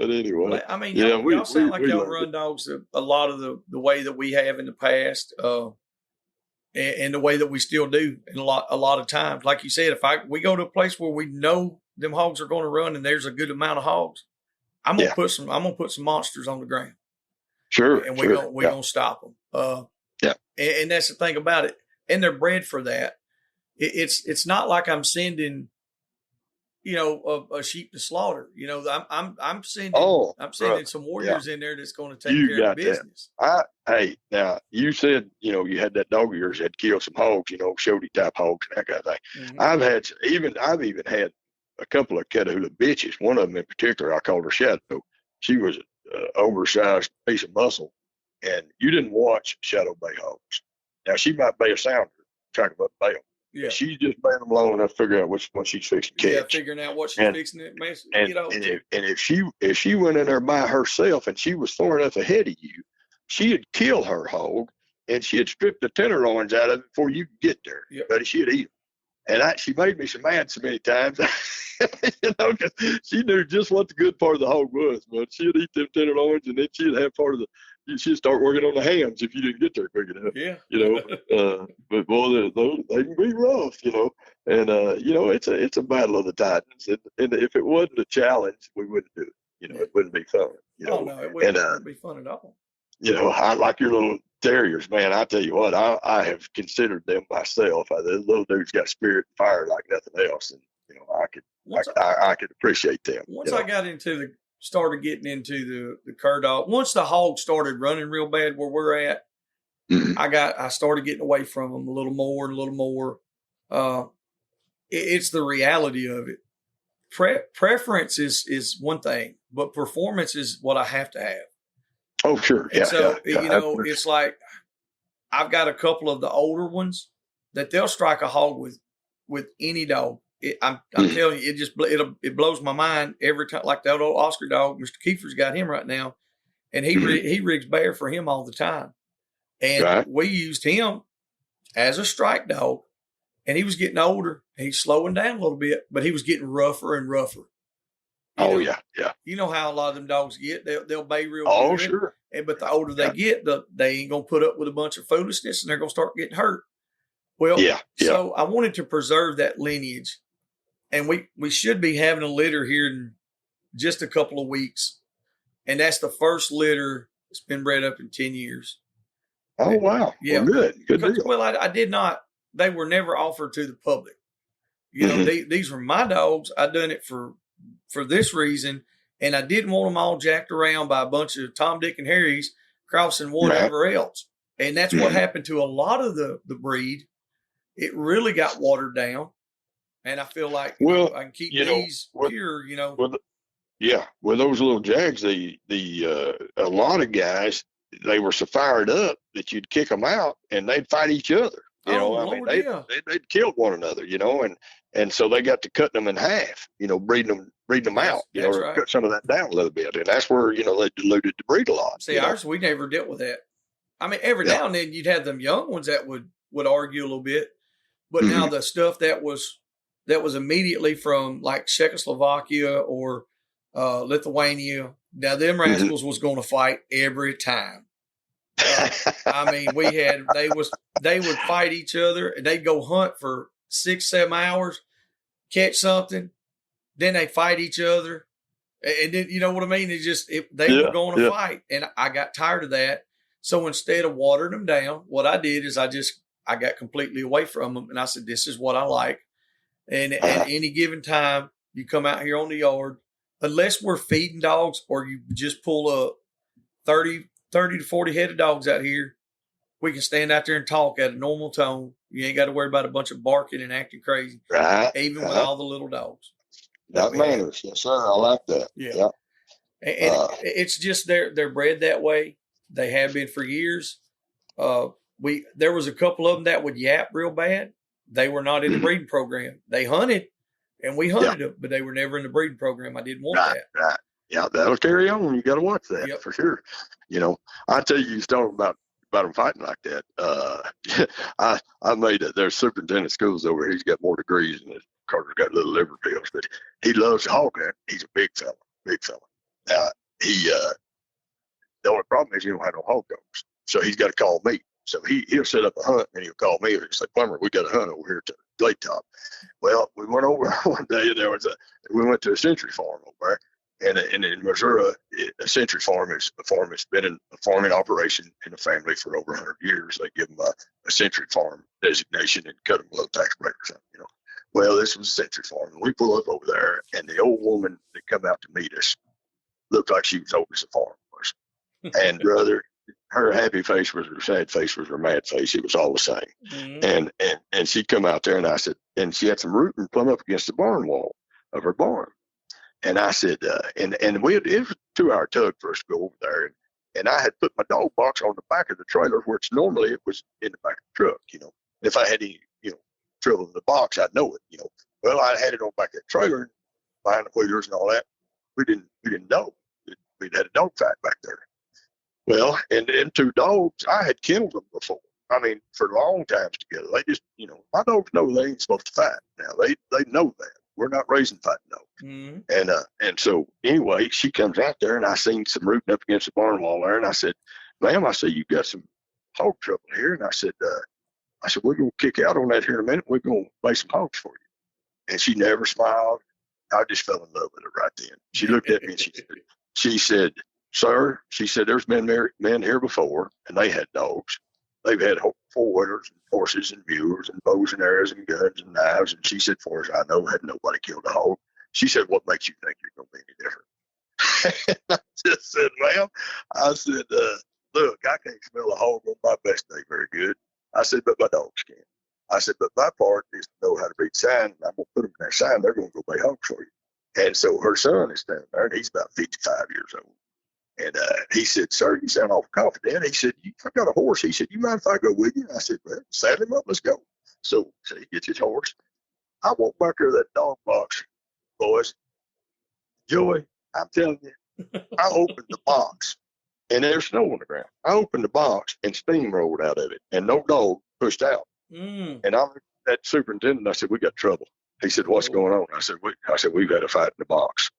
anyway. Well, I mean, y'all sound like y'all run dogs a lot of the way that we have in the past, and the way that we still do in a lot of times. Like you said, if we go to a place where we know them hogs are going to run and there's a good amount of hogs, I'm gonna put some monsters on the ground. Sure. and Sure. we're gonna stop them. Yeah. And that's the thing about it. And they're bred for that. It's not like I'm sending, a sheep to slaughter. I'm sending some warriors in there that's going to take care of business. Now you said, you had that dog of yours that killed some hogs, Shody type hogs and that kind of thing. Mm-hmm. I've even had a couple of Catahoula bitches. One of them in particular, I called her Shadow. She was an oversized piece of muscle, and you didn't watch Shadow bay hogs. Now she might bay a sounder, trying to bail. Yeah. She's just baying them long enough to figure out which one she's fixing to catch. Yeah, figuring out what she's fixing to mess. And if she went in there by herself and she was far enough ahead of you, she'd kill her hog and she'd strip the tenderloins out of it before you could get there. Yep. But she'd eat them. And she made me so mad so many times, because she knew just what the good part of the hog was. But she'd eat them tenderloins, and then she'd have part of she'd start working on the hams if you didn't get there quick enough. Yeah. But boy, they can be rough, And it's a battle of the titans. And if it wasn't a challenge, we wouldn't do it. It wouldn't be fun. Oh no, it wouldn't be fun at all. I like your little terriers, man. I tell you what, I have considered them myself. The little dude's got spirit and fire like nothing else, and I could appreciate them. Once I got started getting into the cur dog. Once the hogs started running real bad where we're at, mm-hmm. I started getting away from them a little more and a little more. It's the reality of it. Preference is one thing, but performance is what I have to have. Oh, sure. And so, it's like I've got a couple of the older ones that they'll strike a hog with any dog. I'm telling you, it blows my mind every time. Like that old Oscar dog, Mr. Kiefer's got him right now, and he rigs bear for him all the time. And we used him as a strike dog, and he was getting older. He's slowing down a little bit, but he was getting rougher and rougher. Yeah. You know how a lot of them dogs get. They'll bay real good. Oh, sure. But the older they get, they ain't going to put up with a bunch of foolishness, and they're going to start getting hurt. Well, so I wanted to preserve that lineage. And we should be having a litter here in just a couple of weeks. And that's the first litter that's been bred up in 10 years. Oh, wow. Yeah. Well, good deal. Well, I did not. They were never offered to the public. These were my dogs. I done it for this reason. And I didn't want them all jacked around by a bunch of Tom, Dick, and Harrys crossing whatever else. And that's what happened to a lot of the breed. It really got watered down. And I feel like I can keep these pure, With those little jags, a lot of guys, they were so fired up that you'd kick them out and they'd fight each other. They'd killed one another, and so they got to cutting them in half, breeding them out, cut some of that down a little bit. And that's where, they diluted the breed a lot. See, ours, we never dealt with that. I mean, every now and then you'd have them young ones that would argue a little bit. But now the stuff that was immediately from like Czechoslovakia or Lithuania, now them rascals was going to fight every time. I mean, they would fight each other, and they'd go hunt for 6-7 hours, catch something, then they fight each other, and then you know what I mean. They were going to fight, and I got tired of that. So instead of watering them down, what I did is I got completely away from them, and I said, "This is what I like." And at any given time, you come out here on the yard, unless we're feeding dogs or you just pull up 30 to 40 head of dogs out here, we can stand out there and talk at a normal tone. You ain't got to worry about a bunch of barking and acting crazy, even with all the little dogs. That manners. Yes, sir. I like that. Yeah. And it's just they're bred that way. They have been for years. There was a couple of them that would yap real bad. They were not in the breeding program. They hunted, and we hunted them, but they were never in the breeding program. I didn't want that. Right. Yeah, that'll carry on. You got to watch that for sure. I tell you, talking about them fighting like that. I made it. There's superintendent schools over here. He's got more degrees than this. Carter's got little liver pills, but he loves to hog hunt. He's a big fella. The only problem is he don't have no hog dogs, so he's got to call me. So he'll set up a hunt and he'll call me and he'll say, "Plummer, we got a hunt over here to Glade Top." Well, we went over one day and we went to a century farm over there, And in Missouri, a Century Farm is a farm that's been in a farming operation in the family for over 100 years. They give them a Century Farm designation and cut them a little tax break or something, you know. Well, this was Century Farm. And we pull up over there, and the old woman that come out to meet us looked like she was old as a farm was. And brother, her happy face was her sad face was her mad face. It was all the same. Mm-hmm. And she come out there, and I said, and she had some rooting plumb up against the barn wall of her barn. And I said, it was a 2-hour tug for us to go over there. And I had put my dog box on the back of the trailer, which normally it was in the back of the truck, you know. If I had any, you know, trouble in the box, I'd know it, you know. Well, I had it on the back of the trailer, behind the wheelers and all that. We didn't know. We'd had a dog fight back there. Well, and then 2 dogs, I had killed them before. I mean, for long times together. They just, you know, my dogs know they ain't supposed to fight. Now, they know that. We're not raising fighting dogs. Mm-hmm. And so anyway, she comes out there, and I seen some rooting up against the barn wall there, and I said, ma'am, I said, you got some hog trouble here. And I said, we're going to kick out on that here in a minute. We're going to lay some hogs for you. And she never smiled. I just fell in love with her right then. She looked at me and she said, sir, she said, there's been men here before, and they had dogs. They've had 4-wheelers and horses and mules and bows and arrows and guns and knives. And she said, far as I know, had nobody killed a hog. She said, what makes you think you're going to be any different? I just said, ma'am, I said, look, I can't smell a hog on my best day very good. I said, but my dogs can. I said, but my part is to know how to read sign. And I'm going to put them in that sign. They're going to go lay hogs for you. And so her son is standing there, and he's about 55 years old. And he said, sir, you sound awful confident. He said, I've got a horse. He said, you mind if I go with you? I said, well, saddle him up. Let's go. So he gets his horse. I walk back there to that dog box, boys. Joey, I'm telling you, I opened the box, and there's snow on the ground. I opened the box, and steam rolled out of it, and no dog pushed out. And I looked at that superintendent, I said, we got trouble. He said, what's going on? I said, we've had a fight in the box.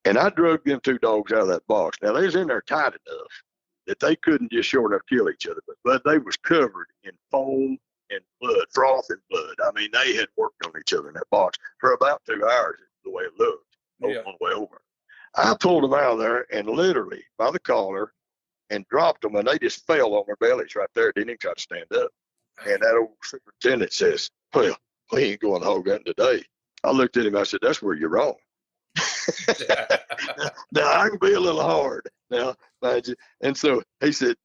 And I drug them 2 dogs out of that box. Now, they was in there tight enough that they couldn't just sure enough kill each other, but they was covered in foam and blood, froth and blood. I mean, they had worked on each other in that box for about 2 hours, the way it looked, on the way over. I pulled them out of there and literally by the collar and dropped them, and they just fell on their bellies right there. Didn't even try to stand up. And that old superintendent says, well, we ain't going hog hunting today. I looked at him, I said, that's where you're wrong. now I can be a little hard now, mind you. And so he said,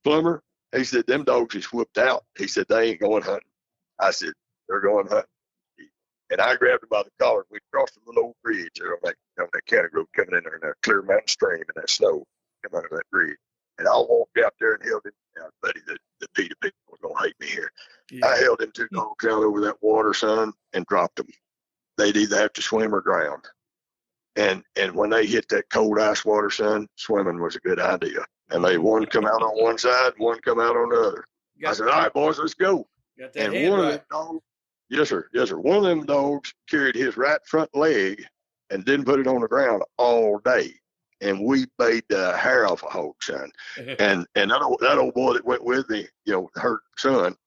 Plummer, he said, them dogs is whooped out. He said, they ain't going hunting. I said, they're going hunting. And I grabbed him by the collar. We crossed a little old bridge there on that county road coming in there in that clear mountain stream and that snow coming out of that bridge. And I walked out there and held him. Now, buddy, the Peter people are going to hate me here. Yeah. I held them 2 dogs out over that water, son, and dropped them. They'd either have to swim or drown. And when they hit that cold ice water, son, swimming was a good idea. And they one come out on one side, one come out on the other. I said, all right, boys, let's go. And one of them dogs, yes, sir. One of them dogs carried his right front leg and didn't put it on the ground all day. And we made the hair off a hog, son. And that old boy that went with me, you know, her son,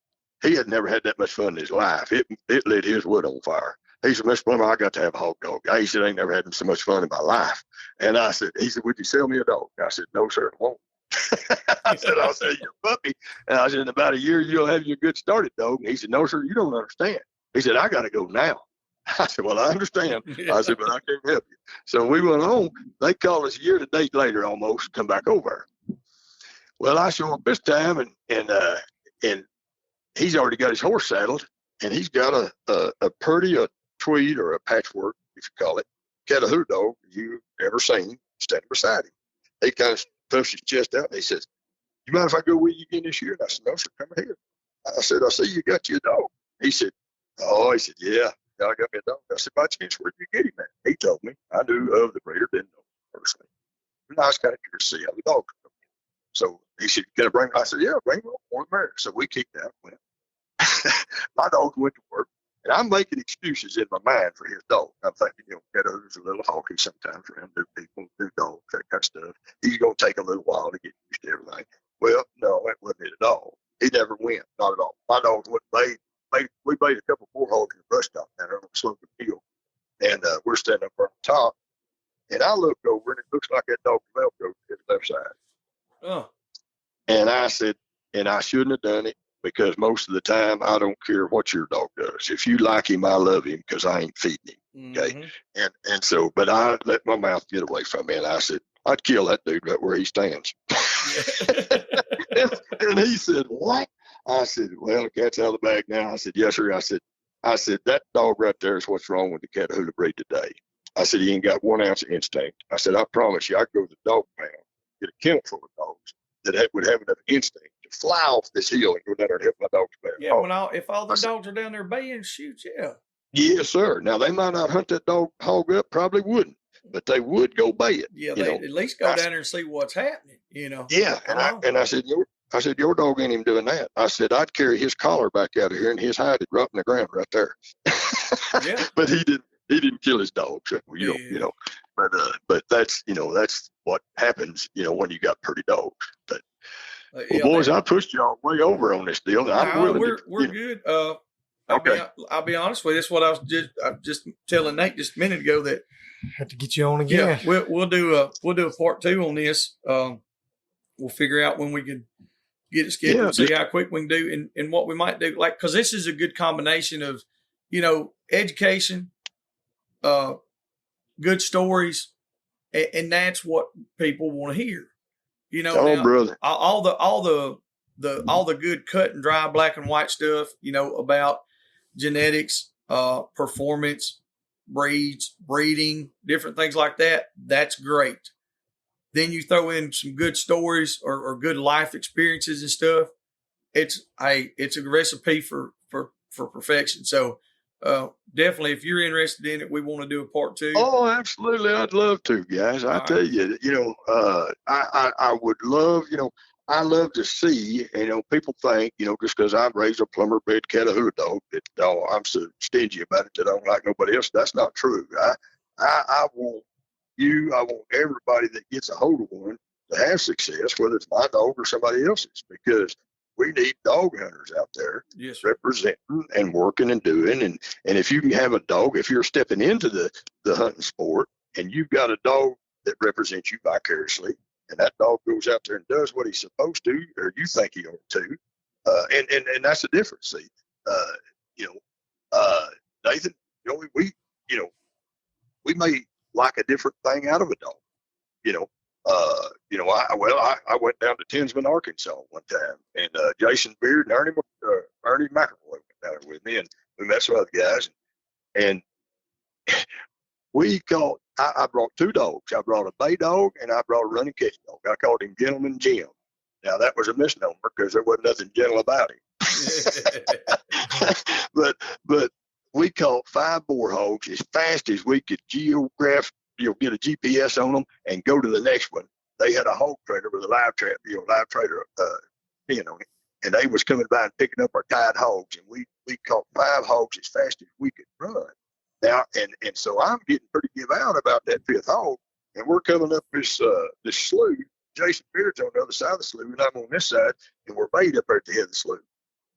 he had never had that much fun in his life. It lit his wood on fire. He said, Mr. Plummer, I got to have a hog dog. He said, I ain't never had so much fun in my life. And he said, would you sell me a dog? I said, no, sir, I won't. I said, I'll sell you a puppy. And I said, in about a year, you'll have your good started dog. And he said, no, sir, you don't understand. He said, I got to go now. I said, well, I understand. I said, but I can't help you. So we went home. They called us a year to date later almost, come back over. Well, I show up this time, and he's already got his horse saddled, and he's got a tweed or a patchwork, if you call it, Catahoula dog you've ever seen standing beside him. He kind of puffs his chest out and he says, you mind if I go with you again this year? And I said, no, sir, come here. I said, I see you got you a dog. He said, yeah, I got me a dog. I said, by chance, where'd you get him at? He told me. I knew of the breeder, didn't know him personally. And I was kind of curious to see how the dog was. So he said, can I bring him? I said, yeah, bring him on there. So we kicked out and went. My dog went to work. And I'm making excuses in my mind for his dog. I'm thinking, Catahoulas a little hawky sometimes around new people, new dogs, that kind of stuff. He's going to take a little while to get used to everything. Well, no, that wasn't it at all. He never went, not at all. My dogs went we made a couple of boar hogs in the brush top down there on the slope of the hill. And we're standing up on the top. And I looked over said, and I shouldn't have done it because most of the time I don't care what your dog does. If you like him, I love him because I ain't feeding him. Okay. Mm-hmm. And so, but I let my mouth get away from me, and I said, I'd kill that dude right where he stands. and he said, what? I said, well, the cat's out of the bag now. I said, yes, sir. I said, that dog right there is what's wrong with the Catahoula breed today. I said, he ain't got 1 ounce of instinct. I said, I promise you, I could go to the dog pound, get a kennel full of dogs that would have enough instinct to fly off this hill and go down there and help my dogs back. Yeah, if all the dogs are down there baying, shoot, yeah. Yes, sir. Now, they might not hunt that hog up, probably wouldn't, but they would go bay it. Yeah, they at least go down there and see what's happening, Yeah, and I said, your dog ain't even doing that. I said, I'd carry his collar back out of here and his hide would drop in the ground right there. Yeah. But he didn't kill his dog. So, but that's what happens, when you got pretty dogs. But, boys, I pushed y'all way over on this deal. We're good. I'll be honest with you. That's what I was just telling Nate just a minute ago that have to get you on again. Yeah, we'll do a part 2 on this. We'll figure out when we can get it scheduled, see how quick we can do and what we might do. Like, because this is a good combination of, education, good stories, and that's what people want to hear. Brother. All the good cut and dry black and white stuff, about genetics, performance, breeds, breeding, different things like that. That's great. Then you throw in some good stories or good life experiences and stuff. It's a recipe for perfection. So definitely, if you're interested in it, we want to do a part 2. Oh, absolutely. I'd love to, guys. I tell you, I would love, I love to see, people think, just because I've raised a Plummer bred Catahoula dog, that I'm so stingy about it that I don't like nobody else. That's not true. I want everybody that gets a hold of one to have success, whether it's my dog or somebody else's, because we need dog hunters out there representing and working and doing. And if you can have a dog, if you're stepping into the hunting sport and you've got a dog that represents you vicariously, and that dog goes out there and does what he's supposed to, or you think he ought to, and that's the difference. See, Nathan, we may like a different thing out of a dog. I went down to Tinsman, Arkansas one time, and Jason Beard and Ernie McElroy went down there with me, and we met some other guys, and we caught. I brought 2 dogs. I brought a bay dog and I brought a running catch dog. I called him Gentleman Jim. Now that was a misnomer because there wasn't nothing gentle about him. but we caught 5 boar hogs as fast as we could geograph, get a GPS on them and go to the next one. They had a hog trader with a live trader pin on it, and they was coming by and picking up our tied hogs, and we caught 5 hogs as fast as we could run. Now, and so I'm getting pretty give out about that 5th hog, and we're coming up this slough. Jason Beard's on the other side of the slough, and I'm on this side, and we're bait up there at the head of the slough.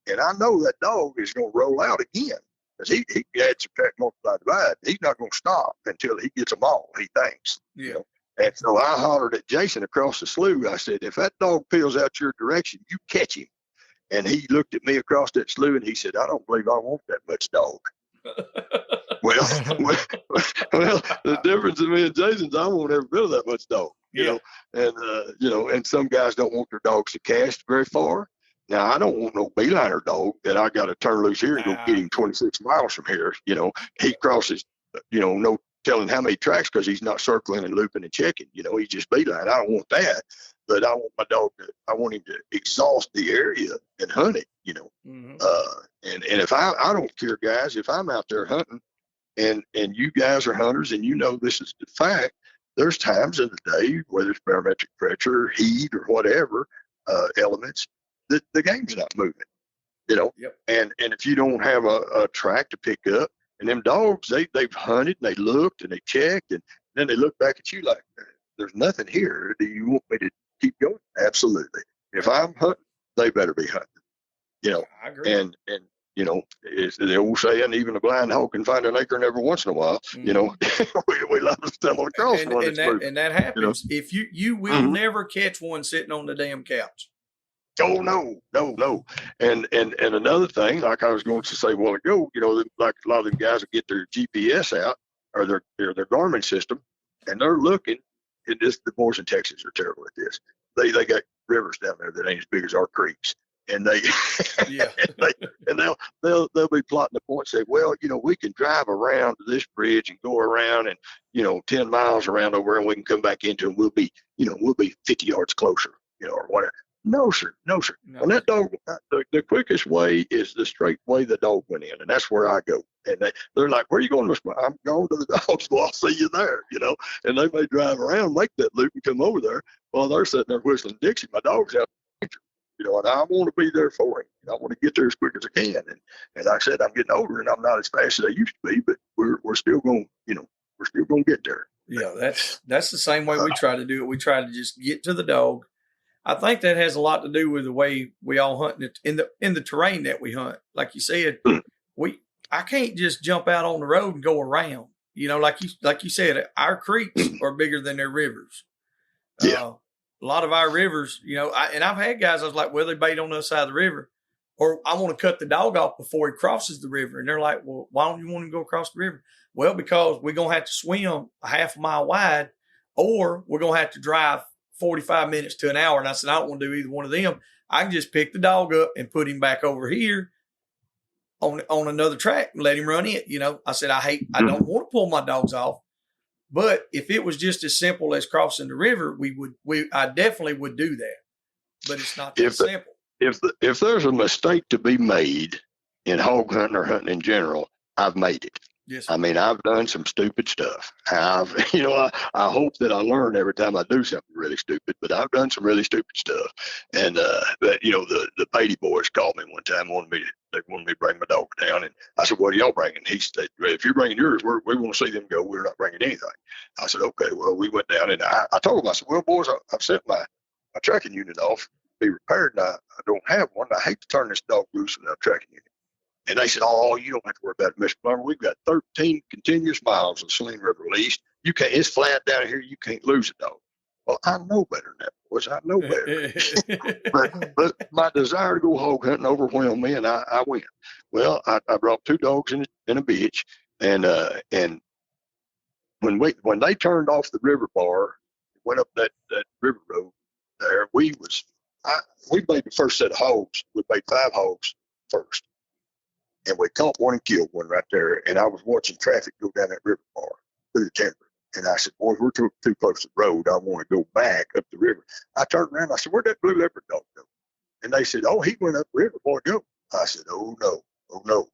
And I know that dog is going to roll out again, because he had subtract, multiply, divide. He's not going to stop until he gets them all, he thinks. Yeah. And so I hollered at Jason across the slough. I said, if that dog peels out your direction, you catch him. And he looked at me across that slough, and he said, I don't believe I want that much dog. well, the difference in me and Jason's, I won't ever build that much dog, and some guys don't want their dogs to cast very far. Now, I don't want no beeliner dog that I got to turn loose here and go get him 26 miles from here. He crosses, no telling how many tracks because he's not circling and looping and checking. He's just beeline. I don't want that, but I want my dog I want him to exhaust the area and hunt it, Mm-hmm. And if I don't care, guys, if I'm out there hunting and you guys are hunters and this is the fact, there's times in the day, whether it's barometric pressure, heat, or whatever elements, that the game's not moving, Yep. And if you don't have a track to pick up, and them dogs, they've hunted and they looked and they checked, and then they look back at you like, there's nothing here. Do you want me to keep going? Absolutely. If I'm hunting, they better be hunting. I agree. And it's the old saying, even a blind hog can find an acorn every once in a while. We love to stumble across one. And that happens. If you will never catch one sitting on the damn couch. Oh no. And another thing, like I was going to say a while ago, like a lot of them guys will get their GPS out or their Garmin system, and they're looking. And the boys in Texas are terrible at this. They got rivers down there that ain't as big as our creeks, and they Yeah. and they'll be plotting the point. Say, well, we can drive around to this bridge and go around and 10 miles around over, and we can come back into, and we'll be 50 yards closer, or whatever. No, sir. No. When that dog, the quickest way is the straight way the dog went in, and that's where I go. And they're like, "Where are you going, Miss? I'm going to the dogs. Well, I'll see you there." And they may drive around, make that loop, and come over there while they're sitting there whistling Dixie. My dog's out, and I want to be there for him. I want to get there as quick as I can. And like I said, I'm getting older, and I'm not as fast as I used to be, but we're still going, we're still going to get there. Yeah, that's the same way we try to do it. We try to just get to the dog. I think that has a lot to do with the way we all hunt in the terrain that we hunt. Like you said, I can't just jump out on the road and go around. Like you said, our creeks are bigger than their rivers. Yeah. A lot of our rivers, and I've had guys, I was like, well, they bait on the other side of the river, or I want to cut the dog off before he crosses the river. And they're like, well, why don't you want to go across the river? Well, because we're going to have to swim a half a mile wide, or we're going to have to drive 45 minutes to an hour. And I said, I don't want to do either one of them. I can just pick the dog up and put him back over here on another track and let him run it. I said, I don't want to pull my dogs off. But if it was just as simple as crossing the river, I definitely would do that. But it's not that simple. If there's a mistake to be made in hog hunting or hunting in general, I've made it. Yes. I mean, I've done some stupid stuff. I hope that I learn every time I do something really stupid, but I've done some really stupid stuff. And, the Beatty boys called me one time, they wanted me to bring my dog down. And I said, what are y'all bringing? He said, if you're bringing yours, we want to see them go. We're not bringing anything. I said, okay, well, we went down, and I told them, I said, well, boys, I've sent my tracking unit off to be repaired, and I don't have one. I hate to turn this dog loose without a tracking unit. And they said, oh, you don't have to worry about it, Mr. Plummer. We've got 13 continuous miles of Saline River leased. It's flat down here. You can't lose a dog. Well, I know better than that, boys. I know better. but my desire to go hog hunting overwhelmed me, and I went. Well, I brought 2 dogs in a bitch, and when they turned off the river bar, went up that river road there, we made the first set of hogs. We made 5 hogs first. And we caught one and killed one right there. And I was watching traffic go down that river bar through the timber. And I said, boys, we're too close to the road. I want to go back up the river. I turned around. And I said, where'd that blue leopard dog go? And they said, oh, he went up the river. Boy, go. I said, oh, no.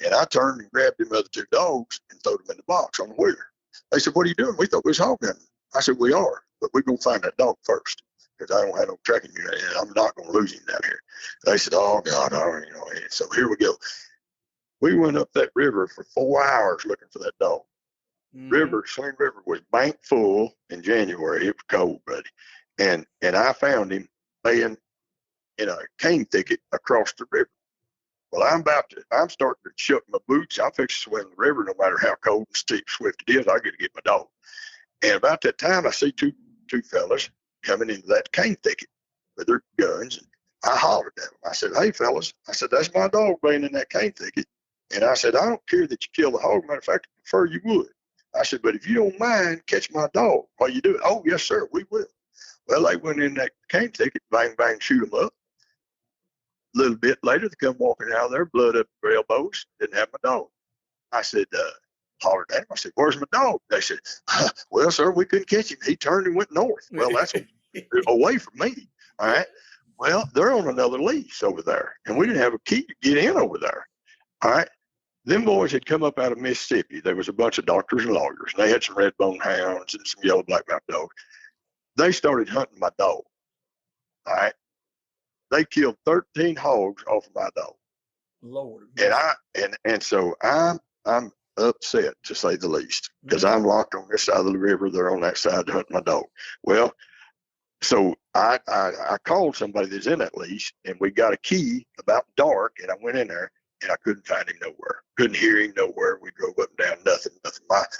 And I turned and grabbed them other 2 dogs and threw them in the box on the wheeler. They said, what are you doing? We thought we was hog hunting. I said, we are, but we're going to find that dog first, because I don't have no tracking unit, and I'm not going to lose him down here. They said, oh, God, so here we go. We went up that river for 4 hours looking for that dog. Mm-hmm. Saline River was bank full in January. It was cold, buddy. And I found him laying in a cane thicket across the river. Well, I'm starting to shut my boots. I'm fixing to swim the river no matter how cold and steep swift it is. I got to get my dog. And about that time, I see two fellas coming into that cane thicket with their guns. And I hollered at them. I said, hey, fellas. I said, that's my dog laying in that cane thicket. And I said, I don't care that you kill the hog. Matter of fact, I prefer you would. I said, but if you don't mind, catch my dog while you do it. Oh, yes, sir, we will. Well, they went in that cane thicket, bang, bang, shoot them up. A little bit later, they come walking out of there, blood up their elbows, didn't have my dog. I said, hollered at him. I said, where's my dog? They said, well, sir, we couldn't catch him. He turned and went north. Well, that's away from me. All right. Well, they're on another lease over there, and we didn't have a key to get in over there. All right. Them boys had come up out of Mississippi. There was a bunch of doctors and lawyers, and they had some red bone hounds and some yellow black-mouth dogs. They started hunting my dog. All right. They killed 13 hogs off of my dog. Lord. And so I'm upset, to say the least, because I'm locked on this side of the river. They're on that side hunting my dog. Well, so I called somebody that's in that lease, and we got a key about dark, and I went in there, and I couldn't find him nowhere. Couldn't hear him nowhere. We drove up and down, nothing.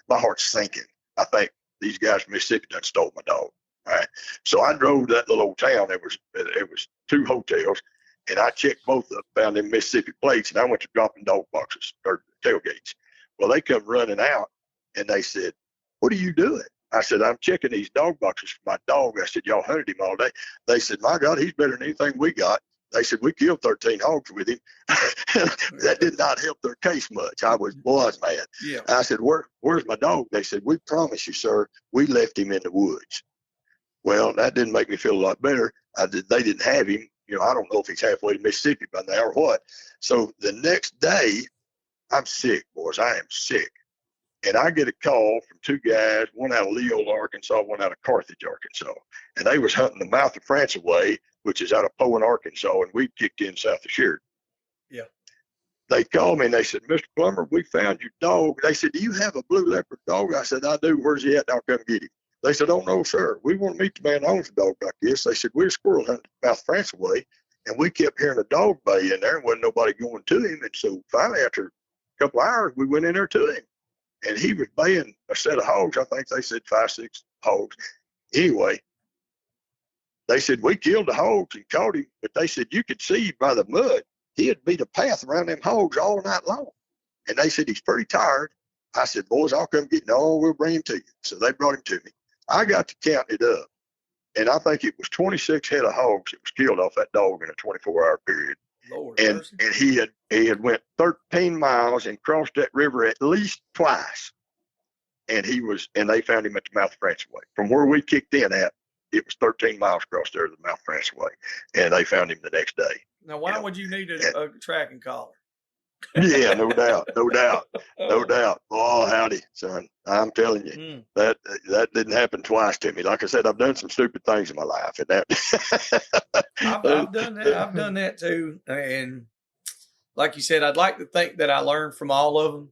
My heart's sinking. I think these guys from Mississippi done stole my dog. All right. So I drove to that little old town. It was 2 hotels, and I checked both of them, found them Mississippi plates, and I went to dropping dog boxes or tailgates. Well, they come running out, and they said, "What are you doing?" I said, "I'm checking these dog boxes for my dog." I said, "Y'all hunted him all day." They said, "My God, he's better than anything we got." They said, "We killed 13 hogs with him." That did not help their case much. I was mad. Yeah. I said, where's my dog? They said, "We promise you, sir, we left him in the woods." Well, that didn't make me feel a lot better. They didn't have him. I don't know if he's halfway to Mississippi by now or what. So the next day, I'm sick, boys. I am sick. And I get a call from 2 guys, one out of Leola, Arkansas, one out of Carthage, Arkansas. And they was hunting the mouth of France away, which is out of Poen, Arkansas, and we kicked in south of Sheridan. Yeah. They called me and they said, "Mr. Plummer, we found your dog." They said, "Do you have a blue leopard dog?" I said, "I do. Where's he at? I'll come get him." They said, "Oh, no, sir. We want to meet the man who owns a dog like this." They said, "We're squirrel hunting mouth of France away, and we kept hearing a dog bay in there and wasn't nobody going to him. And so finally, after a couple of hours, we went in there to him. And he was baying a set of hogs. I think they said 5, 6 hogs. Anyway, they said, "We killed the hogs and caught him." But they said, "You could see by the mud, he had beat a path around them hogs all night long." And they said, "He's pretty tired." I said, "Boys, I'll come get him." "No, we'll bring him to you." So they brought him to me. I got to count it up. And I think it was 26 head of hogs that was killed off that dog in a 24-hour period. Lord and mercy. and he had went 13 miles and crossed that river at least twice. And they found him at the mouth of France Way. From where we kicked in at, it was 13 miles across there to the mouth of France Way. And they found him the next day. Now, why would you need a tracking collar? Yeah, no doubt. Oh, howdy, son. I'm telling you, that didn't happen twice to me. Like I said, I've done some stupid things in my life, and that I've done that. I've done that too. And like you said, I'd like to think that I learned from all of them,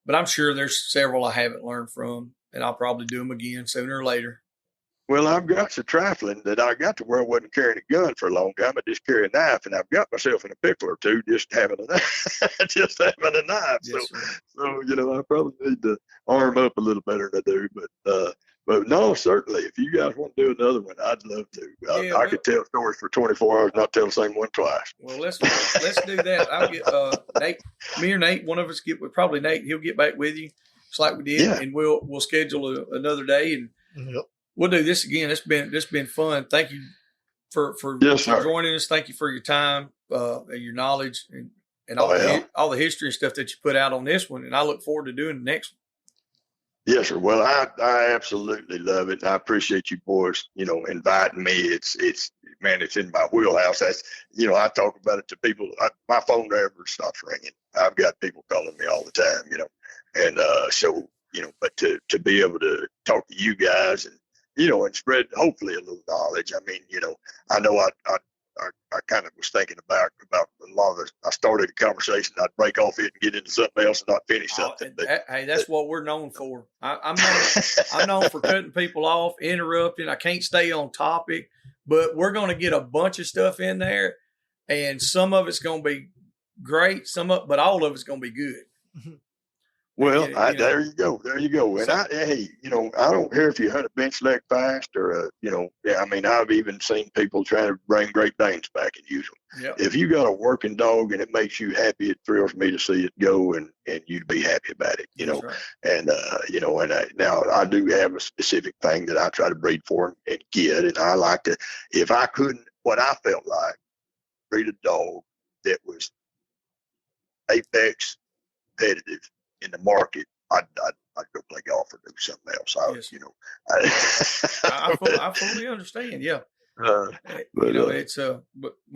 but I'm sure there's several I haven't learned from, and I'll probably do them again sooner or later. Well, I've got so trifling that I got to where I wasn't carrying a gun for a long time. I just carry a knife, and I've got myself in a pickle or two just having a knife. Yes, So I probably need to arm up a little better than I do. But no, certainly, if you guys want to do another one, I'd love to. I could tell stories for 24 hours, not tell the same one twice. Well, let's do that. I'll get Nate, me or Nate. One of us probably Nate. He'll get back with you, just like we did, and we'll schedule another day and. Yep. We'll do this again. It's been fun. Thank you for joining us. Thank you for your time and your knowledge and all the history and stuff that you put out on this one. And I look forward to doing the next one. Yes, sir. Well, I absolutely love it. And I appreciate you boys, inviting me. It's in my wheelhouse. That's, I talk about it to people. My phone never stops ringing. I've got people calling me all the time, and so, but to be able to talk to you guys and and spread hopefully a little knowledge. I mean, I know I kind of was thinking about a lot of this. I started a conversation, I'd break off it and get into something else and not finish something. Hey, that's what we're known for. I'm known for cutting people off, interrupting. I can't stay on topic, but we're going to get a bunch of stuff in there, and some of it's going to be great, but all of it's going to be good. Well, there you go. And I don't care if you hunt a bench leg fast or I've even seen people trying to bring Great Danes back and use them. Yep. If you got a working dog and it makes you happy, it thrills me to see it go and you'd be happy about it, That's right. And, now I do have a specific thing that I try to breed for and get, and I like to, if I couldn't, what I felt like, breed a dog that was apex competitive in the market, I'd go play golf or do something else. I fully understand. Yeah. But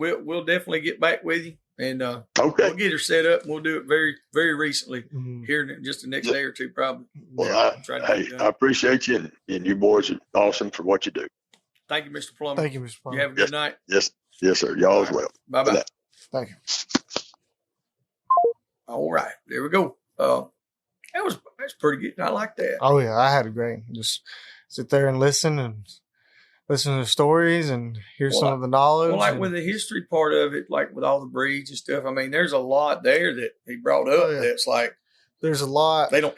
we'll definitely get back with you and okay. We'll get her set up and we'll do it very, very recently here in just the next day or two, probably. Well, I appreciate you and you boys are awesome for what you do. Thank you, Mr. Plummer. Thank you, Mr. Plummer. You have a good night. Yes, sir. Y'all as well. Bye-bye. Thank you. All right. There we go. That's pretty good. I like that. Oh yeah, I had a great. Just sit there and listen to the stories and hear some of the knowledge. Well, like with the history part of it, like with all the breeds and stuff. I mean, there's a lot there that he brought up. That's like there's a lot. They don't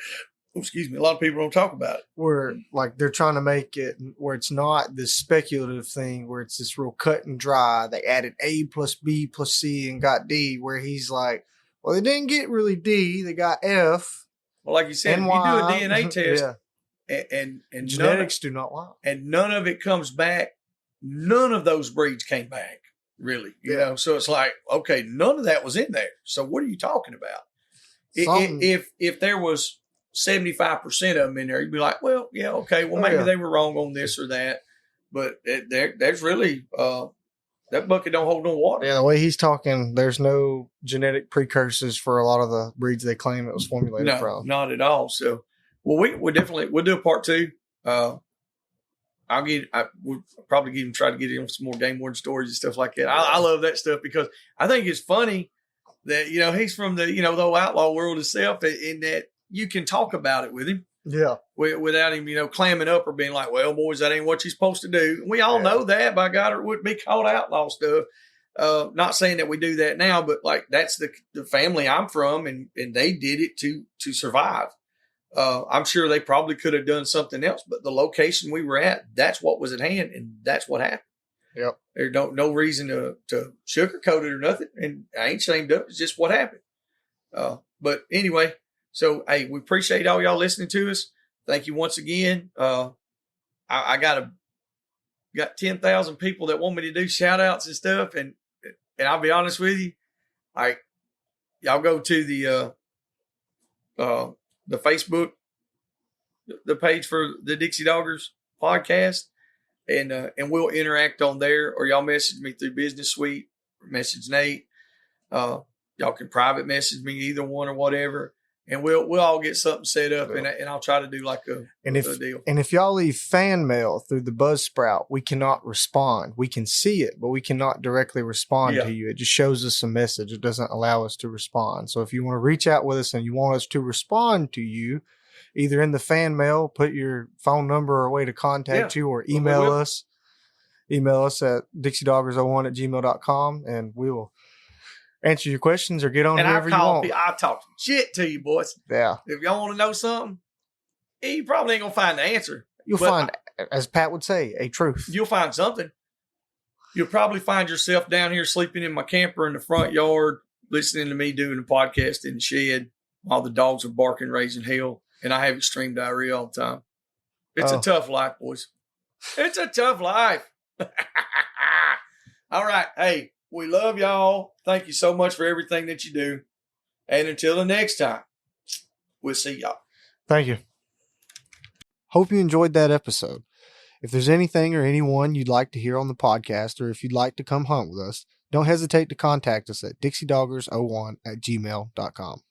excuse me, a lot of people don't talk about it. Where like they're trying to make it where it's not this speculative thing where it's this real cut and dry. They added A plus B plus C and got D, where he's like, well, they didn't get really D, they got F. Well, like you said, and if you do a Y. DNA test Yeah. and Genetics do not lie. and none of it comes back, none of those breeds came back, really. You know, so it's like, okay, none of that was in there. So what are you talking about? If there was 75% of them in there, you'd be like, well, yeah, okay, well, maybe they were wrong on this or that. But there's really that bucket don't hold no water. Yeah, the way he's talking, there's no genetic precursors for a lot of the breeds they claim it was formulated from. Not at all. So, well, we'll do a part 2. We'll probably try to get in some more game warden stories and stuff like that. I love that stuff because I think it's funny that, you know, he's from the, you know, the old outlaw world itself, in that you can talk about it with him. Yeah. Without him, you know, clamming up or being like, well, boys, that ain't what you're supposed to do. We all know that, by God, or it wouldn't be called outlaw stuff. Not saying that we do that now, but like that's the family I'm from, and they did it to survive. I'm sure they probably could have done something else, but the location we were at, that's what was at hand, and that's what happened. Yep. There's no reason to sugarcoat it or nothing, and I ain't ashamed of it. It's just what happened. But anyway, so hey, we appreciate all y'all listening to us. Thank you once again. I got 10,000 people that want me to do shout outs and stuff, and I'll be honest with you, like y'all go to the Facebook, the page for the Dixie Doggers podcast, and we'll interact on there, or y'all message me through Business Suite, or message Nate. Y'all can private message me, either one or whatever, and we'll all get something set up, and I'll try to do like a deal. And if y'all leave fan mail through the Buzzsprout, we cannot respond. We can see it, but we cannot directly respond to you. It just shows us a message. It doesn't allow us to respond. So if you want to reach out with us and you want us to respond to you, either in the fan mail, put your phone number or a way to contact you, or email us. Email us at dixiedoggers01@gmail.com, and we will answer your questions or get on whoever you want. I'll talk shit to you, boys. Yeah. If y'all want to know something, you probably ain't going to find the answer. You'll find, as Pat would say, a truth. You'll find something. You'll probably find yourself down here sleeping in my camper in the front yard, listening to me doing a podcast in the shed while the dogs are barking, raising hell, and I have extreme diarrhea all the time. It's a tough life, boys. It's a tough life. All right. Hey, we love y'all. Thank you so much for everything that you do. And until the next time, we'll see y'all. Thank you. Hope you enjoyed that episode. If there's anything or anyone you'd like to hear on the podcast, or if you'd like to come hunt with us, don't hesitate to contact us at dixiedoggers01@gmail.com.